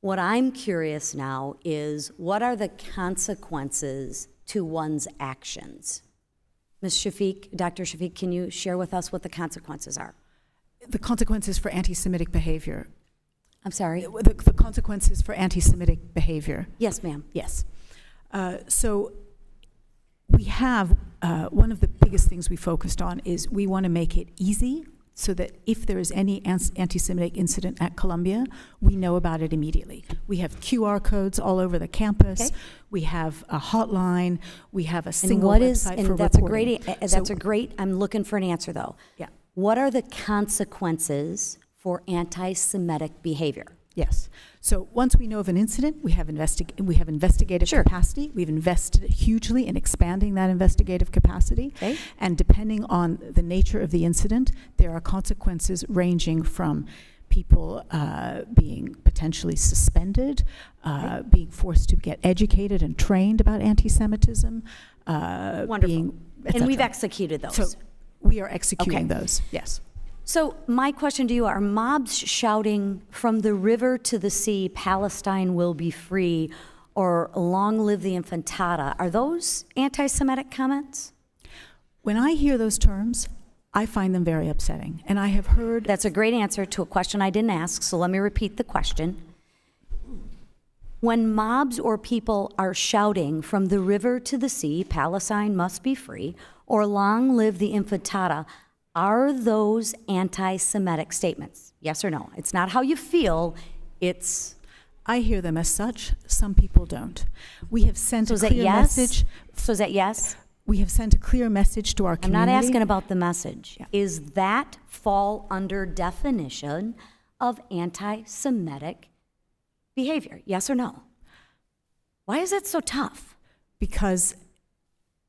what I'm curious now is what are the consequences to one's actions? Ms. Shafik, Dr. Shafik, can you share with us what the consequences are? The consequences for anti-Semitic behavior. I'm sorry? The consequences for anti-Semitic behavior. Yes, ma'am. Yes. So we have, one of the biggest things we focused on is we want to make it easy so that if there is any anti-Semitic incident at Columbia, we know about it immediately. We have QR codes all over the campus. Okay. We have a hotline. We have a single And what is, website and for that's reporting. a great, I'm looking for an answer though. Yeah. What are the consequences for anti-Semitic behavior? Yes. So once we know of an incident, we have investigative Sure. capacity. We've invested hugely in expanding that investigative capacity. Okay. And depending on the nature of the incident, there are consequences ranging from people being potentially suspended, being forced to get educated and trained about anti-Semitism, Wonderful. And we've executed those. So we are executing Okay. those, yes. So my question to you, are mobs shouting from the river to the sea, Palestine will be free, or long live the infantata, are those anti-Semitic comments? When I hear those terms, I find them very upsetting. And I have heard... That's a great answer to a question I didn't ask, so let me repeat the question. When mobs or people are shouting from the river to the sea, Palestine must be free, or long live the infantata, are those anti-Semitic statements? Yes or no? It's not how you feel, it's... I hear them as such. Some people don't. We have sent So a is that clear yes? message. So is that yes? We have sent a clear message to our I'm community. not asking about the message. Yeah. Is that fall under definition of anti-Semitic behavior? Yes or no? Why is it so tough? Because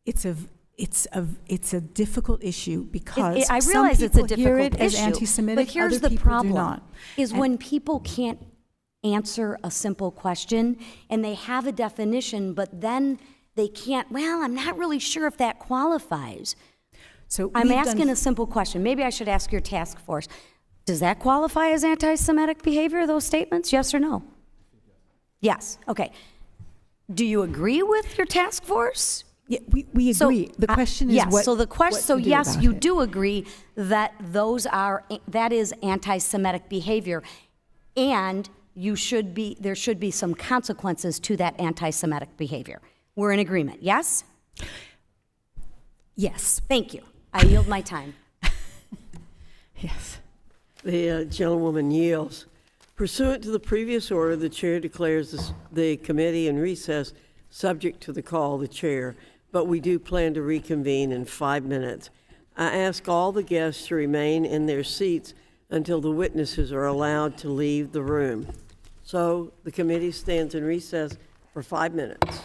it's a difficult issue because I realize some it's a people hear difficult it as issue, anti-Semitic, but here's other the people problem: do not. is And- when people can't answer a simple question and they have a definition, but then they can't. Well, I'm not really sure if that qualifies. So I'm we've asking done, a simple question. Maybe I should ask your task force: does that qualify as anti-Semitic behavior? Those statements, yes or no? Yes. Okay. Do you agree with your task force? Yeah, we agree. The question is yes, what. so the question, what so to do yes, about you it. do agree that that is anti-Semitic behavior, and there should be some consequences to that anti-Semitic behavior. We're in agreement, yes? Yes. Thank you. I yield my time. Yes. The gentlewoman yields. Pursuant to the previous order, the chair declares the committee in recess, subject to the call of the chair, but we do plan to reconvene in 5 minutes. I ask all the guests to remain in their seats until the witnesses are allowed to leave the room. So the committee stands in recess for 5 minutes.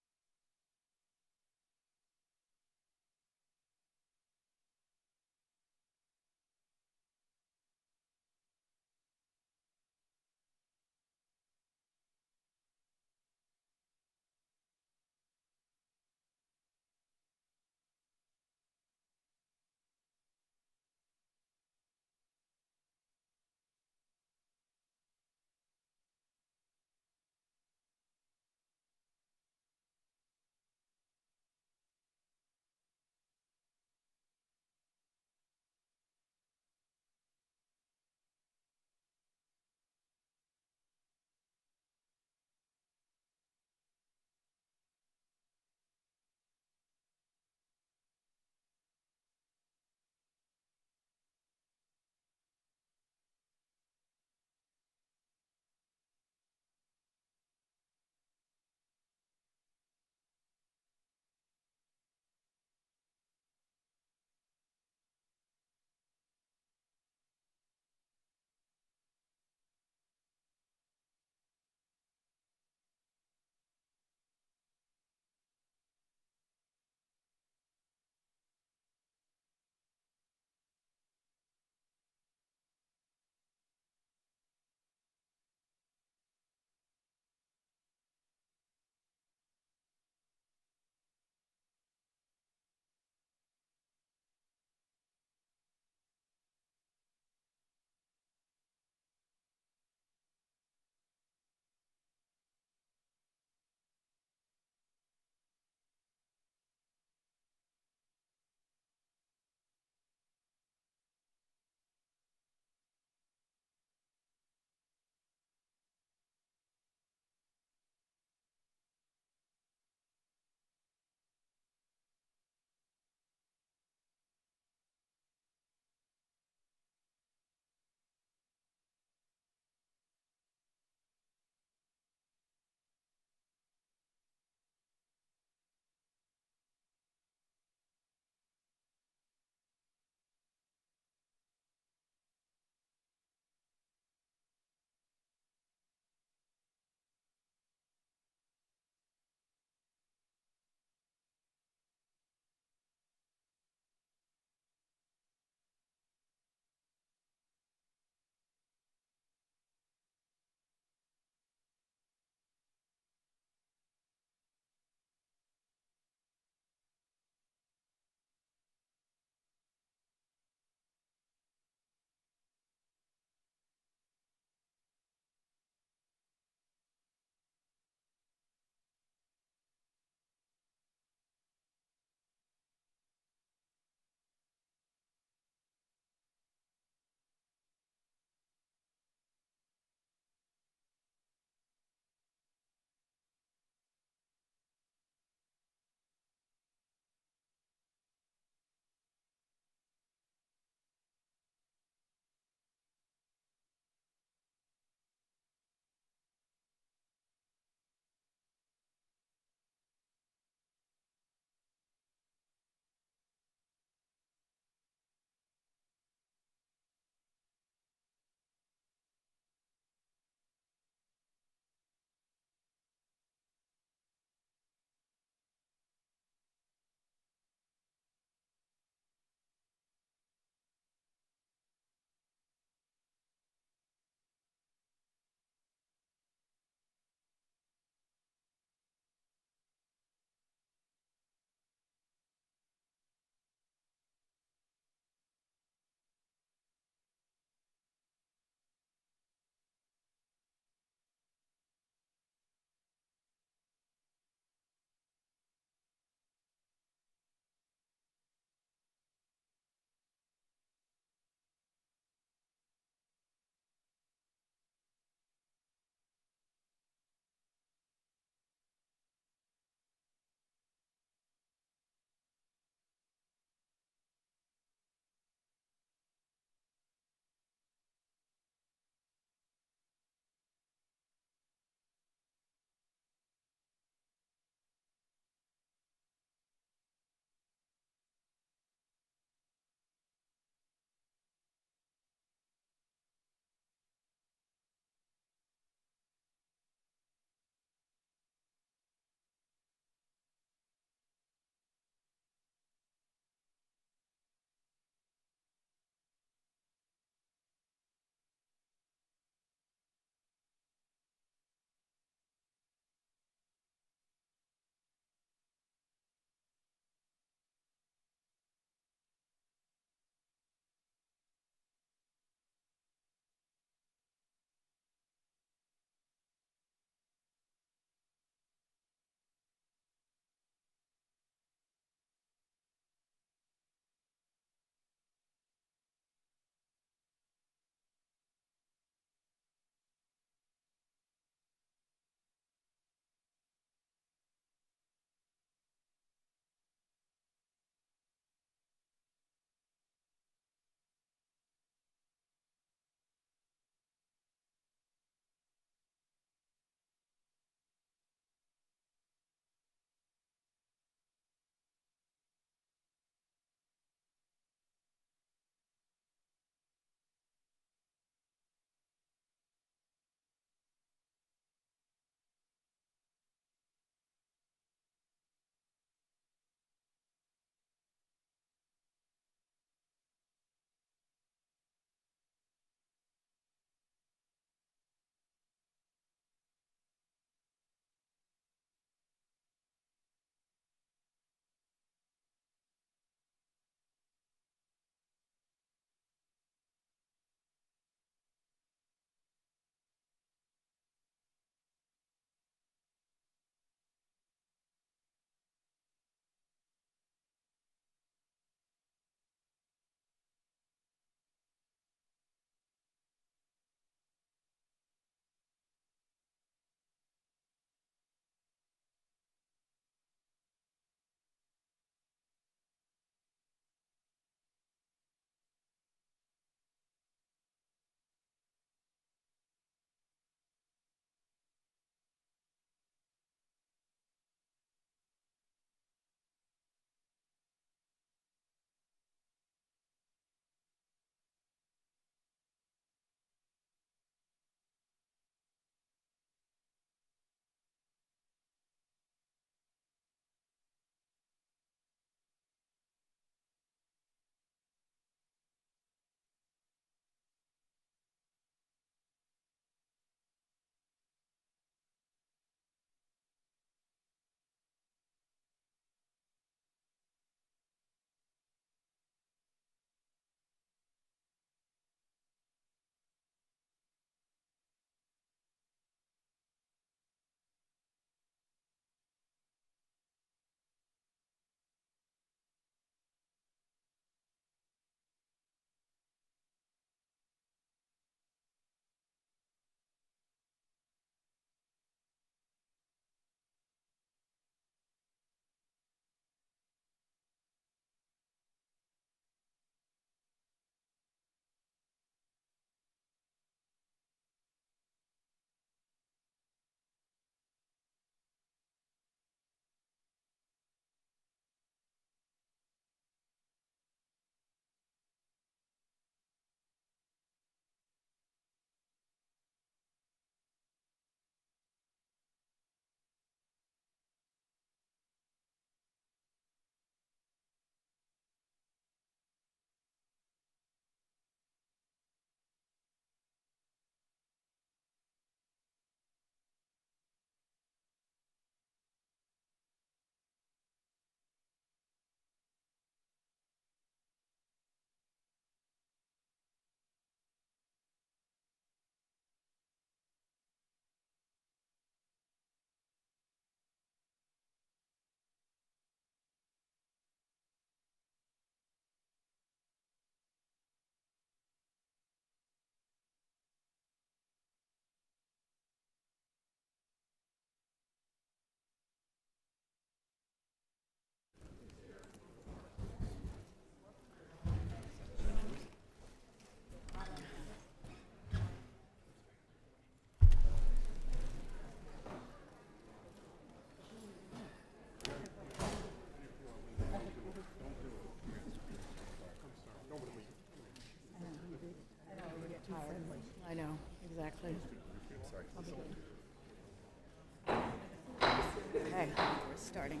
Okay, we're starting.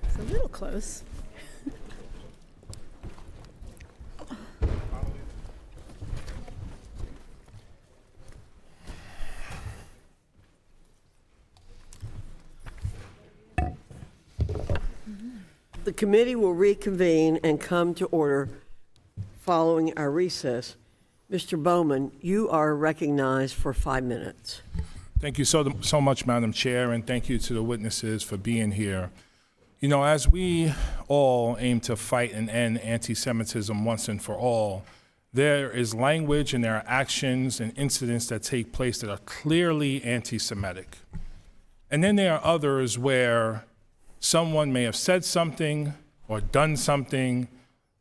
It's a little close. The committee will reconvene and come to order following our recess. Mr. Bowman, you are recognized for 5 minutes. Thank you so much, Madam Chair, and thank you to the witnesses for being here. You know, as we all aim to fight and end anti-Semitism once and for all, there is language and there are actions and incidents that take place that are clearly anti-Semitic. And then there are others where someone may have said something or done something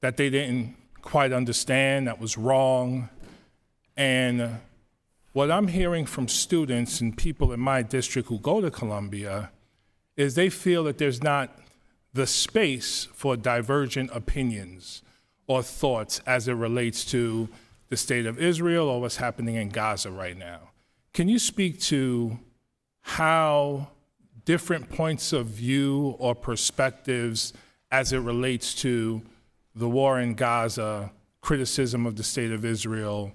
that they didn't quite understand, that was wrong. And what I'm hearing from students and people in my district who go to Columbia is they feel that there's not the space for divergent opinions or thoughts as it relates to the state of Israel or what's happening in Gaza right now. Can you speak to how different points of view or perspectives as it relates to the war in Gaza, criticism of the state of Israel,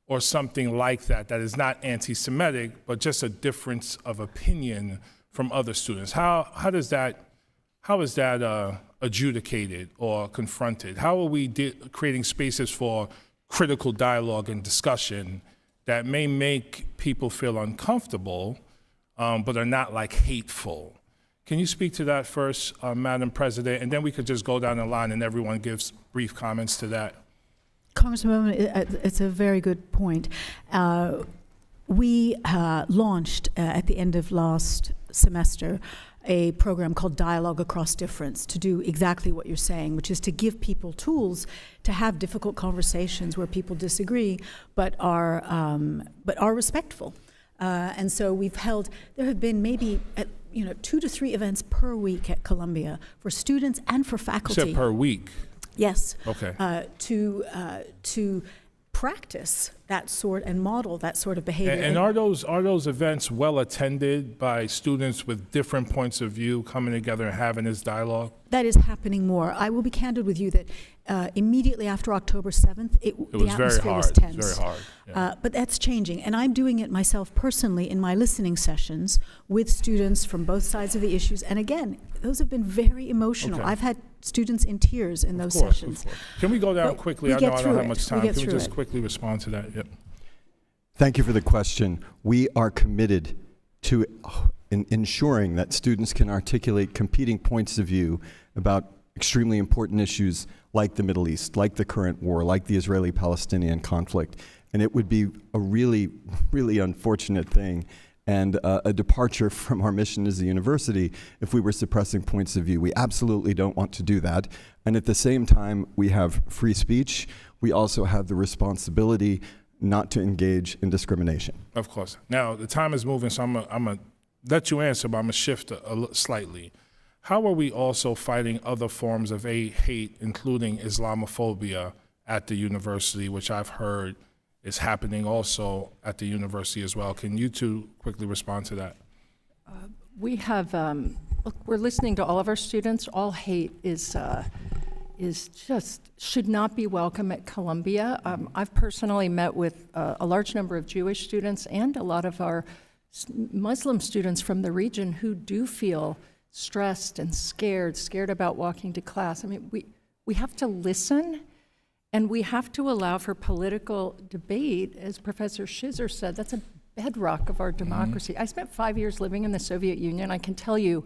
or something like that, that is not anti-Semitic, but just a difference of opinion from other students? How is that adjudicated or confronted? How are we creating spaces for critical dialogue and discussion that may make people feel uncomfortable, but are not like hateful? Can you speak to that first, Madam President? And then we could just go down the line and everyone gives brief comments to that. Congressman, it's a very good point. We launched at the end of last semester a program called Dialogue Across Difference to do exactly what you're saying, which is to give people tools to have difficult conversations where people disagree but are respectful. And so there have been maybe 2 to 3 events per week at Columbia for students and for faculty. You said per week? Yes. Okay. To practice that sort and model that sort of behavior. And are those events well attended by students with different points of view coming together and having this dialogue? That is happening more. I will be candid with you that immediately after October 7th, the atmosphere was tense. It was very hard. Yeah. But that's changing, and I'm doing it myself personally in my listening sessions with students from both sides of the issues. And again, those have been very emotional. Okay. I've had students in tears in those sessions. Of course. Can we go down quickly? I know I don't have much time. Can we just quickly respond to that? Yep. Thank you for the question. We are committed to ensuring that students can articulate competing points of view about extremely important issues like the Middle East, like the current war, like the Israeli-Palestinian conflict. And it would be a really, really unfortunate thing and a departure from our mission as a university if we were suppressing points of view. We absolutely don't want to do that. And at the same time, we have free speech. We also have the responsibility not to engage in discrimination. Of course. Now, the time is moving, so I'm going to let you answer, but I'm going to shift slightly. How are we also fighting other forms of hate, including Islamophobia at the university, which I've heard is happening also at the university as well? Can you two quickly respond to that? We have, look, we're listening to all of our students. All hate is should not be welcome at Columbia. I've personally met with a large number of Jewish students and a lot of our Muslim students from the region who do feel stressed and scared about walking to class. I mean, we have to listen, and we have to allow for political debate. As Professor Shizer said, that's a bedrock of our democracy. I spent 5 years living in the Soviet Union. I can tell you,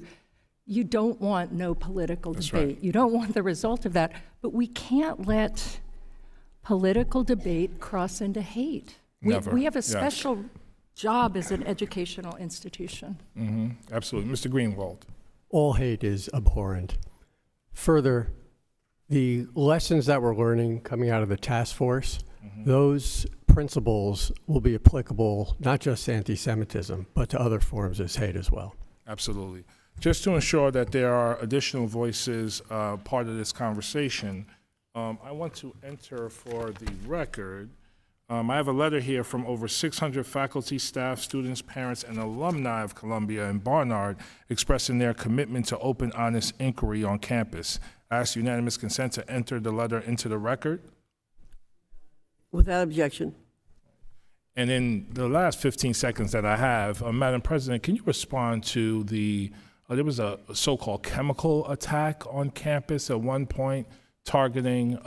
you don't want no political debate. Right. You don't want the result of that. But we can't let political debate cross into hate. Never. We have a special job as an educational institution. Mm-hmm. Absolutely. Mr. Greenwald. All hate is abhorrent. Further, the lessons that we're learning coming out of the task force, those principles will be applicable not just to anti-Semitism, but to other forms of hate as well. Absolutely. Just to ensure that there are additional voices part of this conversation, I want to enter for the record I have a letter here from over 600 faculty, staff, students, parents, and alumni of Columbia and Barnard expressing their commitment to open, honest inquiry on campus. I ask unanimous consent to enter the letter into the record. Without objection. And in the last 15 seconds that I have, Madam President, can you respond to there was a so-called chemical attack on campus at one point targeting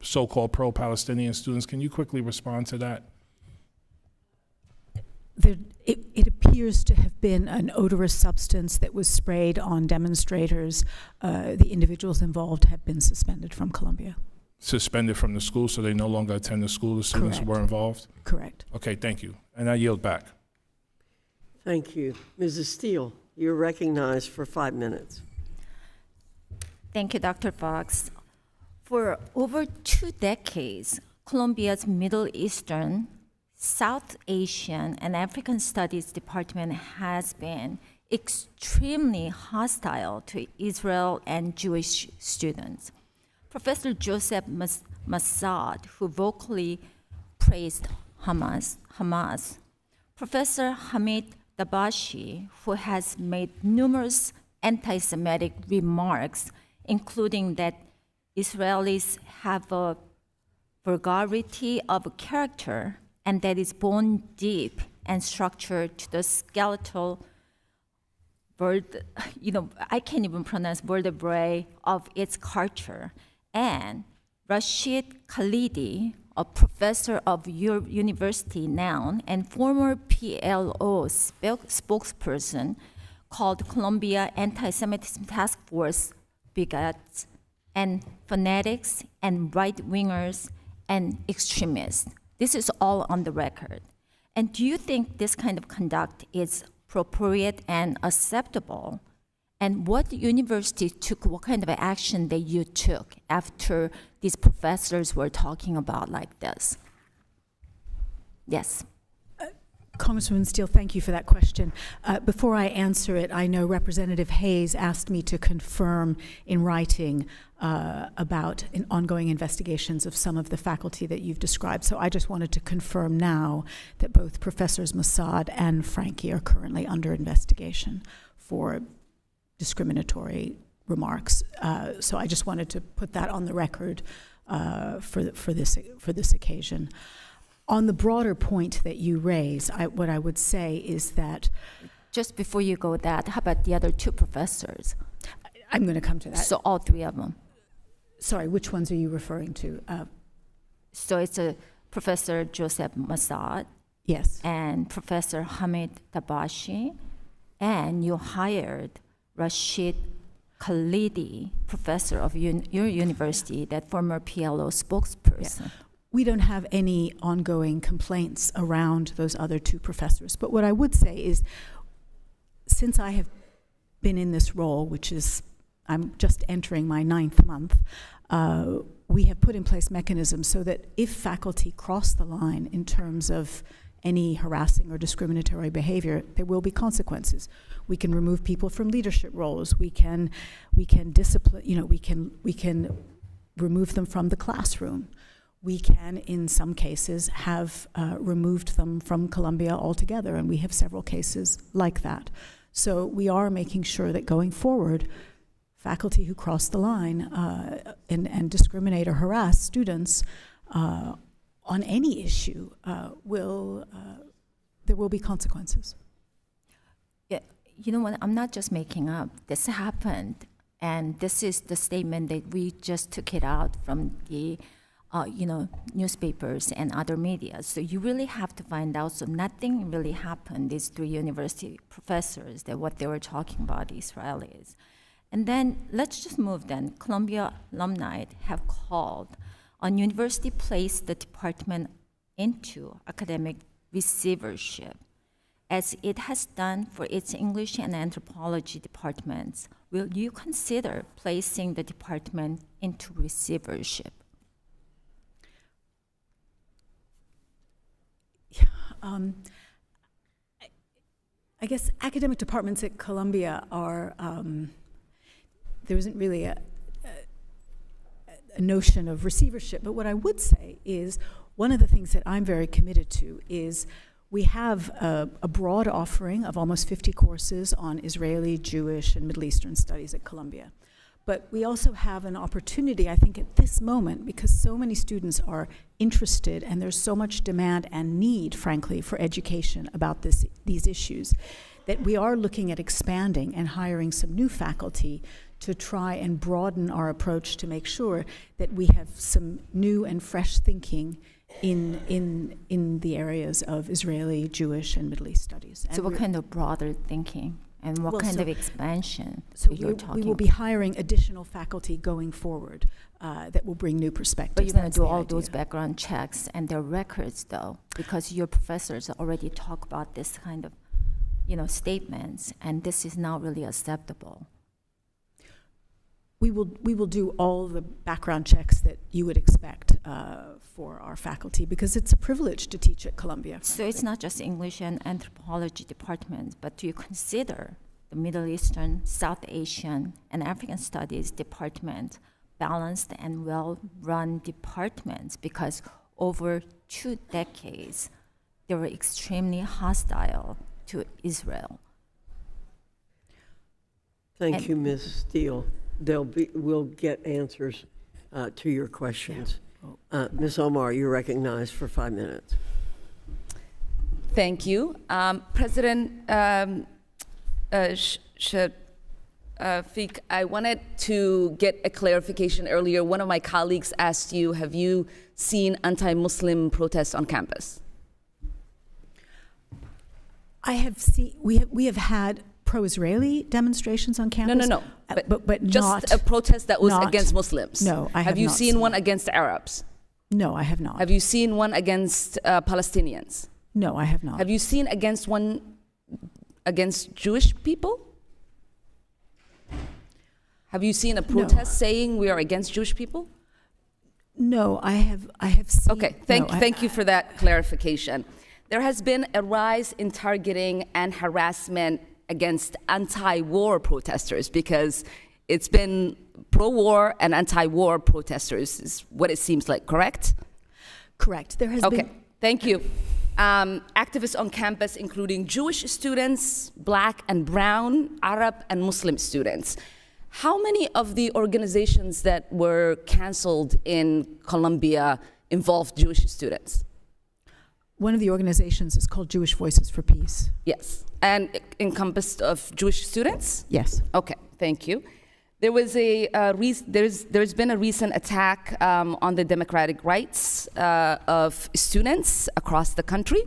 so-called pro-Palestinian students. Can you quickly respond to that? It appears to have been an odorous substance that was sprayed on demonstrators. The individuals involved have been suspended from Columbia. Suspended from the school, so they no longer attend the school, the students who were involved? Correct. Okay, thank you. And I yield back. Thank you. Mrs. Steele, you're recognized for 5 minutes. Thank you, Dr. Fox. For over 2 decades, Columbia's Middle Eastern, South Asian, and African Studies Department has been extremely hostile to Israel and Jewish students. Professor Joseph Massad, who vocally praised Hamas, Professor Hamid Dabashi, who has made numerous anti-Semitic remarks, including that Israelis have a vulgarity of character and that is bone deep and structured to the skeletal I can't even pronounce vertebrae of its culture. And Rashid Khalidi, a professor of your university now and former PLO spokesperson, called Columbia Anti-Semitism Task Force bigots and fanatics and right-wingers and extremists. This is all on the record. And do you think this kind of conduct is appropriate and acceptable? And what university took, what kind of action that you took after these professors were talking about like this? Yes. Congresswoman Steele, thank you for that question. Before I answer it, I know Representative Hayes asked me to confirm in writing about ongoing investigations of some of the faculty that you've described. So I just wanted to confirm now that both Professors Massad and Frankie are currently under investigation for discriminatory remarks. So I just wanted to put that on the record for this occasion. On the broader point that you raise, what I would say is that... Just before you go that, how about the other 2 professors? I'm going to come to that. So all 3 of them. Sorry, which ones are you referring to? So it's Professor Joseph Massad. Yes. And Professor Hamid Dabashi. And you hired Rashid Khalidi, professor of your university, that former PLO spokesperson. Yeah. We don't have any ongoing complaints around those other 2 professors. But what I would say is, since I have been in this role, which is, I'm just entering my 9th month, we have put in place mechanisms so that if faculty cross the line in terms of any harassing or discriminatory behavior, there will be consequences. We can remove people from leadership roles. We can discipline, we can remove them from the classroom. We can, in some cases, have removed them from Columbia altogether, and we have several cases like that. So we are making sure that going forward, faculty who cross the line and discriminate or harass students on any issue there will be consequences. Yeah, you know what? I'm not just making up. This happened, and this is the statement that we just took it out from the newspapers and other media. So you really have to find out. So nothing really happened. These 3 university professors, that what they were talking about, Israelis. And then let's just move then. Columbia alumni have called on university place the department into academic receivership, as it has done for its English and anthropology departments. Will you consider placing the department into receivership? I guess academic departments at Columbia are, there isn't really a notion of receivership, but what I would say is One of the things that I'm very committed to is we have a broad offering of almost 50 courses on Israeli, Jewish, and Middle Eastern studies at Columbia. But we also have an opportunity, I think, at this moment, because so many students are interested and there's so much demand and need, frankly, for education about these issues, that we are looking at expanding and hiring some new faculty to try and broaden our approach to make sure that we have some new and fresh thinking in the areas of Israeli, Jewish, and Middle East studies. So what kind of broader thinking? And what kind of expansion you're talking about? We will be hiring additional faculty going forward that will bring new perspectives. But you're going to do all those background checks and their records, though, because your professors already talk about this kind of, statements, and this is not really acceptable. We will do all the background checks that you would expect for our faculty, because it's a privilege to teach at Columbia. So it's not just English and anthropology departments, but do you consider the Middle Eastern, South Asian, and African Studies department balanced and well-run departments? Because over 2 decades, they were extremely hostile to Israel. Thank you, Ms. Steele. We'll get answers to your questions. Yeah. Ms. Omar, you're recognized for 5 minutes. Thank you. President Shafik, I wanted to get a clarification earlier. One of my colleagues asked you, have you seen anti-Muslim protests on campus? I have seen, we have had pro-Israeli demonstrations on campus. No. But just not a protest that was not, against Muslims. No, I have you not seen one against Arabs? No, I have not. Have you seen one against Palestinians? No, I have not. Have you seen one against Jewish people? Have you seen a protest saying we are against Jewish people? No, I have seen. Okay, thank you for that clarification. There has been a rise in targeting and harassment against anti-war protesters, because it's been pro-war and anti-war protesters is what it seems like, correct? Correct. There has been. Okay, thank you. Activists on campus, including Jewish students, Black and Brown, Arab and Muslim students. How many of the organizations that were canceled in Columbia involved Jewish students? One of the organizations is called Jewish Voices for Peace. Yes, and encompassed of Jewish students? Yes. Okay, thank you. There was there's been a recent attack on the democratic rights of students across the country.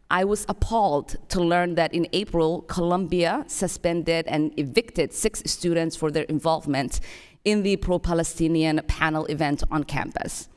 I was appalled to learn that in April, Columbia suspended and evicted 6 students for their involvement in the pro-Palestinian panel event on campus.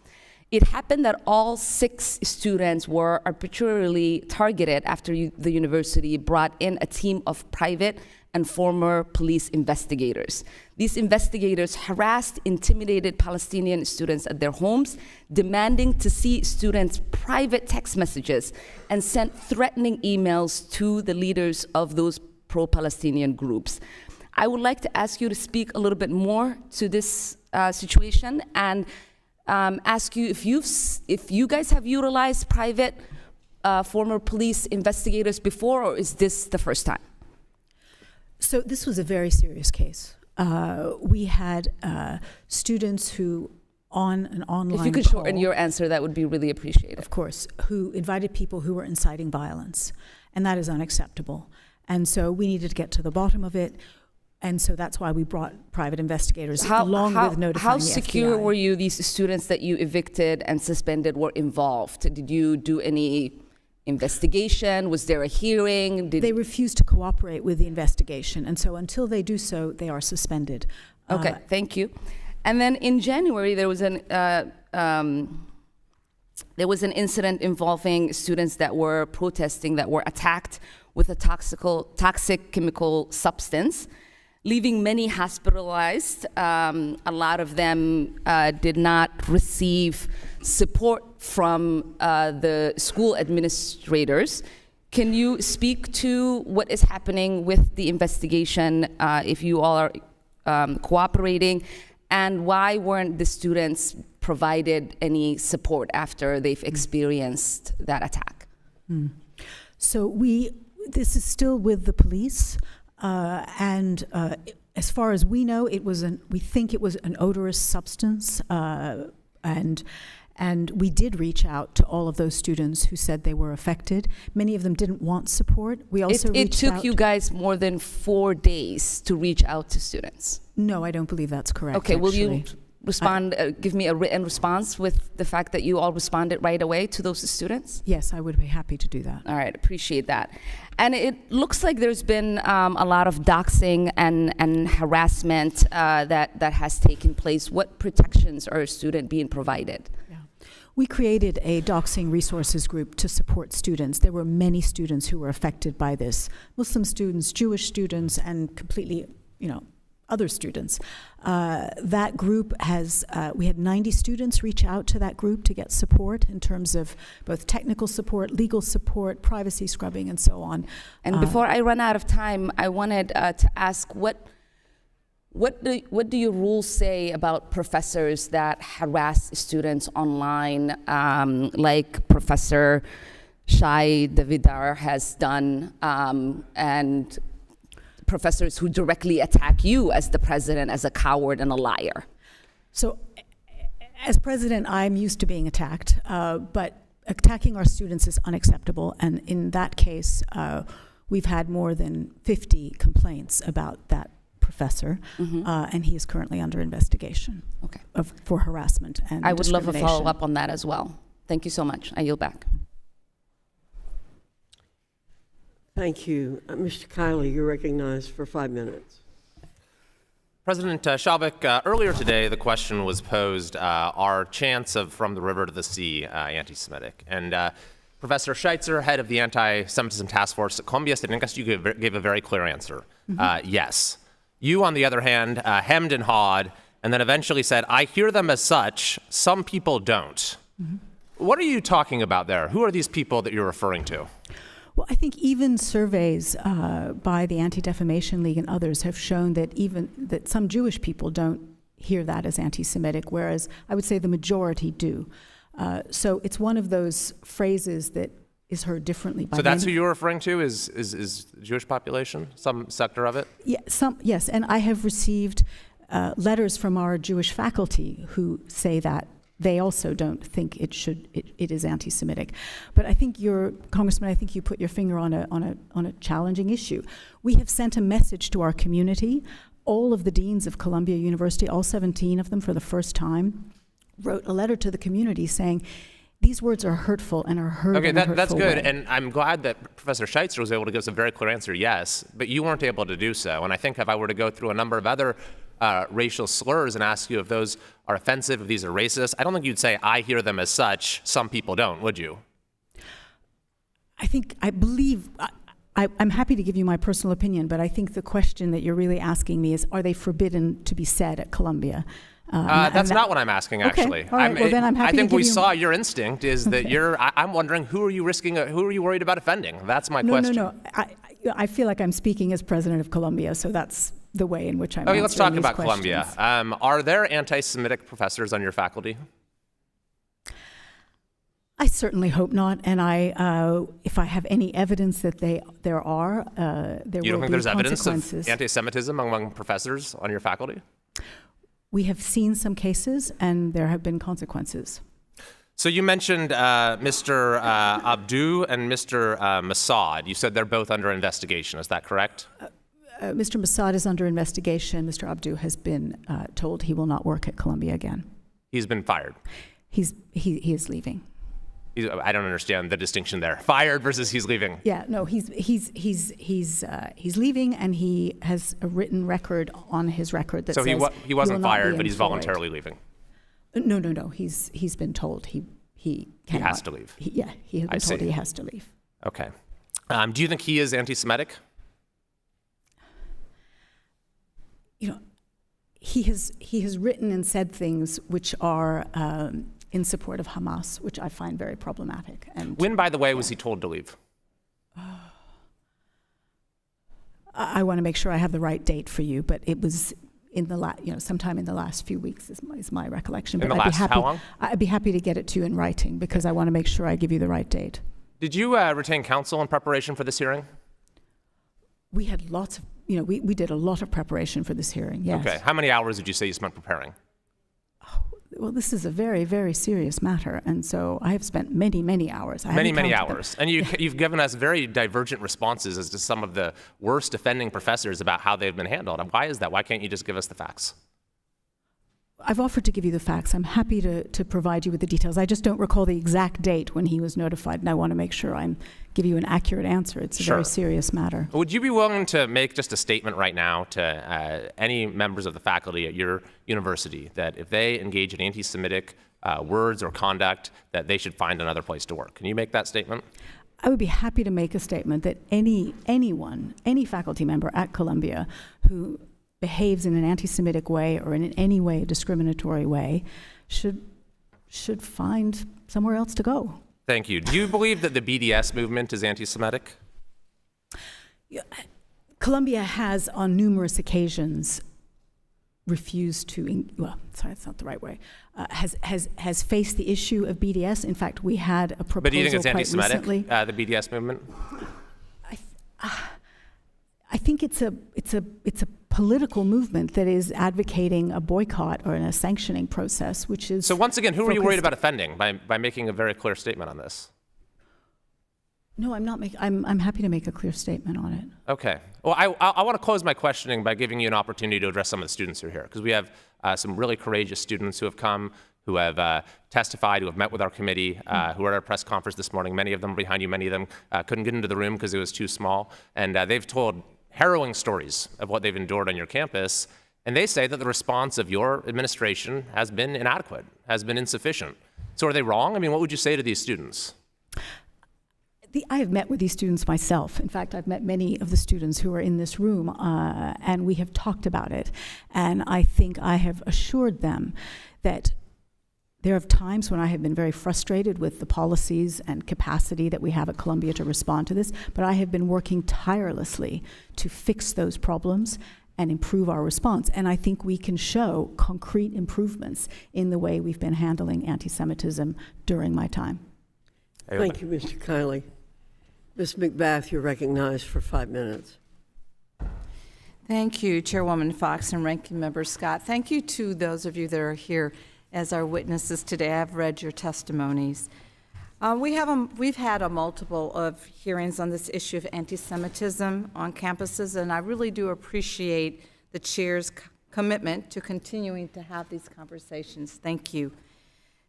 It happened that all 6 students were arbitrarily targeted after the university brought in a team of private and former police investigators. These investigators harassed, intimidated Palestinian students at their homes, demanding to see students' private text messages, and sent threatening emails to the leaders of those pro-Palestinian groups. I would like to ask you to speak a little bit more to this situation, and ask you if you guys have utilized private former police investigators before, or is this the first time? So this was a very serious case. We had students who, on an online If you could call, shorten your answer, that would be really appreciated. Of course, who invited people who were inciting violence, and that is unacceptable. And so we needed to get to the bottom of it. And so that's why we brought private investigators along with notifying the FBI. How secure were you, these students that you evicted and suspended were involved? Did you do any investigation? Was there a hearing? They refused to cooperate with the investigation. And so until they do so, they are suspended. Okay, thank you. And then in January, there was an incident involving students that were protesting, that were attacked with a toxic chemical substance, leaving many hospitalized. A lot of them did not receive support from the school administrators. Can you speak to what is happening with the investigation, if you all are cooperating, And why weren't the students provided any support after they've experienced that attack? So this is still with the police, and as far as we know, we think it was an odorous substance, and we did reach out to all of those students who said they were affected. Many of them didn't want support. We also It took you guys more than 4 days to reach out to students. No, I don't believe that's correct. Okay, will you actually. respond, give me a written response with the fact that you all responded right away to those students? Yes, I would be happy to do that. All right, appreciate that. And it looks like there's been a lot of doxing and harassment that has taken place. What protections are a student being provided? We created a doxing resources group to support students. There were many students who were affected by this. Muslim students, Jewish students, and completely, other students. That group we had 90 students reach out to that group to get support in terms of both technical support, legal support, privacy scrubbing, and so on. And before I run out of time, I wanted to ask what do your rules say about professors that harass students online, like Professor Shai Davidar has done, and professors who directly attack you as the president as a coward and a liar? So, as president, I'm used to being attacked, but attacking our students is unacceptable. And in that case, we've had more than 50 complaints about that professor, and he is currently under investigation for harassment and I would love a discrimination. follow-up on that as well. Thank you so much. I yield back. Thank you. Mr. Kiley, you're recognized for 5 minutes. President Shafik, earlier today the question was posed, are chants of From the River to the Sea anti-Semitic? And Professor Scheitzer, head of the Anti-Semitism Task Force at Columbia State University, gave a very clear answer. Yes. You, on the other hand, hemmed and hawed, and then eventually said, I hear them as such, some people don't. What are you talking about there? Who are these people that you're referring to? Well, I think even surveys by the Anti-Defamation League and others have shown that some Jewish people don't hear that as anti-Semitic, whereas I would say the majority do. So it's one of those phrases that is heard differently by So that's many. who you're referring to, is the Jewish population, some sector of it? Yeah, yes, and I have received letters from our Jewish faculty who say that they also don't think it is anti-Semitic. But I think Congressman, I think you put your finger on a challenging issue. We have sent a message to our community. All of the deans of Columbia University, all 17 of them for the first time, wrote a letter to the community saying, these words are hurtful and are heard in a hurtful that's good, way. and I'm glad that Professor Scheitzer was able to give us a very clear answer, yes, but you weren't able to do so. And I think if I were to go through a number of other racial slurs and ask you if those are offensive, if these are racist, I don't think you'd say, I hear them as such, some people don't, would you? I'm happy to give you my personal opinion, but I think the question that you're really asking me is, are they forbidden to be said at Columbia? That's not what I'm asking, actually. Okay. All right. Well, then I'm happy I think to give we you... saw your instinct is that I'm wondering, who are you worried about offending? That's my question. No. I feel like I'm speaking as president of Columbia, so that's the way in which I'm answering let's talk these about questions. Columbia. Are there anti-Semitic professors on your faculty? I certainly hope not, and if I have any evidence that there are, there will be consequences. You don't think there's evidence of anti-Semitism among professors on your faculty? We have seen some cases, and there have been consequences. So you mentioned Mr. Abdu and Mr. Masad. You said they're both under investigation. Is that correct? Mr. Masad is under investigation. Mr. Abdu has been told he will not work at Columbia again. He's been fired. He is leaving. I don't understand the distinction there. Fired versus he's leaving. Yeah, no, he's leaving, and he has a written record on his record that says he wasn't fired, but he's voluntarily leaving. No. He's been told he has to leave. He has been told he has to leave. Okay. Do you think he is anti-Semitic? He has written and said things which are in support of Hamas, which I find very problematic. And when, by the way, was he told to leave? I want to make sure I have the right date for you, but it was sometime in the last few weeks is my recollection. In the I'd be last happy, how long? I'd be happy to get it to you in writing because I want to make sure I give you the right date. Did you retain counsel in preparation for this hearing? We had lots of, we did a lot of preparation for this hearing, yes. Okay. How many hours did you say you spent preparing? Well, this is a very, very serious matter, and so I have spent many, many hours. Many hours. And you've given us very divergent responses as to some of the worst offending professors about how they've been handled. And why is that? Why can't you just give us the facts? I've offered to give you the facts. I'm happy to provide you with the details. I just don't recall the exact date when he was notified, and I want to make sure I give you an accurate answer. It's a very serious matter. Would you be willing to make just a statement right now to any members of the faculty at your university that if they engage in anti-Semitic words or conduct, that they should find another place to work? Can you make that statement? I would be happy to make a statement that any faculty member at Columbia who behaves in an anti-Semitic way or in any way a discriminatory way should find somewhere else to go. Thank you. Do you believe that the BDS movement is anti-Semitic? Columbia has on numerous occasions refused to, sorry, that's not the right way, has faced the issue of BDS. In fact, we had a proposal. But do you think it's anti-Semitic, recently. the BDS movement? I think it's a political movement that is advocating a boycott or a sanctioning process, which is. So once again, who are you worried about offending by making a very clear statement on this? No, I'm not I'm happy to make a clear statement on it. Okay. Well, I want to close my questioning by giving you an opportunity to address some of the students who are here, because we have some really courageous students who have come, who have testified, who have met with our committee, who were at our press conference this morning. Many of them behind you, many of them couldn't get into the room because it was too small. And they've told harrowing stories of what they've endured on your campus. And they say that the response of your administration has been inadequate, has been insufficient. So are they wrong? I mean, what would you say to these students? I have met with these students myself. In fact, I've met many of the students who are in this room, and we have talked about it. And I think I have assured them that there are times when I have been very frustrated with the policies and capacity that we have at Columbia to respond to this, but I have been working tirelessly to fix those problems and improve our response. And I think we can show concrete improvements in the way we've been handling anti-Semitism during my time. Thank you, Mr. Kiley. Ms. McBath, you're recognized for 5 minutes. Thank you, Chairwoman Fox and Ranking Member Scott. Thank you to those of you that are here as our witnesses today. I've read your testimonies. We've had a multiple of hearings on this issue of anti-Semitism on campuses, and I really do appreciate the chair's commitment to continuing to have these conversations. Thank you.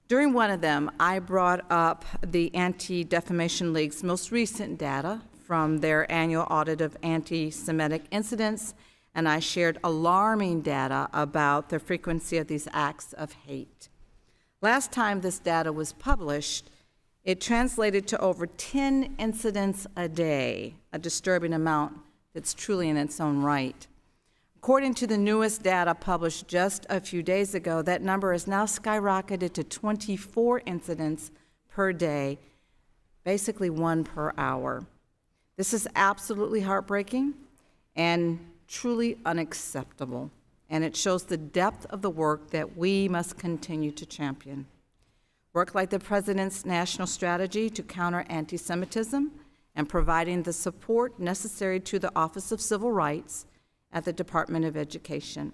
During one of them, I brought up the Anti-Defamation League's most recent data from their annual audit of anti-Semitic incidents, and I shared alarming data about the frequency of these acts of hate. Last time this data was published, it translated to over 10 incidents a day, a disturbing amount that's truly in its own right. According to the newest data published just a few days ago, that number has now skyrocketed to 24 incidents per day, basically 1 per hour. This is absolutely heartbreaking and truly unacceptable, and it shows the depth of the work that we must continue to champion. Work like the President's national strategy to counter anti-Semitism and providing the support necessary to the Office of Civil Rights at the Department of Education.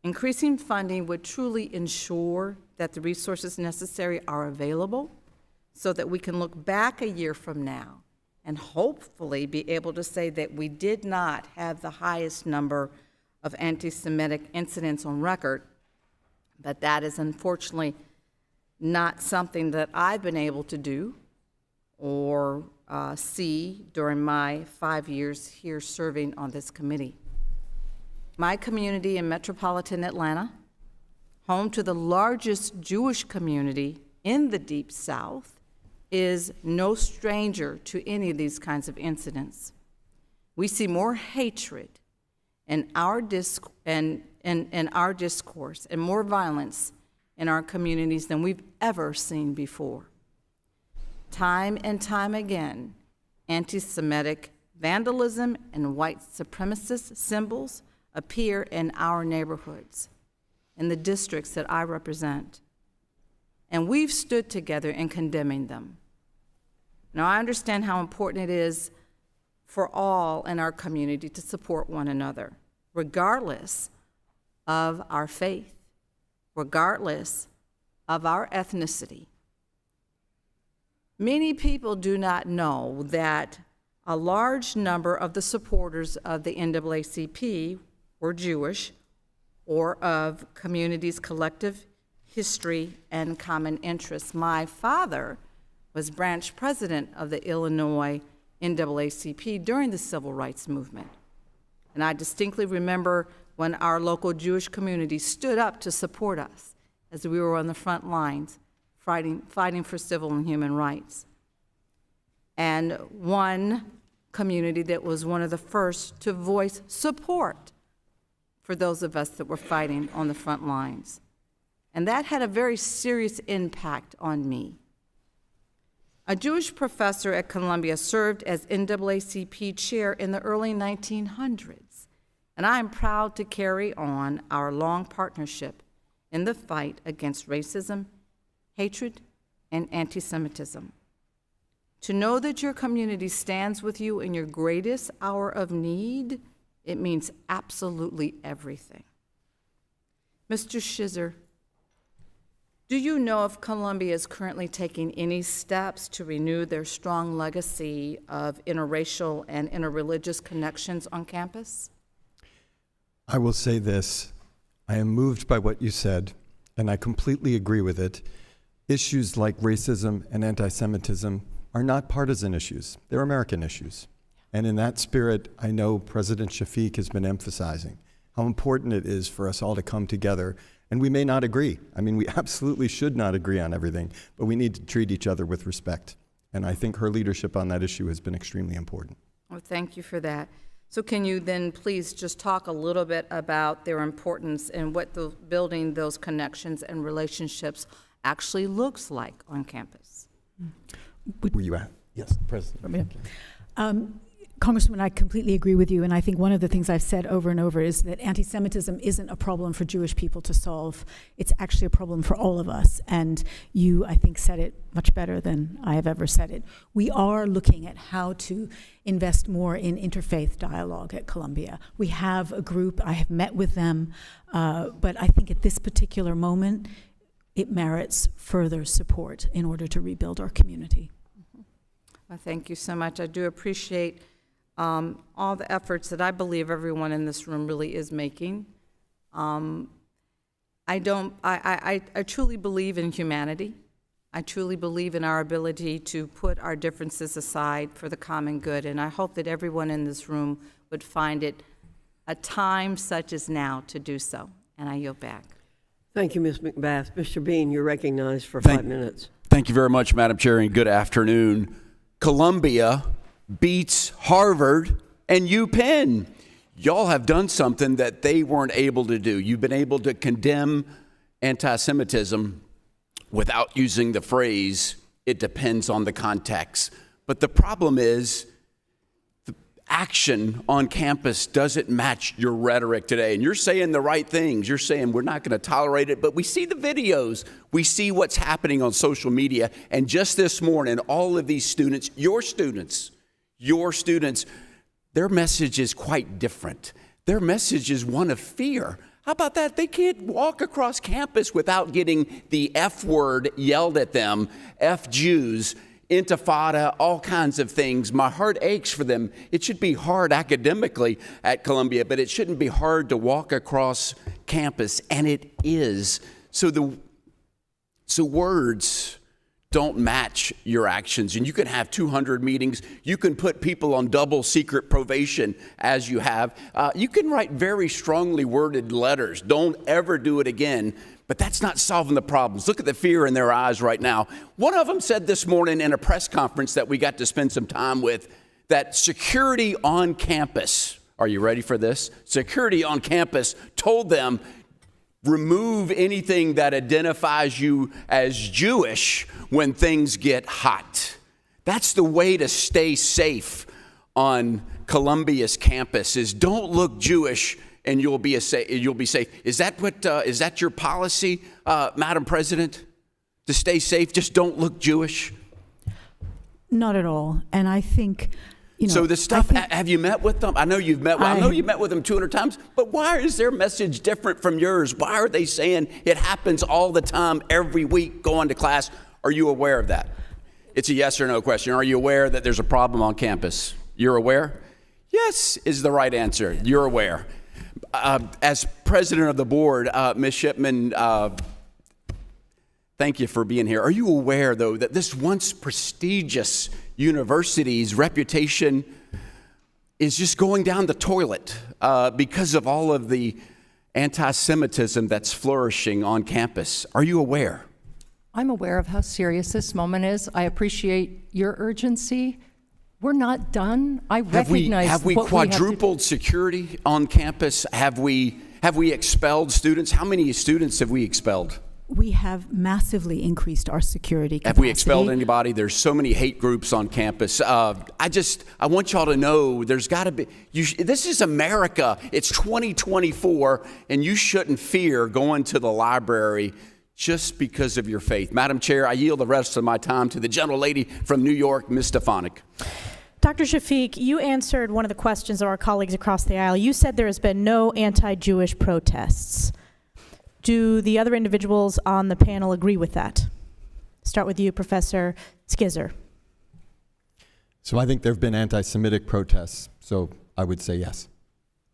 Increasing funding would truly ensure that the resources necessary are available so that we can look back a year from now and hopefully be able to say that we did not have the highest number of anti-Semitic incidents on record, but that is unfortunately not something that I've been able to do or see during my 5 years here serving on this committee. My community in metropolitan Atlanta, home to the largest Jewish community in the Deep South, is no stranger to any of these kinds of incidents. We see more hatred in our discourse and more violence in our communities than we've ever seen before. Time and time again, anti-Semitic vandalism and white supremacist symbols appear in our neighborhoods, in the districts that I represent. And we've stood together in condemning them. Now, I understand how important it is for all in our community to support one another, regardless of our faith, regardless of our ethnicity. Many people do not know that a large number of the supporters of the NAACP were Jewish or of communities' collective history and common interests. My father was branch president of the Illinois NAACP during the Civil Rights Movement. And I distinctly remember when our local Jewish community stood up to support us as we were on the front lines fighting for civil and human rights. And one community that was one of the first to voice support for those of us that were fighting on the front lines. And that had a very serious impact on me. A Jewish professor at Columbia served as NAACP chair in the early 1900s, and I am proud to carry on our long partnership in the fight against racism, hatred, and anti-Semitism. To know that your community stands with you in your greatest hour of need, it means absolutely everything. Mr. Shizer, do you know if Columbia is currently taking any steps to renew their strong legacy of interracial and interreligious connections on campus? I will say this. I am moved by what you said, and I completely agree with it. Issues like racism and anti-Semitism are not partisan issues. They're American issues. And in that spirit, I know President Shafik has been emphasizing how important it is for us all to come together. And we may not agree. I mean, we absolutely should not agree on everything, but we need to treat each other with respect. And I think her leadership on that issue has been extremely important. Well, thank you for that. So can you then please just talk a little bit about their importance and what building those connections and relationships actually looks like on campus? Were you at? Yes, President. Congresswoman, I completely agree with you, and I think one of the things I've said over and over is that anti-Semitism isn't a problem for Jewish people to solve. It's actually a problem for all of us, and you, I think, said it much better than I have ever said it. We are looking at how to invest more in interfaith dialogue at Columbia. We have a group, I have met with them, but I think at this particular moment, it merits further support in order to rebuild our community. Well, thank you so much. I do appreciate all the efforts that I believe everyone in this room really is making. I truly believe in humanity. I truly believe in our ability to put our differences aside for the common good, and I hope that everyone in this room would find it a time such as now to do so. And I yield back. Thank you, Ms. McBath. Mr. Bean, you're recognized for 5 minutes. Thank you very much, Madam Chair, and good afternoon. Columbia beats Harvard and UPenn. Y'all have done something that they weren't able to do. You've been able to condemn anti-Semitism without using the phrase, it depends on the context. But the problem is the action on campus doesn't match your rhetoric today. And you're saying the right things. You're saying we're not going to tolerate it, but we see the videos. We see what's happening on social media. And just this morning, all of these students, your students, their message is quite different. Their message is one of fear. How about that? They can't walk across campus without getting the F word yelled at them, F Jews, Intifada, all kinds of things. My heart aches for them. It should be hard academically at Columbia, but it shouldn't be hard to walk across campus, and it is. So words don't match your actions, and you can have 200 meetings. You can put people on double secret probation as you have. You can write very strongly worded letters. Don't ever do it again. But that's not solving the problems. Look at the fear in their eyes right now. One of them said this morning in a press conference that we got to spend some time with that security on campus, are you ready for this? Security on campus told them, remove anything that identifies you as Jewish when things get hot. That's the way to stay safe on Columbia's campus, is don't look Jewish and you'll be safe. Is that your policy, Madam President? To stay safe, just don't look Jewish? Not at all. And I think, so the stuff, have you met with them? I know you've met. I know you met with them 200 times. But why is their message different from yours? Why are they saying it happens all the time, every week, going to class? Are you aware of that? It's a yes or no question. Are you aware that there's a problem on campus? You're aware? Yes is the right answer. You're aware. As president of the board, Ms. Shipman, thank you for being here. Are you aware, though, that this once prestigious university's reputation is just going down the toilet because of all of the anti-Semitism that's flourishing on campus? Are you aware? I'm aware of how serious this moment is. I appreciate your urgency. We're not done. I recognize have we quadrupled security on campus? Have we expelled students? How many students have we expelled? We have massively increased our security capacity. Have we expelled anybody? There's so many hate groups on campus. I want y'all to know there's got to be, this is America. It's 2024, and you shouldn't fear going to the library just because of your faith. Madam Chair, I yield the rest of my time to the gentlelady from New York, Ms. Stefanik. Dr. Shafik, you answered one of the questions of our colleagues across the aisle. You said there has been no anti-Jewish protests. Do the other individuals on the panel agree with that? Start with you, Professor Skizzer. So I think there have been anti-Semitic protests, so I would say yes.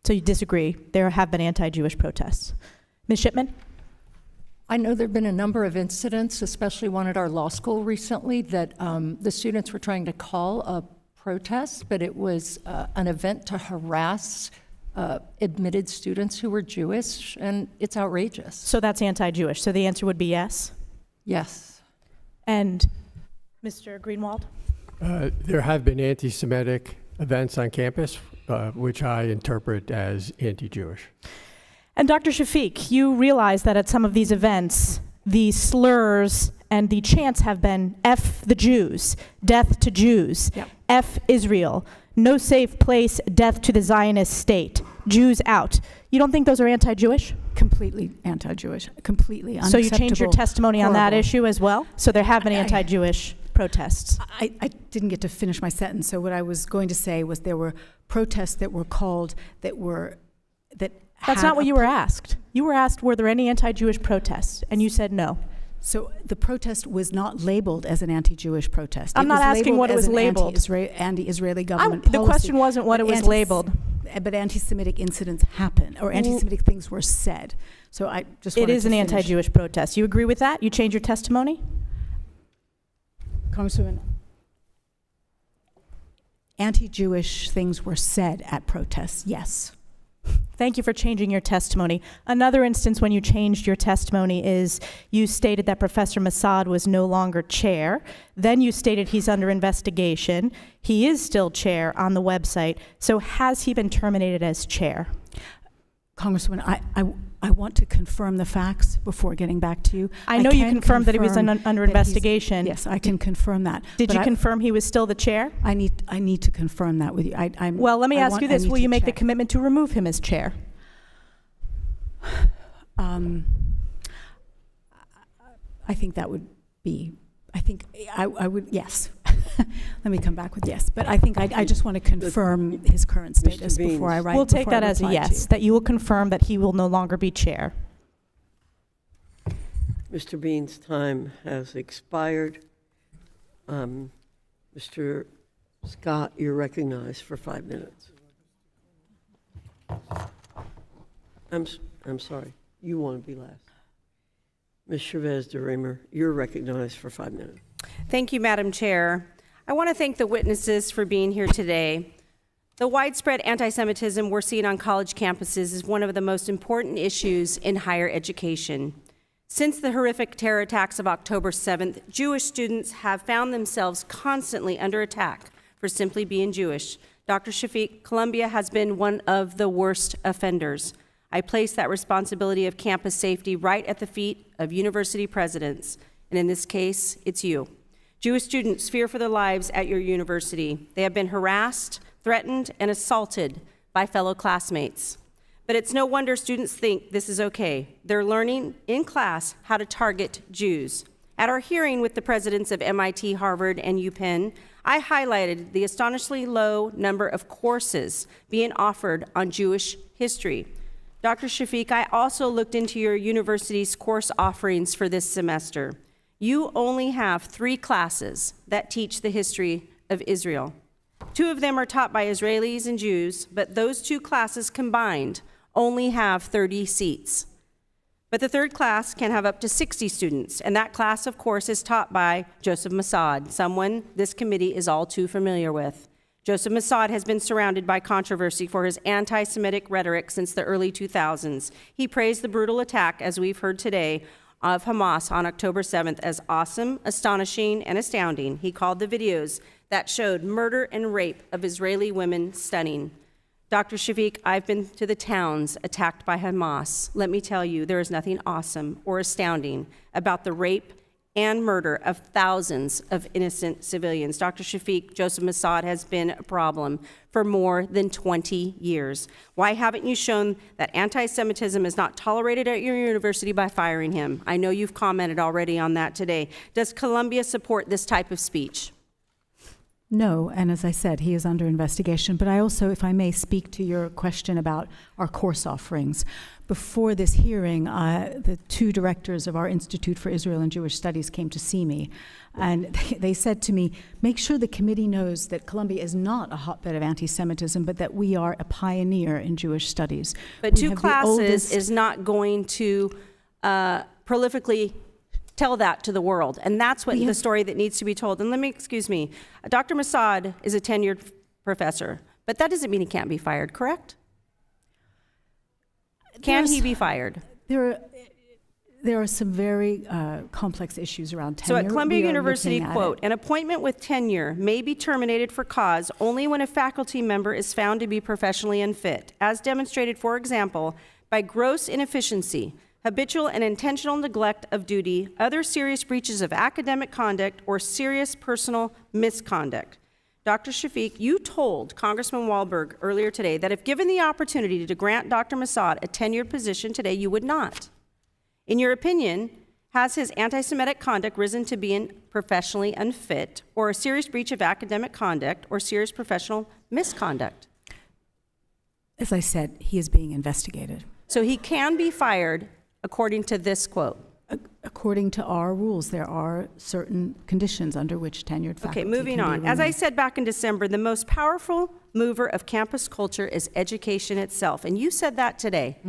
So you disagree? There have been anti-Jewish protests. Ms. Shipman? I know there have been a number of incidents, especially one at our law school recently, that the students were trying to call a protest, but it was an event to harass admitted students who were Jewish, and it's outrageous. So that's anti-Jewish. So the answer would be yes? Yes. And Mr. Greenwald? There have been anti-Semitic events on campus, which I interpret as anti-Jewish. And Dr. Shafik, you realize that at some of these events, the slurs and the chants have been F the Jews, death to Jews, yep. F Israel, no safe place, death to the Zionist state, Jews out. You don't think those are anti-Jewish? Completely anti-Jewish, completely unacceptable. So you changed your testimony on that horrible. issue as well? So there have been anti-Jewish protests. I didn't get to finish my sentence, so what I was going to say was there were protests that were called That's not what you were asked. You were asked, were there any anti-Jewish protests? And you said no. So the protest was not labeled as an anti-Jewish protest. I'm not asking what it was labeled. Anti-Israeli government policy. The question wasn't what it was labeled. But anti-Semitic incidents happen, or anti-Semitic things were said. So I just wanted It is to an finish. anti-Jewish protest. You agree with that? You change your testimony? Congresswoman, anti-Jewish things were said at protests, yes. Thank you for changing your testimony. Another instance when you changed your testimony is you stated that Professor Massad was no longer chair. Then you stated he's under investigation. He is still chair on the website. So has he been terminated as chair? Congresswoman, I want to confirm the facts before getting back to you. I know you confirmed that he was under investigation. Yes, I can confirm that. Did you confirm he was still the chair? I need to confirm that with you. Well, let me ask you this. Will you make the commitment to remove him as chair? I think that would be, I would, yes. Let me come back with yes. But I think I just want to confirm his current status before I write. We'll take that as a yes, that you will confirm that he will no longer be chair. Mr. Bean's time has expired. Mr. Scott, you're recognized for 5 minutes. I'm sorry. You want to be last. Ms. Chavez de Remer, you're recognized for 5 minutes. Thank you, Madam Chair. I want to thank the witnesses for being here today. The widespread anti-Semitism we're seeing on college campuses is one of the most important issues in higher education. Since the horrific terror attacks of October 7th, Jewish students have found themselves constantly under attack for simply being Jewish. Dr. Shafik, Columbia has been one of the worst offenders. I place that responsibility of campus safety right at the feet of university presidents, and in this case, it's you. Jewish students fear for their lives at your university. They have been harassed, threatened, and assaulted by fellow classmates. But it's no wonder students think this is okay. They're learning in class how to target Jews. At our hearing with the presidents of MIT, Harvard, and UPenn, I highlighted the astonishingly low number of courses being offered on Jewish history. Dr. Shafik, I also looked into your university's course offerings for this semester. You only have 3 classes that teach the history of Israel. 2 of them are taught by Israelis and Jews, but those 2 classes combined only have 30 seats. But the 3rd class can have up to 60 students, and that class, of course, is taught by Joseph Mossad, someone this committee is all too familiar with. Joseph Mossad has been surrounded by controversy for his anti-Semitic rhetoric since the early 2000s. He praised the brutal attack, as we've heard today, of Hamas on October 7th as awesome, astonishing, and astounding. He called the videos that showed murder and rape of Israeli women stunning. Dr. Shafik, I've been to the towns attacked by Hamas. Let me tell you, there is nothing awesome or astounding about the rape and murder of thousands of innocent civilians. Dr. Shafik, Joseph Mossad has been a problem for more than 20 years. Why haven't you shown that anti-Semitism is not tolerated at your university by firing him? I know you've commented already on that today. Does Columbia support this type of speech? No, and as I said, he is under investigation. But I also, if I may, speak to your question about our course offerings. Before this hearing, the 2 directors of our Institute for Israel and Jewish Studies came to see me, and they said to me, make sure the committee knows that Columbia is not a hotbed of anti-Semitism, but that we are a pioneer in Jewish studies. But 2 classes is not going to prolifically tell that to the world. And that's what the story that needs to be told. And excuse me, Dr. Mossad is a tenured professor, but that doesn't mean he can't be fired, correct? Can he be fired? There are some very complex issues around tenure. So at Columbia University, quote, an appointment with tenure may be terminated for cause only when a faculty member is found to be professionally unfit, as demonstrated, for example, by gross inefficiency, habitual and intentional neglect of duty, other serious breaches of academic conduct, or serious personal misconduct. Dr. Shafik, you told Congressman Wahlberg earlier today that if given the opportunity to grant Dr. Mossad a tenured position today, you would not. In your opinion, has his anti-Semitic conduct risen to being professionally unfit, or a serious breach of academic conduct, or serious professional misconduct? As I said, he is being investigated. So he can be fired according to this quote? According to our rules, there are certain conditions under which tenured faculty Okay, moving on. As I said back in December, the most powerful mover of campus culture is education itself. And you said that today.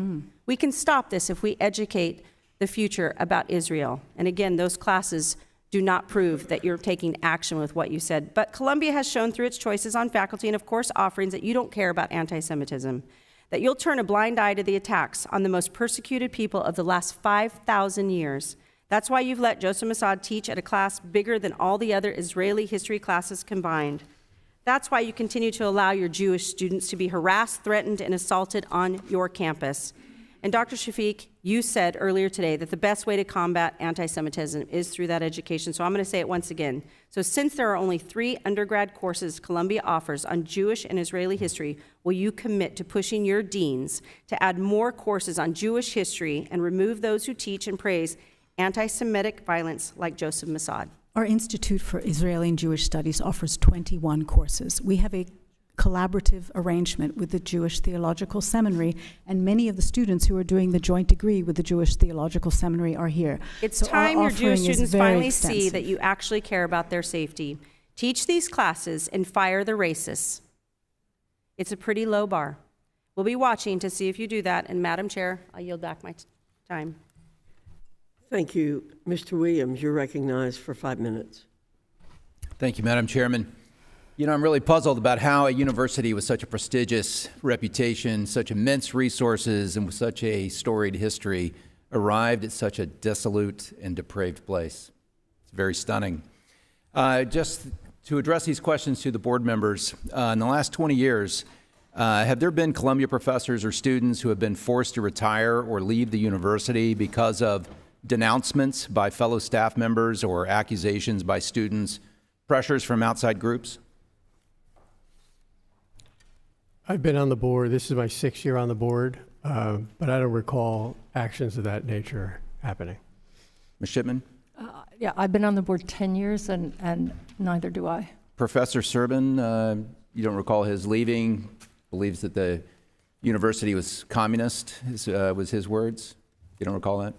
We can stop this if we educate the future about Israel. And again, those classes do not prove that you're taking action with what you said. But Columbia has shown through its choices on faculty and, of course, offerings that you don't care about anti-Semitism, that you'll turn a blind eye to the attacks on the most persecuted people of the last 5,000 years. That's why you've let Joseph Mossad teach at a class bigger than all the other Israeli history classes combined. That's why you continue to allow your Jewish students to be harassed, threatened, and assaulted on your campus. And Dr. Shafik, you said earlier today that the best way to combat anti-Semitism is through that education. So I'm going to say it once again. So since there are only 3 undergrad courses Columbia offers on Jewish and Israeli history, will you commit to pushing your deans to add more courses on Jewish history and remove those who teach and praise anti-Semitic violence like Joseph Mossad? Our Institute for Israeli and Jewish Studies offers 21 courses. We have a collaborative arrangement with the Jewish Theological Seminary, and many of the students who are doing the joint degree with the Jewish Theological Seminary are here. It's time your Jewish students finally see that you actually care about their safety. Teach these classes and fire the racists. It's a pretty low bar. We'll be watching to see if you do that. And Madam Chair, I yield back my time. Thank you. Mr. Williams, you're recognized for 5 minutes. Thank you, Madam Chairman. You know, I'm really puzzled about how a university with such a prestigious reputation, such immense resources, and with such a storied history arrived at such a dissolute and depraved place. It's very stunning. Just to address these questions to the board members, in the last 20 years, have there been Columbia professors or students who have been forced to retire or leave the university because of denouncements by fellow staff members or accusations by students, pressures from outside groups? I've been on the board. This is my 6th year on the board. but I don't recall actions of that nature happening. Ms. Shipman? Yeah, I've been on the board 10 years, and neither do I. Professor Serban, you don't recall his leaving, believes that the university was communist, was his words. You don't recall that?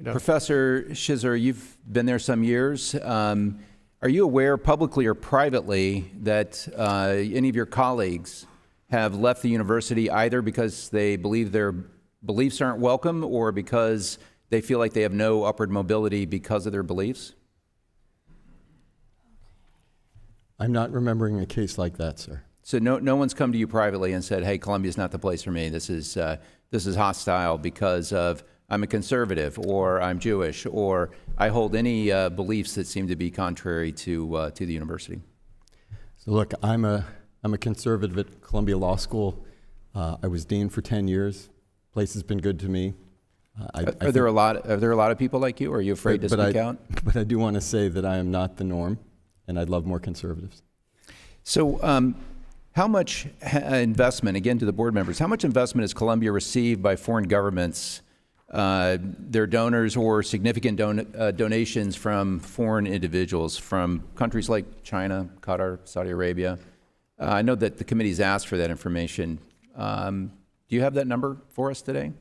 Professor Shizer, you've been there some years. Are you aware, publicly or privately, that any of your colleagues have left the university either because they believe their beliefs aren't welcome or because they feel like they have no upward mobility because of their beliefs? I'm not remembering a case like that, sir. So no one's come to you privately and said, hey, Columbia's not the place for me. This is hostile because of I'm a conservative, or I'm Jewish, or I hold any beliefs that seem to be contrary to the university. So look, I'm a conservative at Columbia Law School. I was dean for 10 years. Place has been good to me. Are there a lot of people like you? Or are you afraid to speak out? But I do want to say that I am not the norm, and I'd love more conservatives. So how much investment, again to the board members, how much investment has Columbia received by foreign governments, their donors, or significant donations from foreign individuals from countries like China, Qatar, Saudi Arabia? I know that the committee's asked for that information. Do you have that number for us today?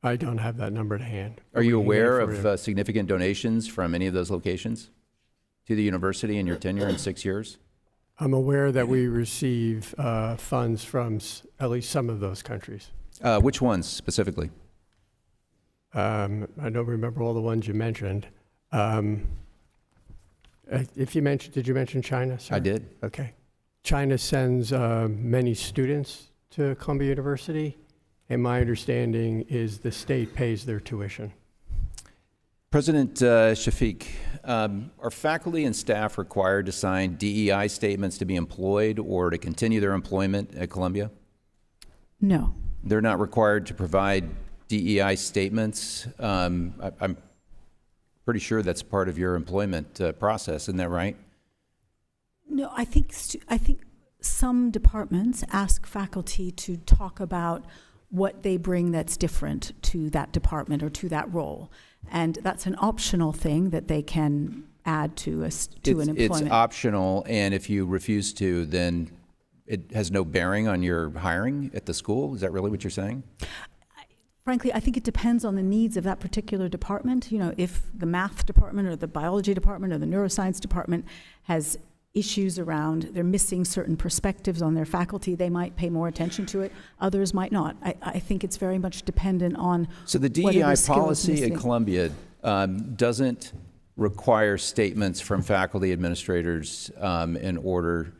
I don't have that number to hand. Are you aware of significant donations from any of those locations to the university in your tenure in 6 years? I'm aware that we receive funds from at least some of those countries. Which ones specifically? I don't remember all the ones you mentioned. If you mentioned, did you mention China, sir? I did. Okay. China sends many students to Columbia University, and my understanding is the state pays their tuition. President Shafik, are faculty and staff required to sign DEI statements to be employed or to continue their employment at Columbia? No. They're not required to provide DEI statements. I'm pretty sure that's part of your employment process, isn't that right? No, I think some departments ask faculty to talk about what they bring that's different to that department or to that role. And that's an optional thing that they can add to an employment. It's optional, and if you refuse to, then it has no bearing on your hiring at the school? Is that really what you're saying? Frankly, I think it depends on the needs of that particular department. You know, if the math department or the biology department or the neuroscience department has issues around, they're missing certain perspectives on their faculty, they might pay more attention to it. Others might not. I think it's very much dependent on So the DEI policy at Columbia doesn't require statements from faculty administrators in order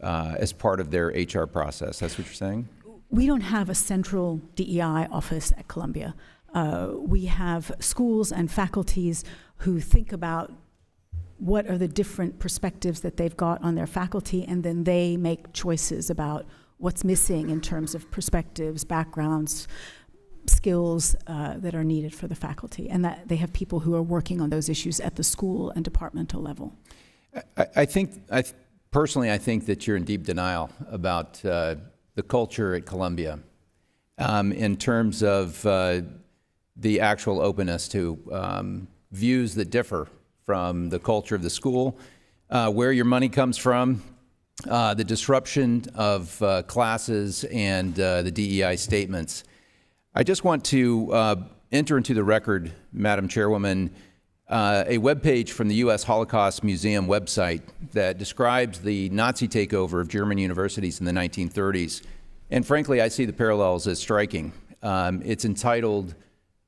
as part of their HR process. That's what you're saying? We don't have a central DEI office at Columbia. We have schools and faculties who think about what are the different perspectives that they've got on their faculty, and then they make choices about what's missing in terms of perspectives, backgrounds, skills that are needed for the faculty, and that they have people who are working on those issues at the school and departmental level. Personally, I think that you're in deep denial about the culture at Columbia in terms of the actual openness to views that differ from the culture of the school, where your money comes from, the disruption of classes, and the DEI statements. I just want to enter into the record, Madam Chairwoman, a webpage from the U.S. Holocaust Museum website that describes the Nazi takeover of German universities in the 1930s. And frankly, I see the parallels as striking. It's entitled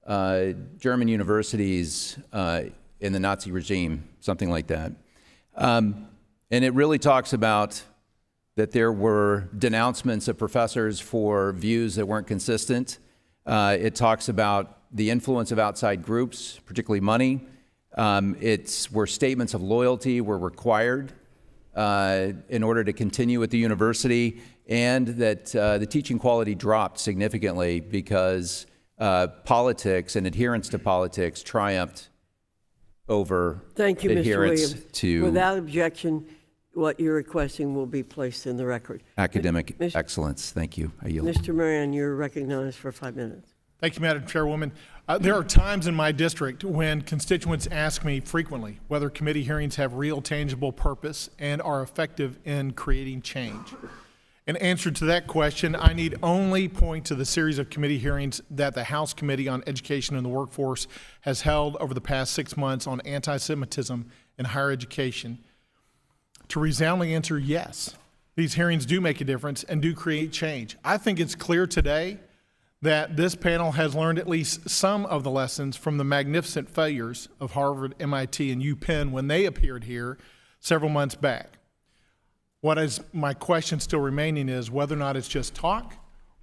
German Universities in the Nazi Regime, something like that. And it really talks about that there were denouncements of professors for views that weren't consistent. It talks about the influence of outside groups, particularly money. It's where statements of loyalty were required in order to continue at the university, and that the teaching quality dropped significantly because politics and adherence to politics triumphed over Thank you, adherence Mr. Williams. to... Without objection, what you're requesting will be placed in the record. Academic excellence. Thank you. I yield. Mr. Moran, you're recognized for 5 minutes. Thank you, Madam Chairwoman. There are times in my district when constituents ask me frequently whether committee hearings have real, tangible purpose and are effective in creating change. In answer to that question, I need only point to the series of committee hearings that the House Committee on Education and the Workforce has held over the past 6 months on anti-Semitism in higher education to resoundingly answer yes. These hearings do make a difference and do create change. I think it's clear today that this panel has learned at least some of the lessons from the magnificent failures of Harvard, MIT, and UPenn when they appeared here several months back. What is my question still remaining is whether or not it's just talk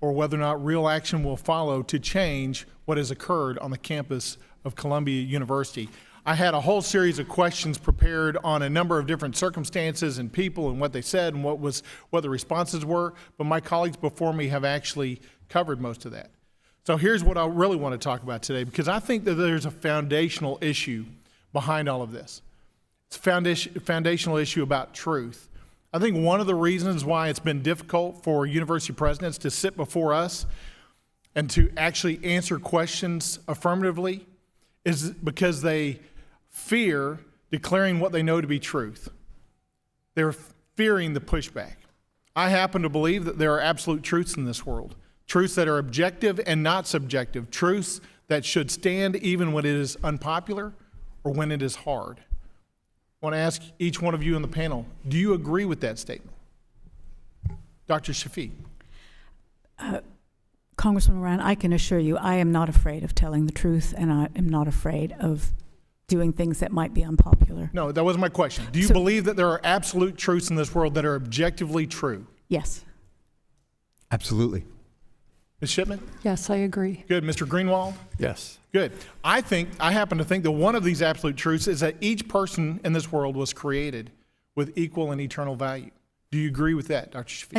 or whether or not real action will follow to change what has occurred on the campus of Columbia University. I had a whole series of questions prepared on a number of different circumstances and people and what they said and what the responses were, but my colleagues before me have actually covered most of that. So here's what I really want to talk about today, because I think that there's a foundational issue behind all of this. It's a foundational issue about truth. I think one of the reasons why it's been difficult for university presidents to sit before us and to actually answer questions affirmatively is because they fear declaring what they know to be truth. They're fearing the pushback. I happen to believe that there are absolute truths in this world, truths that are objective and not subjective, truths that should stand even when it is unpopular or when it is hard. I want to ask each one of you on the panel, do you agree with that statement? Dr. Shafik. Congressman Moran, I can assure you I am not afraid of telling the truth, and I am not afraid of doing things that might be unpopular. No, that wasn't my question. Do you believe that there are absolute truths in this world that are objectively true? Yes. Absolutely. Ms. Shipman? Yes, I agree. Good. Mr. Greenwald? Yes. Good. I happen to think that one of these absolute truths is that each person in this world was created with equal and eternal value. Do you agree with that, Dr. Shafik?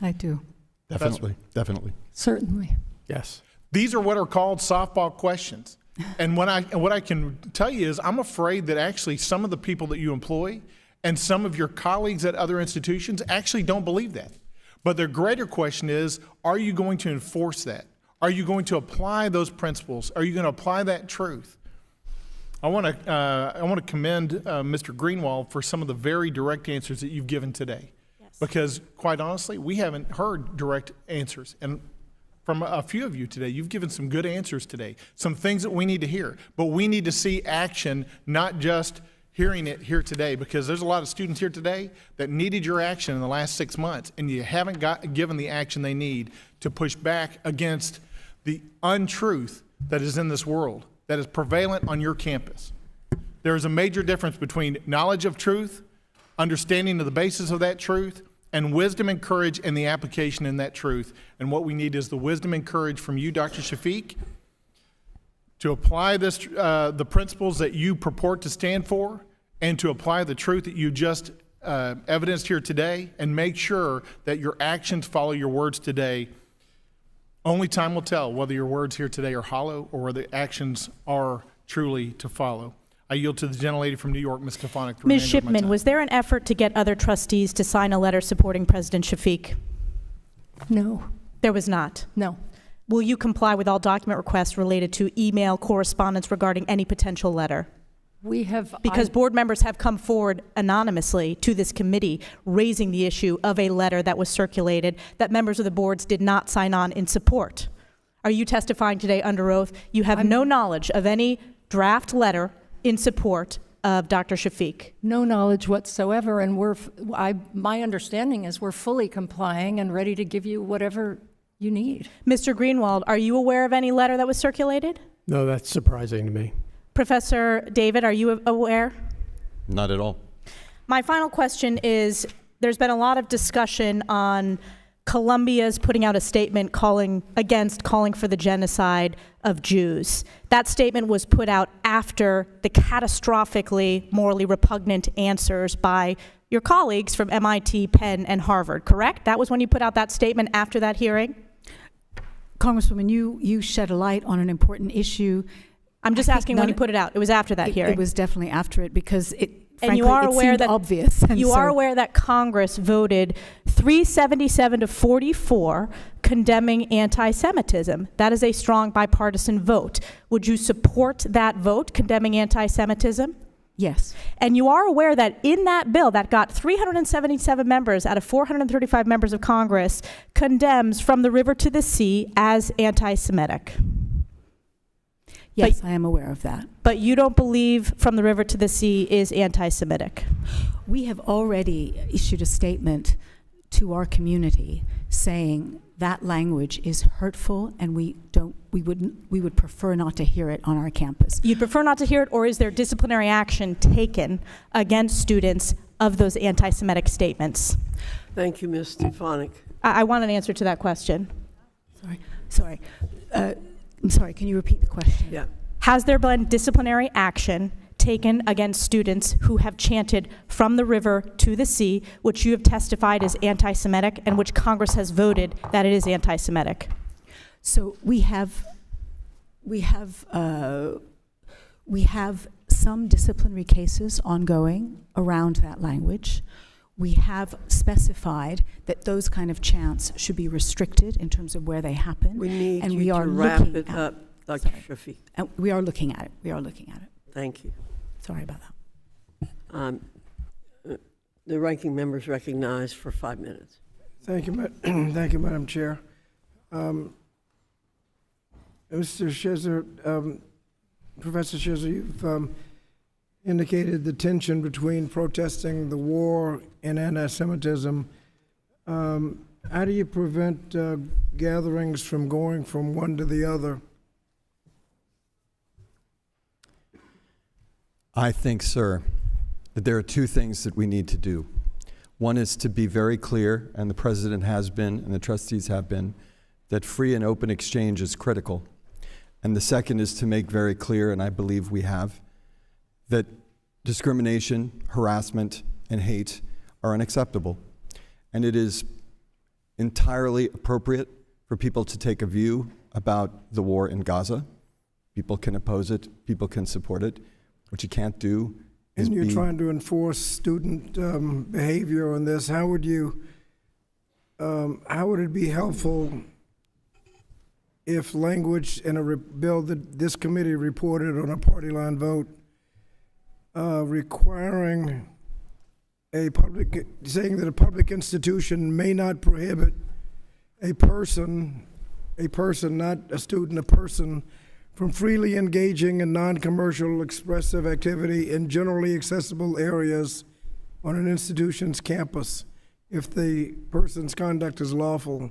I do. Definitely. Certainly. Yes. These are what are called softball questions. And what I can tell you is I'm afraid that actually some of the people that you employ and some of your colleagues at other institutions actually don't believe that. But the greater question is, are you going to enforce that? Are you going to apply those principles? Are you going to apply that truth? I want to commend Mr. Greenwald for some of the very direct answers that you've given today. Yes. Because quite honestly, we haven't heard direct answers. And from a few of you today, you've given some good answers today, some things that we need to hear. But we need to see action, not just hearing it here today, because there's a lot of students here today that needed your action in the last 6 months, and you haven't given the action they need to push back against the untruth that is in this world, that is prevalent on your campus. There is a major difference between knowledge of truth, understanding of the basis of that truth, and wisdom and courage in the application in that truth. And what we need is the wisdom and courage from you, Dr. Shafik, to apply the principles that you purport to stand for, and to apply the truth that you just evidenced here today, and make sure that your actions follow your words today. Only time will tell whether your words here today are hollow or whether the actions are truly to follow. I yield to the gentlelady from New York, Ms. Stefanik. Ms. Shipman, was there an effort to get other trustees to sign a letter supporting President Shafik? No. There was not? No. Will you comply with all document requests related to email correspondence regarding any potential letter? We have... Because board members have come forward anonymously to this committee raising the issue of a letter that was circulated that members of the boards did not sign on in support. Are you testifying today under oath? You have no knowledge of any draft letter in support of Dr. Shafik? No knowledge whatsoever, and my understanding is we're fully complying and ready to give you whatever you need. Mr. Greenwald, are you aware of any letter that was circulated? No, that's surprising to me. Professor David, are you aware? Not at all. My final question is, there's been a lot of discussion on Columbia's putting out a statement calling for the genocide of Jews. That statement was put out after the catastrophically morally repugnant answers by your colleagues from MIT, Penn, and Harvard, correct? That was when you put out that statement after that hearing? Congresswoman, you shed a light on an important issue. I'm just asking when you put it out. It was after that hearing. It was definitely after it, because And you Frankly, are it aware seemed that obvious. And you are so- aware that Congress voted 377 to 44 condemning anti-Semitism. That is a strong bipartisan vote. Would you support that vote condemning anti-Semitism? Yes. And you are aware that in that bill that got 377 members out of 435 members of Congress condemns From the River to the Sea as anti-Semitic. Yes, I am aware of that. But you don't believe From the River to the Sea is anti-Semitic. We have already issued a statement to our community saying that language is hurtful and we would prefer not to hear it on our campus. You'd prefer not to hear it, or is there disciplinary action taken against students of those anti-Semitic statements? Thank you, Ms. Stefanik. I want an answer to that question. Sorry. I'm sorry, can you repeat the question? Yeah. Has there been disciplinary action taken against students who have chanted From the River to the Sea, which you have testified is anti-Semitic and which Congress has voted that it is anti-Semitic? So we have some disciplinary cases ongoing around that language. We have specified that those kind of chants should be restricted in terms of where they happen. We need and you we are to wrap looking it at up, Dr. Shafik. And we are looking at it. We are looking at it. Thank you. Sorry about that. The ranking member is recognized for 5 minutes. Thank you, thank you, Madam Chair. Mr. Shizer, Professor Shizer, you've indicated the tension between protesting the war and anti-Semitism. How do you prevent gatherings from going from one to the other? I think, sir, that there are two things that we need to do. One is to be very clear, and the President has been, and the trustees have been, that free and open exchange is critical. And the second is to make very clear, and I believe we have, that discrimination, harassment, and hate are unacceptable. And it is entirely appropriate for people to take a view about the war in Gaza. People can oppose it, people can support it. What you can't do is And you're trying to enforce student behavior on this. How would it be helpful if language in a bill that this committee reported on a party line vote requiring saying that a public institution may not prohibit a person, not a student, a person, from freely engaging in non-commercial expressive activity in generally accessible areas on an institution's campus if the person's conduct is lawful.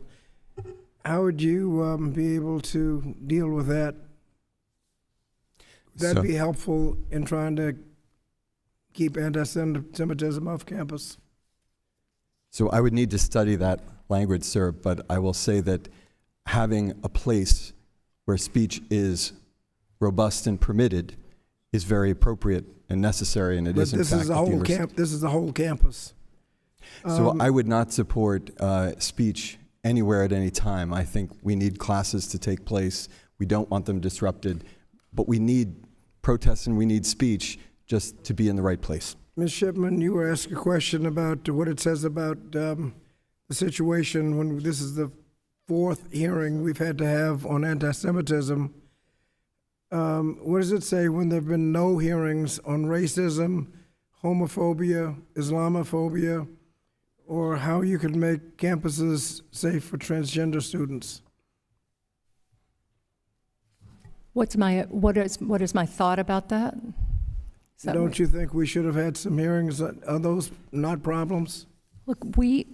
How would you be able to deal with that? Would that be helpful in trying to keep anti-Semitism off campus? So I would need to study that language, sir, but I will say that having a place where speech is robust and permitted is very appropriate and necessary, and it is in fact This is the whole campus. So I would not support speech anywhere at any time. I think we need classes to take place. We don't want them disrupted, but we need protests and we need speech just to be in the right place. Ms. Shipman, you were asked a question about what it says about the situation when this is the 4th hearing we've had to have on anti-Semitism. What does it say when there have been no hearings on racism, homophobia, Islamophobia, or how you could make campuses safe for transgender students? What is my thought about that? Don't you think we should have had some hearings? Are those not problems? Look, we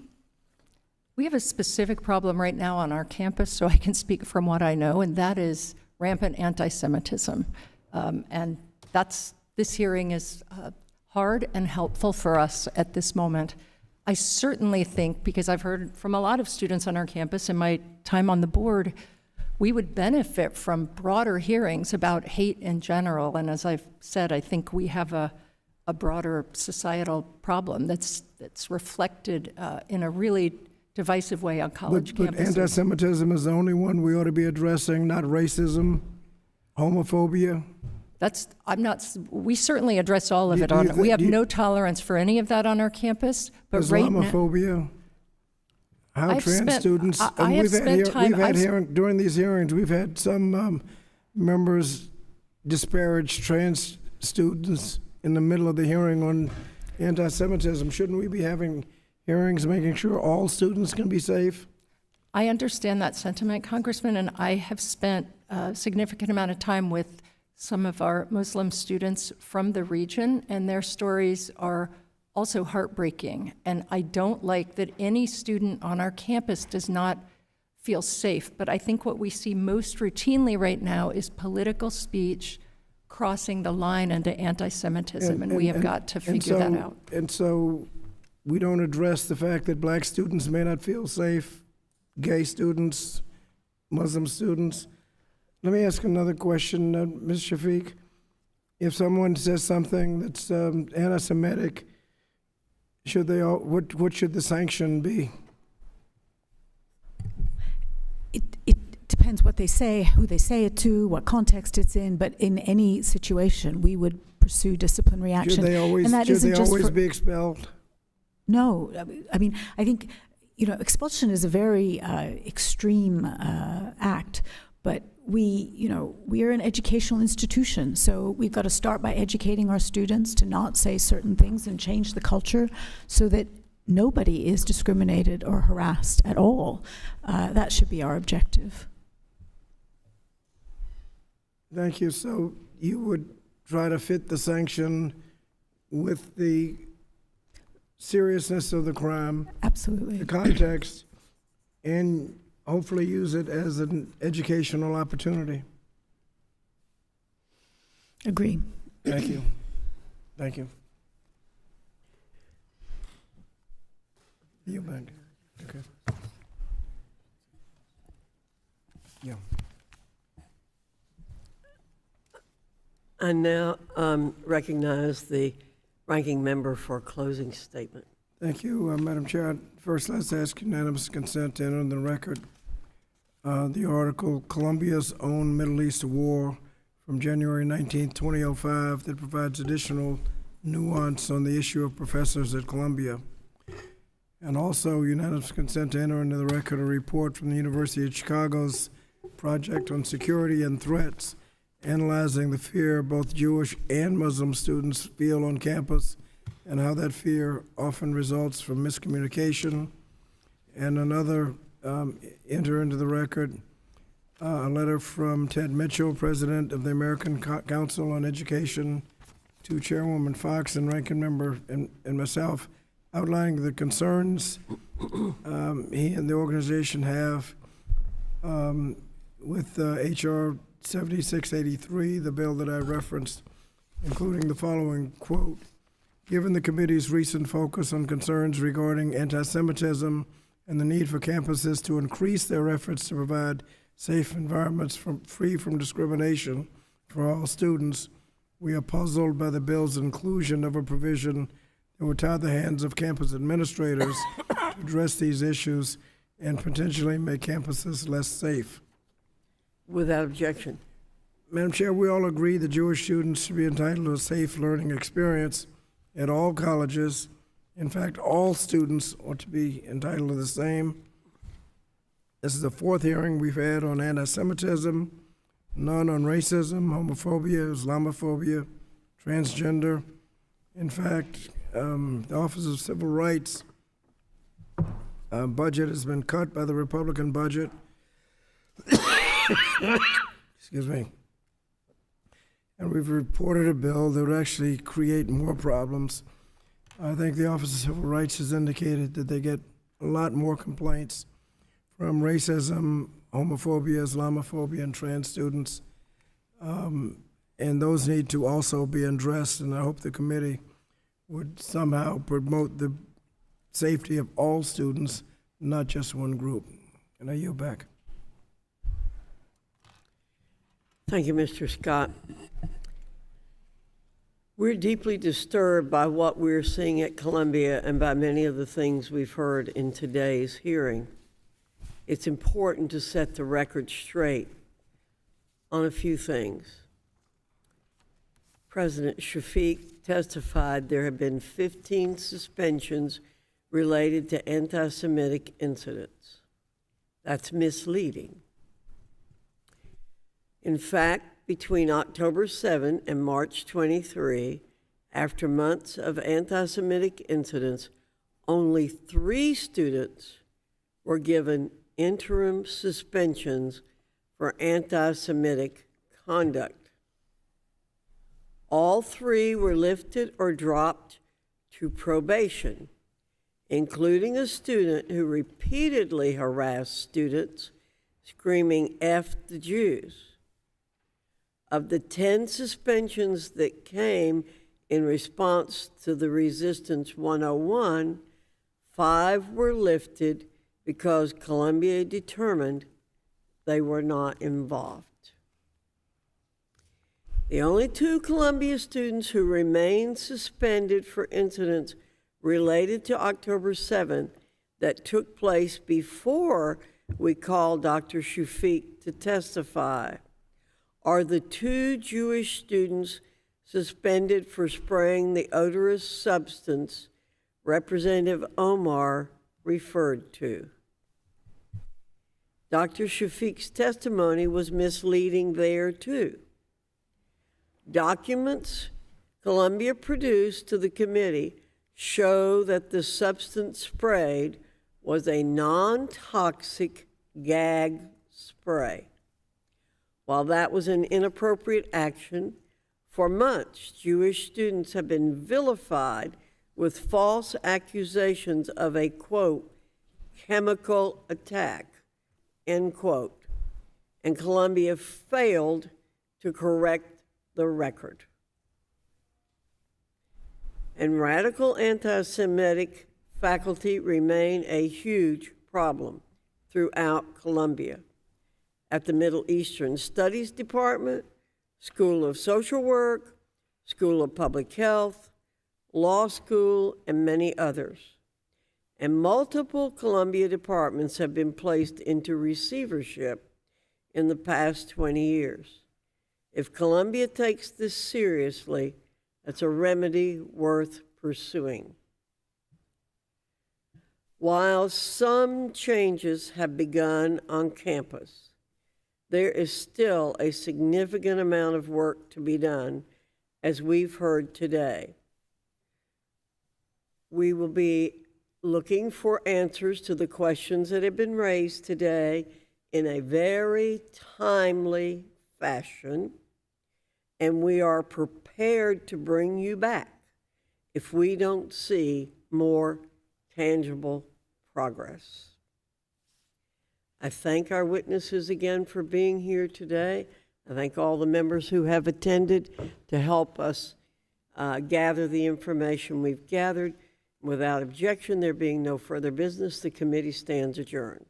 have a specific problem right now on our campus, so I can speak from what I know, and that is rampant anti-Semitism. And this hearing is hard and helpful for us at this moment. I certainly think, because I've heard from a lot of students on our campus in my time on the board, we would benefit from broader hearings about hate in general. And as I've said, I think we have a broader societal problem that's reflected in a really divisive way on college campuses. But anti-Semitism is the only one we ought to be addressing, not racism, homophobia, we certainly address all of it. We have no tolerance for any of that on our campus, but right now. Islamophobia, how I've trans spent- students, I and have we've spent had, time- we've had I've- hearing, during these hearings, we've had some members disparage trans students in the middle of the hearing on anti-Semitism. Shouldn't we be having hearings making sure all students can be safe? I understand that sentiment, Congressman, and I have spent a significant amount of time with some of our Muslim students from the region, and their stories are also heartbreaking. And I don't like that any student on our campus does not feel safe. But I think what we see most routinely right now is political speech crossing the line into anti-Semitism, and we have got to figure that out. And so we don't address the fact that black students may not feel safe, gay students, Muslim students. Let me ask another question, Ms. Shafik. If someone says something that's anti-Semitic, what should the sanction be? It depends what they say, who they say it to, what context it's in, but in any situation, we would pursue disciplinary action. Should they always, and that should isn't they just always for, be expelled? No, I mean, I think, expulsion is a very extreme act, but we are an educational institution, so we've got to start by educating our students to not say certain things and change the culture so that nobody is discriminated or harassed at all. That should be our objective. Thank you. So you would try to fit the sanction with the seriousness of the crime, Absolutely. the context, and hopefully use it as an educational opportunity. Agree. Thank you. Thank you. You back. Okay. Yeah. I now recognize the ranking member for a closing statement. Thank you, Madam Chair. First, let's ask unanimous consent to enter in the record the article Colombia's Own Middle East War from January 19, 2005 that provides additional nuance on the issue of professors at Columbia. And also unanimous consent to enter into the record a report from the University of Chicago's Project on Security and Threats, analyzing the fear both Jewish and Muslim students feel on campus and how that fear often results from miscommunication. And another, enter into the record a letter from Ted Mitchell, President of the American Council on Education, to Chairwoman Fox and Ranking Member and myself, outlining the concerns he and the organization have with H.R. 7683, the bill that I referenced, including the following quote: given the committee's recent focus on concerns regarding anti-Semitism and the need for campuses to increase their efforts to provide safe environments free from discrimination for all students, we are puzzled by the bill's inclusion of a provision that would tie the hands of campus administrators to address these issues and potentially make campuses less safe. Without objection. Madam Chair, we all agree that Jewish students should be entitled to a safe learning experience at all colleges. In fact, all students ought to be entitled to the same. This is the fourth hearing we've had on anti-Semitism, none on racism, homophobia, Islamophobia, transgender. In fact, the Office of Civil Rights budget has been cut by the Republican budget. Excuse me. And we've reported a bill that would actually create more problems. I think the Office of Civil Rights has indicated that they get a lot more complaints from racism, homophobia, Islamophobia, and trans students. And those need to also be addressed, and I hope the committee would somehow promote the safety of all students, not just one group. And I yield back. Thank you, Mr. Scott. We're deeply disturbed by what we're seeing at Columbia and by many of the things we've heard in today's hearing. It's important to set the record straight on a few things. President Shafik testified there have been 15 suspensions related to anti-Semitic incidents. That's misleading. In fact, between October 7 and March 23, after months of anti-Semitic incidents, only 3 students were given interim suspensions for anti-Semitic conduct. All 3 were lifted or dropped to probation, including a student who repeatedly harassed students, screaming, "F the Jews." Of the 10 suspensions that came in response to the Resistance 101, 5 were lifted because Columbia determined they were not involved. The only 2 Columbia students who remained suspended for incidents related to October 7th that took place before we called Dr. Shafik to testify are the 2 Jewish students suspended for spraying the odorous substance Representative Omar referred to. Dr. Shafik's testimony was misleading there too. Documents Columbia produced to the committee show that the substance sprayed was a non-toxic gag spray. While that was an inappropriate action, for months, Jewish students have been vilified with false accusations of a, quote, chemical attack, end quote, and Columbia failed to correct the record. And radical anti-Semitic faculty remain a huge problem throughout Columbia. At the Middle Eastern Studies Department, School of Social Work, School of Public Health, Law School, and many others. And multiple Columbia departments have been placed into receivership in the past 20 years. If Columbia takes this seriously, that's a remedy worth pursuing. While some changes have begun on campus, there is still a significant amount of work to be done, as we've heard today. We will be looking for answers to the questions that have been raised today in a very timely fashion, and we are prepared to bring you back if we don't see more tangible progress. I thank our witnesses again for being here today. I thank all the members who have attended to help us gather the information we've gathered. Without objection, there being no further business, the committee stands adjourned.